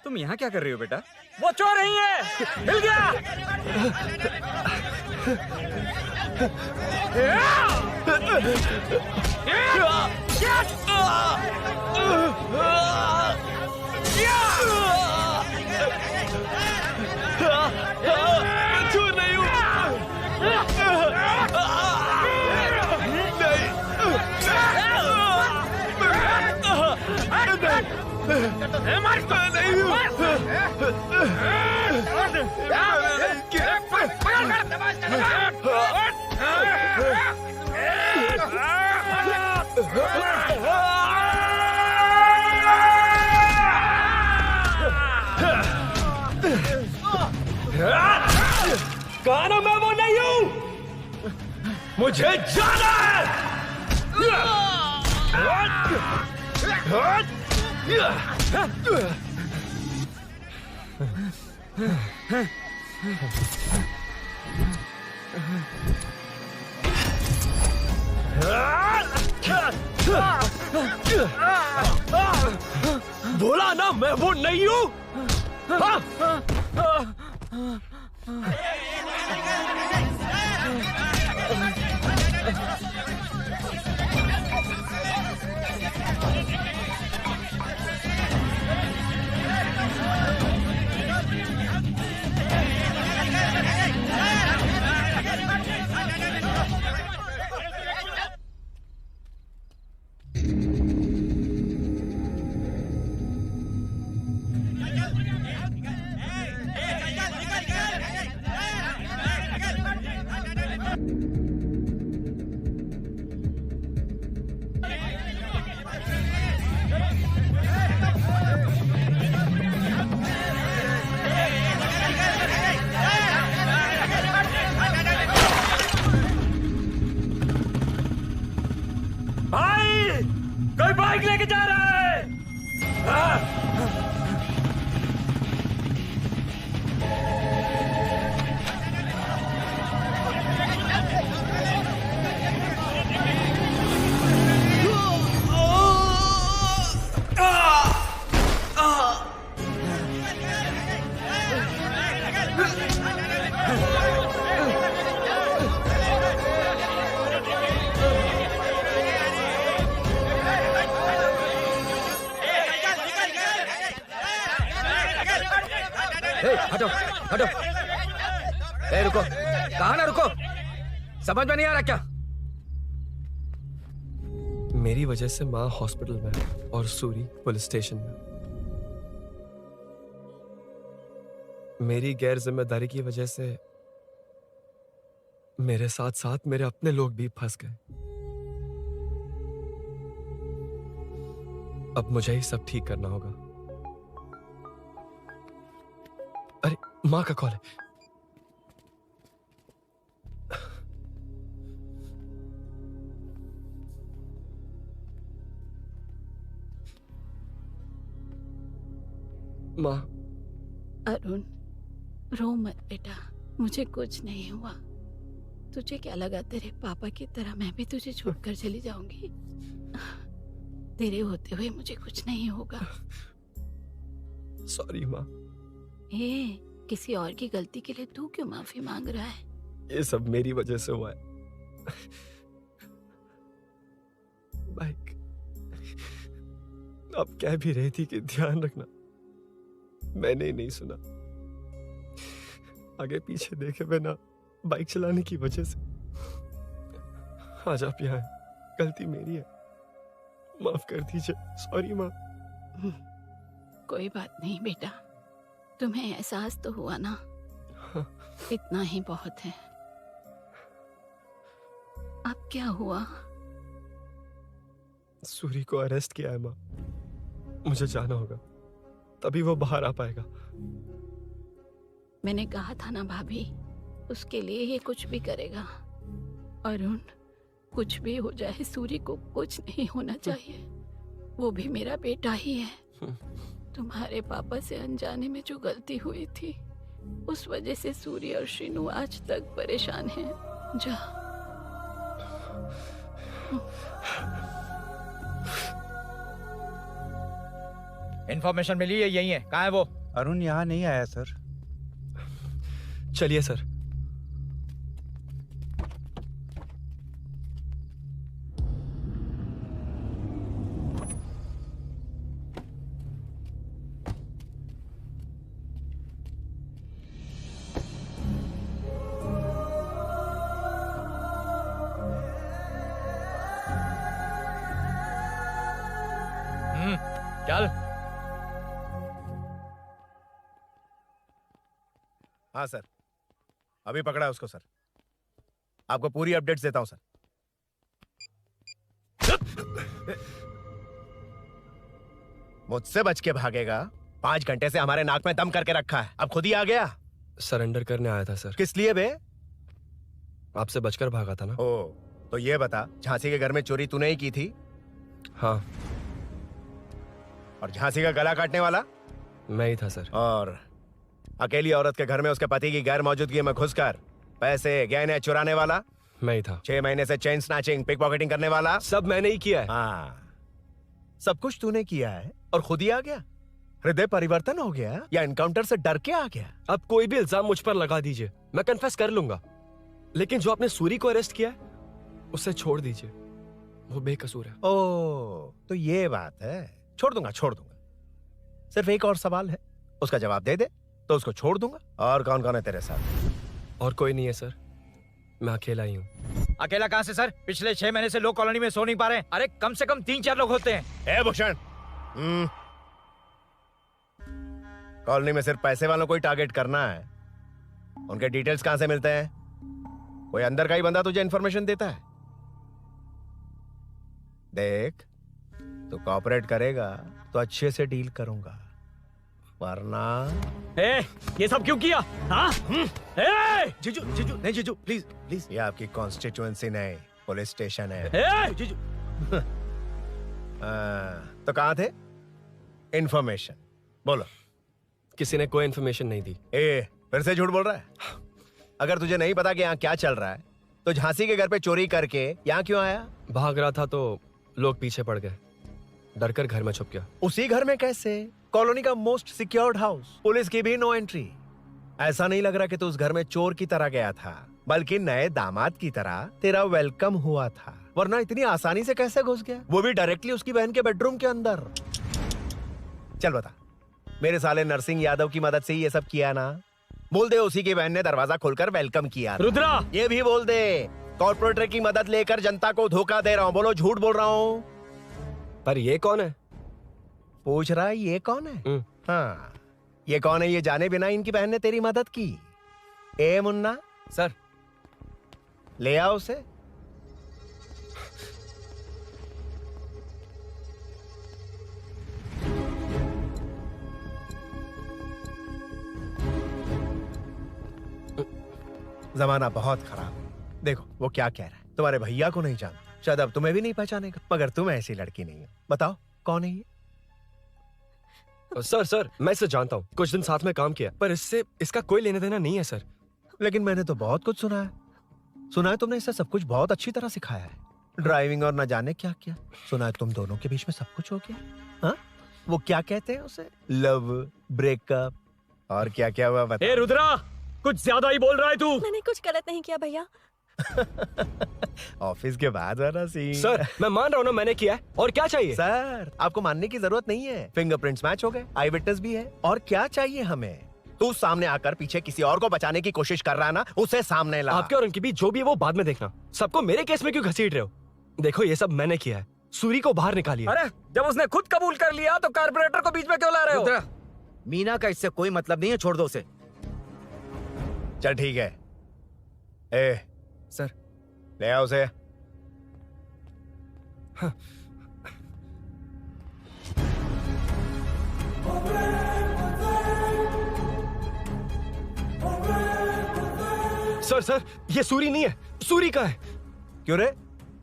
तुम यहाँ क्या कर रही हो बेटा? वो चोर नहीं है, हिल गया। चोर नहीं हूँ। कहा ना मैं वो नहीं हूं, मुझे जाना है। बोला ना मैं वो नहीं हूं। भाई कोई बाइक लेके जा रहा है। हटो हटो। ए रुको, कहा ना रुको, समझ में नहीं आ रहा क्या? मेरी वजह से माँ हॉस्पिटल में और सूरी पुलिस स्टेशन में। मेरी गैर जिम्मेदारी की वजह से मेरे साथ साथ मेरे अपने लोग भी फंस गए। अब मुझे ही सब ठीक करना होगा। अरे माँ का कॉल है। माँ। अरुण रो मत बेटा, मुझे कुछ नहीं हुआ। तुझे क्या लगा तेरे पापा की तरह मैं भी तुझे छोड़कर चली जाऊंगी? तेरे होते हुए मुझे कुछ नहीं होगा। सॉरी माँ। ए, किसी और की गलती के लिए तू क्यों माफी मांग रहा है? ये सब मेरी वजह से हुआ है। बाइक अब कह भी रही थी कि ध्यान रखना, मैंने ही नहीं सुना। आगे पीछे देखे बिना बाइक चलाने की वजह से आज आप यहाँ हैं। गलती मेरी है, माफ कर दीजिए। सॉरी माँ। कोई बात नहीं बेटा, तुम्हें एहसास तो हुआ ना, इतना ही बहुत है। अब क्या हुआ? सूरी को अरेस्ट किया है माँ, मुझे जाना होगा, तभी वो बाहर आ पाएगा। मैंने कहा था ना भाभी, उसके लिए ये कुछ भी करेगा। अरुण, कुछ भी हो जाए सूरी को कुछ नहीं होना चाहिए। वो भी मेरा बेटा ही है। तुम्हारे पापा से अनजाने में जो गलती हुई थी, उस वजह से सूरी और शीनू आज तक परेशान हैं। जा। इन्फॉर्मेशन मिली है, यही है। कहाँ है वो? अरुण यहाँ नहीं आया सर। चलिए सर। चल। हाँ सर, अभी पकड़ा है उसको सर। आपको पूरी अपडेट्स देता हूं सर। मुझसे बच के भागेगा? 5 घंटे से हमारे नाक में दम करके रखा है, अब खुद ही आ गया। सरेंडर करने आया था सर। किस लिए बे? आपसे बचकर भागा था ना। ओ, तो ये बता, झांसी के घर में चोरी तूने ही की थी? हाँ। और झांसी का गला काटने वाला? मैं ही था सर। और अकेली औरत के घर में उसके पति की गैर मौजूदगी में घुसकर पैसे गहने चुराने वाला? मैं ही था। 6 महीने से चेन स्नैचिंग, पिक पॉकेटिंग करने वाला? सब मैंने ही किया है। हाँ, सब कुछ तूने किया है और खुद ही आ गया? हृदय परिवर्तन हो गया या एनकाउंटर से डर के आ गया? अब कोई भी इल्जाम मुझ पर लगा दीजिए, मैं कन्फेस कर लूंगा, लेकिन जो आपने सूरी को अरेस्ट किया है उसे छोड़ दीजिए, वो बेकसूर है। ओ, तो ये बात है। छोड़ दूंगा, छोड़ दूंगा। सिर्फ एक और सवाल है, उसका जवाब दे दे तो उसको छोड़ दूंगा। और कौन कौन है तेरे साथ? और कोई नहीं है सर, मैं अकेला ही हूँ। अकेला कहाँ से सर? पिछले 6 महीने से लोग कॉलोनी में सो नहीं पा रहे हैं। अरे कम से कम 3-4 लोग होते हैं। ए भूषण, कॉलोनी में सिर्फ पैसे वालों को ही टारगेट करना है। उनके डिटेल्स कहां से मिलते हैं? कोई अंदर का ही बंदा तुझे इंफॉर्मेशन देता है? देख, तू कोऑपरेट करेगा तो अच्छे से डील करूंगा, वरना ये सब क्यों किया? हाँ? जीजू, जीजू, नहीं जीजू, प्लीज प्लीज। ये आपकी कॉन्स्टिट्यूएंसी नहीं, पुलिस स्टेशन है। जीजू। तो कहाँ थे? इंफॉर्मेशन बोलो। किसी ने कोई इंफॉर्मेशन नहीं दी। फिर से झूठ बोल रहा है? अगर तुझे नहीं पता कि यहाँ क्या चल रहा है, तो झांसी के घर पे चोरी करके यहाँ क्यों आया? भाग रहा था तो लोग पीछे पड़ गए, डरकर घर में छुप गया। उसी घर में कैसे? कॉलोनी का मोस्ट सिक्योर्ड हाउस, पुलिस की भी नो एंट्री। ऐसा नहीं लग रहा कि तू उस घर में चोर की तरह गया था, बल्कि नए दामाद की तरह तेरा वेलकम हुआ था। वरना इतनी आसानी से कैसे घुस गया, वो भी डायरेक्टली उसकी बहन के बेडरूम के अंदर? चल बता, मेरे साले नरसिंह यादव की मदद से ही ये सब किया ना? बोल दे उसी की बहन ने दरवाजा खोलकर वेलकम किया। रुद्रा, ये भी बोल दे कॉर्पोरेटर की मदद लेकर जनता को धोखा दे रहा हूँ। बोलो झूठ बोल रहा हूँ? पर ये कौन है? पूछ रहा है ये कौन है? हाँ, ये कौन है ये जाने बिना इनकी बहन ने तेरी मदद की। ए मुन्ना सर, ले आओ उसे। जमाना बहुत खराब है। देखो वो क्या कह रहा है, तुम्हारे भैया को नहीं जानता, शायद अब तुम्हें भी नहीं पहचानेगा, मगर तुम ऐसी लड़की नहीं हो। बताओ कौन है ये? सर मैं इसे जानता हूँ, कुछ दिन साथ में काम किया, पर इससे इसका कोई लेना देना नहीं है सर। लेकिन मैंने तो बहुत कुछ सुना है। सुना है तुमने इसे सब कुछ बहुत अच्छी तरह सिखाया है, ड्राइविंग और न जाने क्या क्या। सुना है तुम दोनों के बीच में सब कुछ हो गया। हाँ, वो क्या कहते हैं उसे, लव, ब्रेकअप और क्या क्या हुआ बता। रुद्रा, कुछ ज्यादा ही बोल रहा है तू। मैंने कुछ गलत नहीं किया भैया, ऑफिस के बाद वाला सीन। सर मैं मान रहा हूँ ना मैंने किया है, और क्या चाहिए? सर आपको मानने की जरूरत नहीं है, फिंगरप्रिंट्स मैच हो गए, आई विटनेस भी है, और क्या चाहिए हमें? तू सामने आकर पीछे किसी और को बचाने की कोशिश कर रहा है ना, उसे सामने ला। आपके और उनके बीच जो भी है वो बाद में देखना, सबको मेरे केस में क्यों घसीट रहे हो? देखो ये सब मैंने किया है, सूरी को बाहर निकालिए। अरे जब उसने खुद कबूल कर लिया तो कारपोरेटर को बीच में क्यों ला रहे हो? मीना का इससे कोई मतलब नहीं है, छोड़ दो उसे। चल ठीक है। ए सर ले आओ उसे। सर ये सूरी नहीं है, सूरी का है। क्यों रे,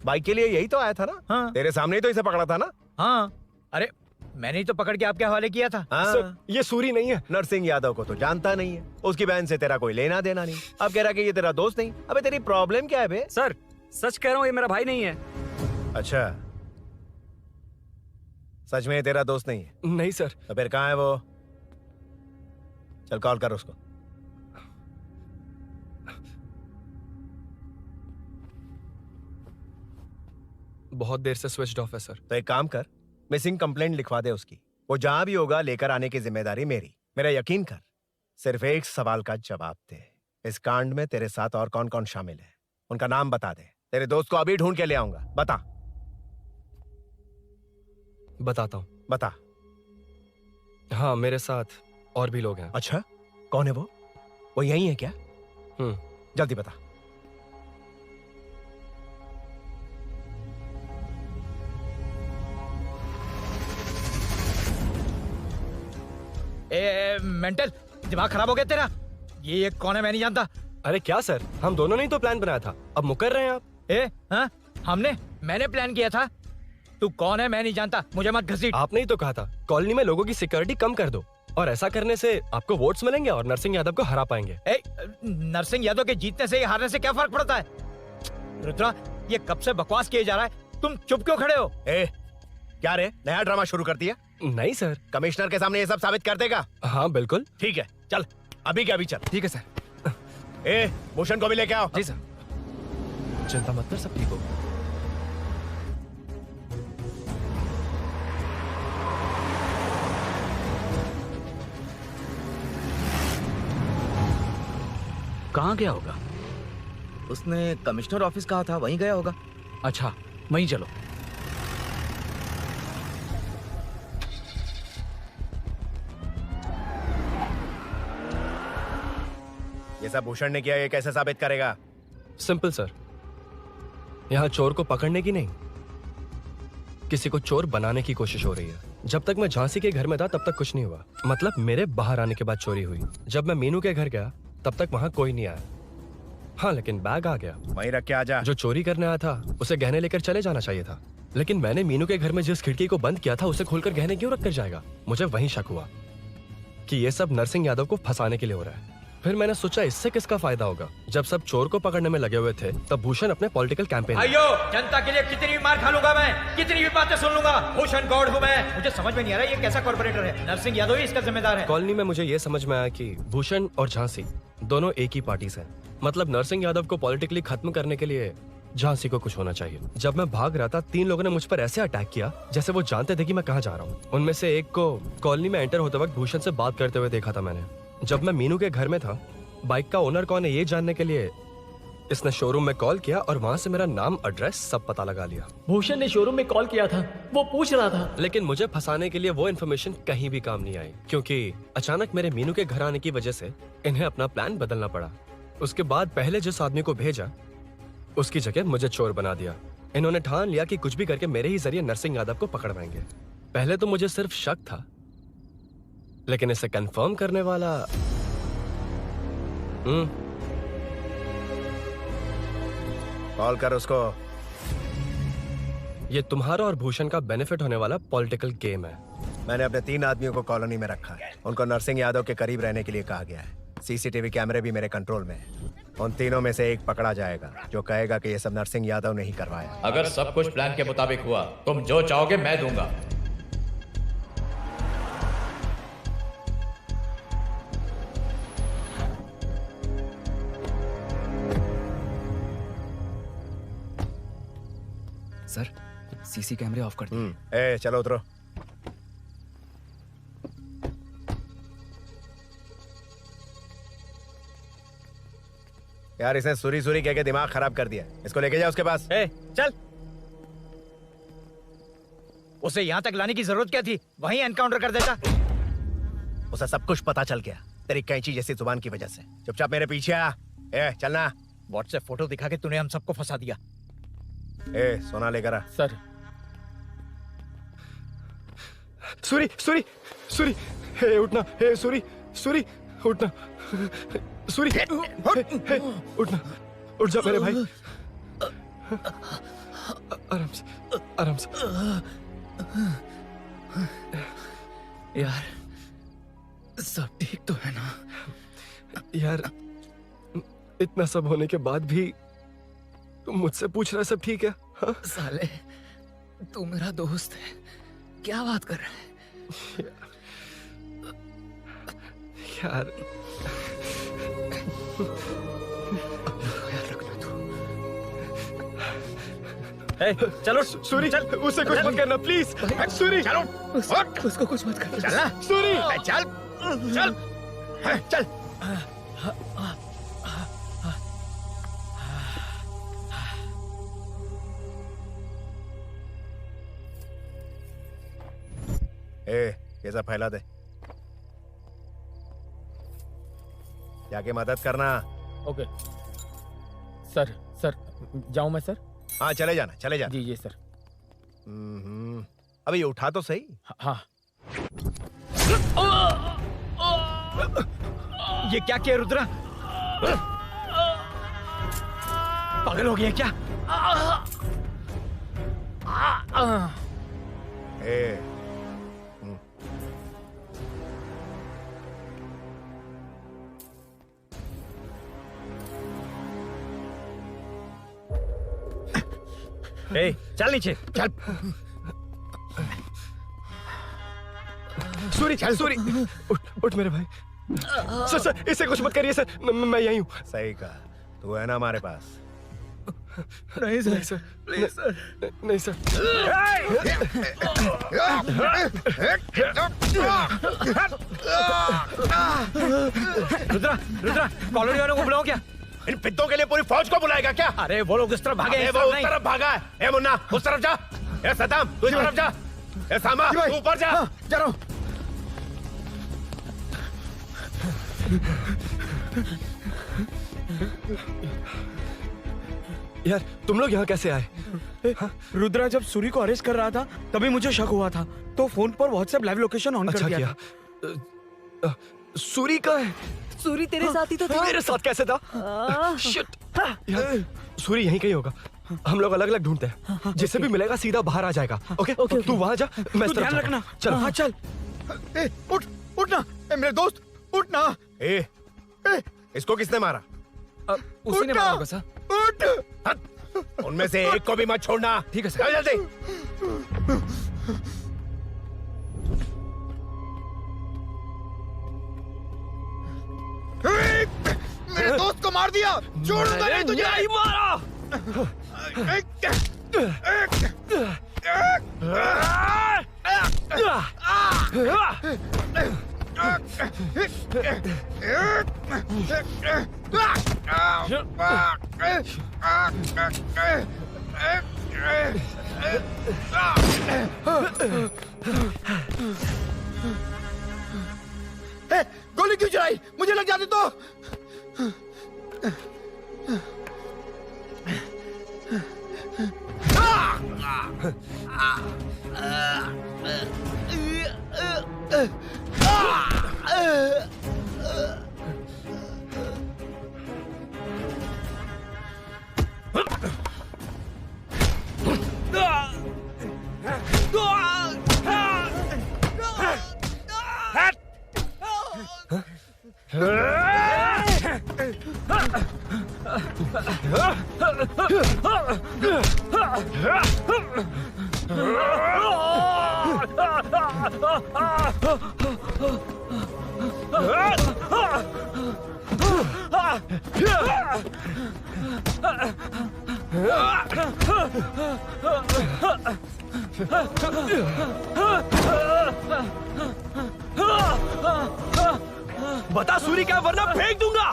बाइक के लिए यही तो आया था ना? हाँ। तेरे सामने ही तो इसे पकड़ा था ना? हाँ, अरे मैंने ही तो पकड़ के आपके हवाले किया था। हाँ। सर ये सूरी नहीं है। नरसिंह यादव को तो जानता नहीं है, उसकी बहन से तेरा कोई लेना देना नहीं, अब कह रहा कि ये तेरा दोस्त नहीं। अबे तेरी प्रॉब्लम क्या है बे? सर सच कह रहा हूँ, ये मेरा भाई नहीं है। अच्छा, सच में ये तेरा दोस्त नहीं है? नहीं सर। तो फिर कहाँ है वो? चल कॉल कर उसको। बहुत देर से स्विच्ड ऑफ है सर। तो एक काम कर, मिसिंग कंप्लेंट लिखवा दे उसकी, वो जहां भी होगा लेकर आने की जिम्मेदारी मेरी। मेरा यकीन कर, सिर्फ एक सवाल का जवाब दे, इस कांड में तेरे साथ और कौन कौन शामिल है, उनका नाम बता दे। तेरे दोस्त को अभी ढूंढ के ले आऊंगा, बता। बताता हूँ। बता। हाँ मेरे साथ और भी लोग हैं। अच्छा, कौन है वो यही है क्या? जल्दी बता। मेंटल दिमाग खराब हो गया तेरा? ये कौन है, मैं नहीं जानता। अरे क्या सर, हम दोनों ने ही तो प्लान बनाया था, अब मुकर रहे हैं आप? हाँ मैंने प्लान किया था। तू कौन है मैं नहीं जानता, मुझे मत घसीट। आपने ही तो कहा था कॉलोनी में लोगों की सिक्योरिटी कम कर दो, और ऐसा करने से आपको वोट्स मिलेंगे और नरसिंह यादव को हरा पाएंगे। नरसिंह यादव के जीतने से हारने से क्या फर्क पड़ता है? रुद्रा, ये कब से बकवास किए जा रहा है, तुम चुप क्यों खड़े हो? क्या रे, नया ड्रामा शुरू कर दिया? नहीं सर। कमिश्नर के सामने ये सब साबित कर देगा? हाँ बिल्कुल। ठीक है, चल अभी के अभी चल। ठीक है सर। भूषण को भी लेके आओ। जी सर। चिंता मत कर, सब ठीक होगा। कहाँ गया होगा? उसने कमिश्नर ऑफिस कहा था, वहीं गया होगा। अच्छा वहीं चलो। ये सब भूषण ने किया, ये कैसे साबित करेगा? सिंपल सर, यहाँ चोर को पकड़ने की नहीं, किसी को चोर बनाने की कोशिश हो रही है। जब तक मैं झांसी के घर में था तब तक कुछ नहीं हुआ, मतलब मेरे बाहर आने के बाद चोरी हुई। जब मैं मीनू के घर गया तब तक वहाँ कोई नहीं आया। हाँ लेकिन बैग आ गया, वहीं रख के आ जा। जो चोरी करने आया था उसे गहने लेकर चले जाना चाहिए था, लेकिन मैंने मीनू के घर में जिस खिड़की को बंद किया था उसे खोलकर गहने क्यों रख कर जाएगा? मुझे वहीं शक हुआ कि ये सब नरसिंह यादव को फंसाने के लिए हो रहा है। फिर मैंने सोचा इससे किसका फायदा होगा। जब सब चोर को पकड़ने में लगे हुए थे तब भूषण अपने पॉलिटिकल कैंपेन। अयो, जनता के लिए कितनी भी मार खा लूंगा मैं, कितनी भी बातें सुन लूंगा, भूषण गॉड हूं मैं। मुझे समझ में नहीं आ रहा ये कैसा कॉर्पोरेटर है। नरसिंह यादव ही इसका जिम्मेदार है। कॉलोनी में मुझे ये समझ में आया कि भूषण और झांसी दोनों एक ही पार्टी से, मतलब नरसिंह यादव को पॉलिटिकली खत्म करने के लिए झांसी को कुछ होना चाहिए। जब मैं भाग रहा था 3 लोगों ने मुझ पर ऐसे अटैक किया जैसे वो जानते थे कि मैं कहाँ जा रहा हूँ। उनमें से एक को कॉलोनी में एंटर होते वक्त भूषण से बात करते हुए देखा था मैंने। जब मैं मीनू के घर में था, बाइक का ओनर कौन है ये जानने के लिए इसने शोरूम में कॉल किया और वहाँ से मेरा नाम, एड्रेस सब पता लगा लिया। भूषण ने शोरूम में कॉल किया था, वो पूछ रहा था। लेकिन मुझे फंसाने के लिए वो इन्फॉर्मेशन कहीं भी काम नहीं आई, क्योंकि अचानक मेरे मीनू के घर आने की वजह से इन्हें अपना प्लान बदलना पड़ा। उसके बाद पहले जिस आदमी को भेजा उसकी जगह मुझे चोर बना दिया। इन्होंने ठान लिया कि कुछ भी करके मेरे ही जरिए नरसिंह यादव को पकड़वाएंगे। पहले तो मुझे सिर्फ शक था, लेकिन इसे कंफर्म करने वाला कॉल कर उसको। ये तुम्हारा और भूषण का बेनिफिट होने वाला पॉलिटिकल गेम है। मैंने अपने 3 आदमियों को कॉलोनी में रखा है, उनको नरसिंह यादव के करीब रहने के लिए कहा गया है। सीसीटीवी कैमरे भी मेरे कंट्रोल में है। उन तीनों में से एक पकड़ा जाएगा जो कहेगा कि ये सब नरसिंह यादव ने ही करवाया। अगर सब कुछ प्लान के मुताबिक हुआ, तुम जो चाहोगे मैं दूंगा। सर सीसी कैमरे ऑफ कर दिए। ए चलो उतरो। यार इसने सुरी सुरी कह के दिमाग खराब कर दिया, इसको लेके जाओ उसके पास। चल। उसे यहाँ तक लाने की जरूरत क्या थी? वहीं एनकाउंटर कर देता। उसे सब कुछ पता चल गया तेरी कैंची जैसी जुबान की वजह से। चुपचाप मेरे पीछे आ। चलना। व्हाट्सएप फोटो दिखा के तूने हम सबको फंसा दिया। सोना लेकर आ। सर सूरी सूरी सूरी, हे उठना, हे सूरी सूरी उठना, सूरी हे उठना, उठ जा मेरे भाई। आराम से आराम से। यार सब ठीक तो है ना? यार इतना सब होने के बाद भी तुम मुझसे पूछ रहा है सब ठीक है? हाँ? साले तू मेरा दोस्त है, क्या बात कर रहा है? यार चलो सूरी, चल उससे कुछ मत करना प्लीज। सूरी चलो, उसको कुछ मत कर। चल सूरी चल चल चल। ये सब फैला दे, जाके मदद करना। Okay sir. सर जाऊं मैं सर? हाँ चले जाना, चले जाना। जी सर। अबे ये उठा तो सही। हाँ। ये क्या किया रुद्रा? पागल हो गया क्या? चल नीचे चल। सूरी सूरी उठ मेरे भाई। सर सर इसे कुछ मत करिए सर, मैं यहीं हूँ। सही कहा, तू है ना हमारे पास? नहीं सर, नहीं सर, प्लीज सर, नहीं सर। रुद्रा रुद्रा कॉलोनी वालों को बुलाओ क्या? इन पिद्दों के लिए पूरी फौज को बुलाएगा क्या? अरे वो लोग उस तरफ भागे हैं। वो उस तरफ भागा है। ए मुन्ना उस तरफ जा। ए सदाम तू इस तरफ जा। ए सामा तू ऊपर जा। जा रहा हूं। यार तुम लोग यहाँ कैसे आए? रुद्रा जब सूरी को अरेस्ट कर रहा था तभी मुझे शक हुआ था, तो फोन पर व्हाट्सएप लाइव लोकेशन ऑन कर दिया था। सूरी का है? सूरी तेरे साथ ही तो था। मेरे साथ कैसे था? शिट यार सूरी यहीं कहीं होगा, हम लोग अलग अलग ढूंढते हैं। जिसे भी मिलेगा सीधा बाहर आ जाएगा। ओके तू वहां जा, मैं इस तरफ ध्यान रखना। चल। हाँ चल। उठ उठना मेरे दोस्त, उठना। इसको किसने मारा? उसी ने मारा होगा सर। उठ। उनमें से एक को भी मत छोड़ना। ठीक है सर। चल जल्दी। मेरे दोस्त को मार दिया, छोड़ूंगा नहीं तुझे। नहीं मारा। गोली क्यों चलाई? मुझे लग जाती तो। बता सूरी क्या, वरना फेंक दूंगा।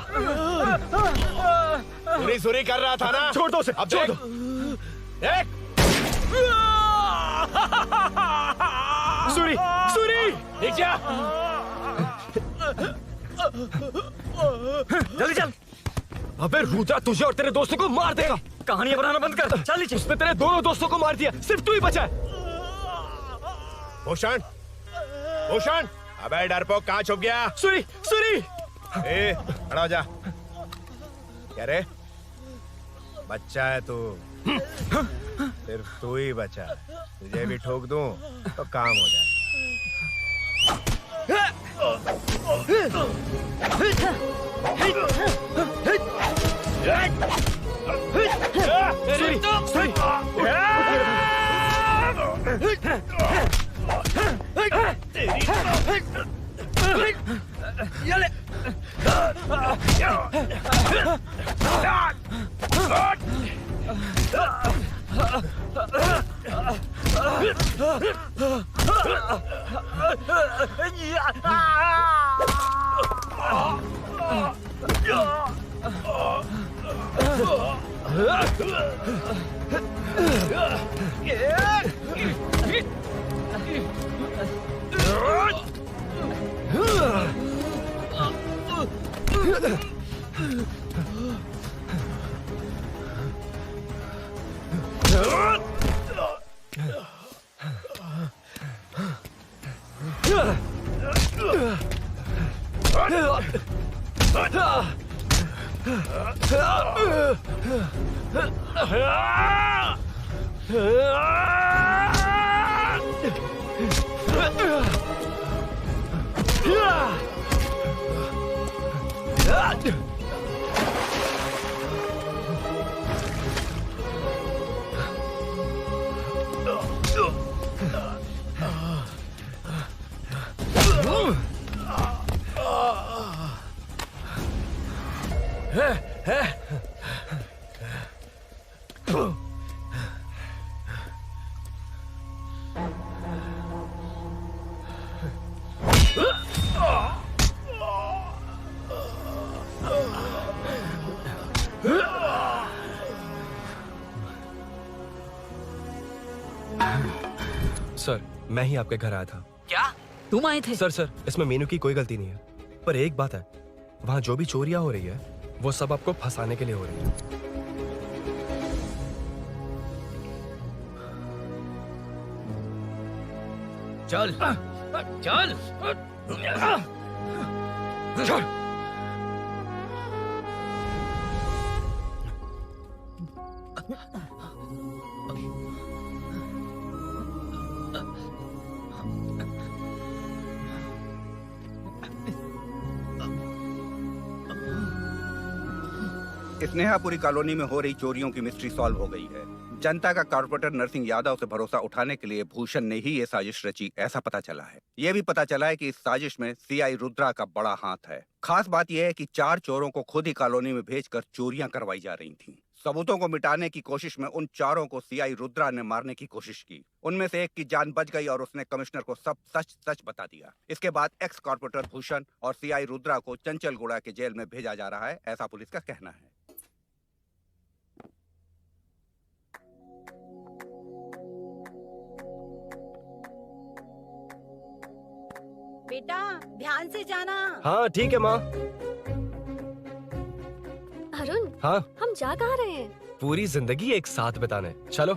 सूरी सूरी कर रहा था ना। छोड़ दो उसे, अब छोड़ दो। देख। सूरी, सूरी, देख जा। जल्दी चल। अबे रुद्रा तुझे और तेरे दोस्तों को मार देगा। कहानियां बनाना बंद कर। चल नीचे। उसने तेरे दोनों दोस्तों को मार दिया, सिर्फ तू ही बचा है। भूषण, भूषण, अबे डरपोक कहाँ छुप गया? सूरी, सूरी। ए, खड़ा हो जा। क्या रे? बच्चा है तू। सिर्फ तू ही बचा है। तुझे भी ठोक दूं तो काम हो जाए। सर, मैं ही आपके घर आया था। क्या तुम आए थे? सर, इसमें मीनू की कोई गलती नहीं है, पर एक बात है, वहाँ जो भी चोरियां हो रही है वो सब आपको फंसाने के लिए हो रही है। चल चल चल। स्नेहापुरी कॉलोनी में हो रही चोरियों की मिस्ट्री सॉल्व हो गई है। जनता का कॉर्पोरेटर नरसिंह यादव से भरोसा उठाने के लिए भूषण ने ही ये साजिश रची, ऐसा पता चला है। ये भी पता चला है कि इस साजिश में सीआई रुद्रा का बड़ा हाथ है। खास बात यह है कि 4 चोरों को खुद ही कॉलोनी में भेजकर चोरियां करवाई जा रही थीं। सबूतों को मिटाने की कोशिश में उन चारों को सीआई रुद्रा ने मारने की कोशिश की। उनमें से एक की जान बच गई और उसने कमिश्नर को सब सच सच बता दिया। इसके बाद एक्स कॉर्पोरेटर भूषण और सीआई रुद्रा को चंचलगुड़ा के जेल में भेजा जा रहा है, ऐसा पुलिस का कहना है। बेटा ध्यान से जाना। हाँ ठीक है माँ। अरुण, हाँ, हम जा कहाँ रहे हैं? पूरी जिंदगी एक साथ बिताने। चलो।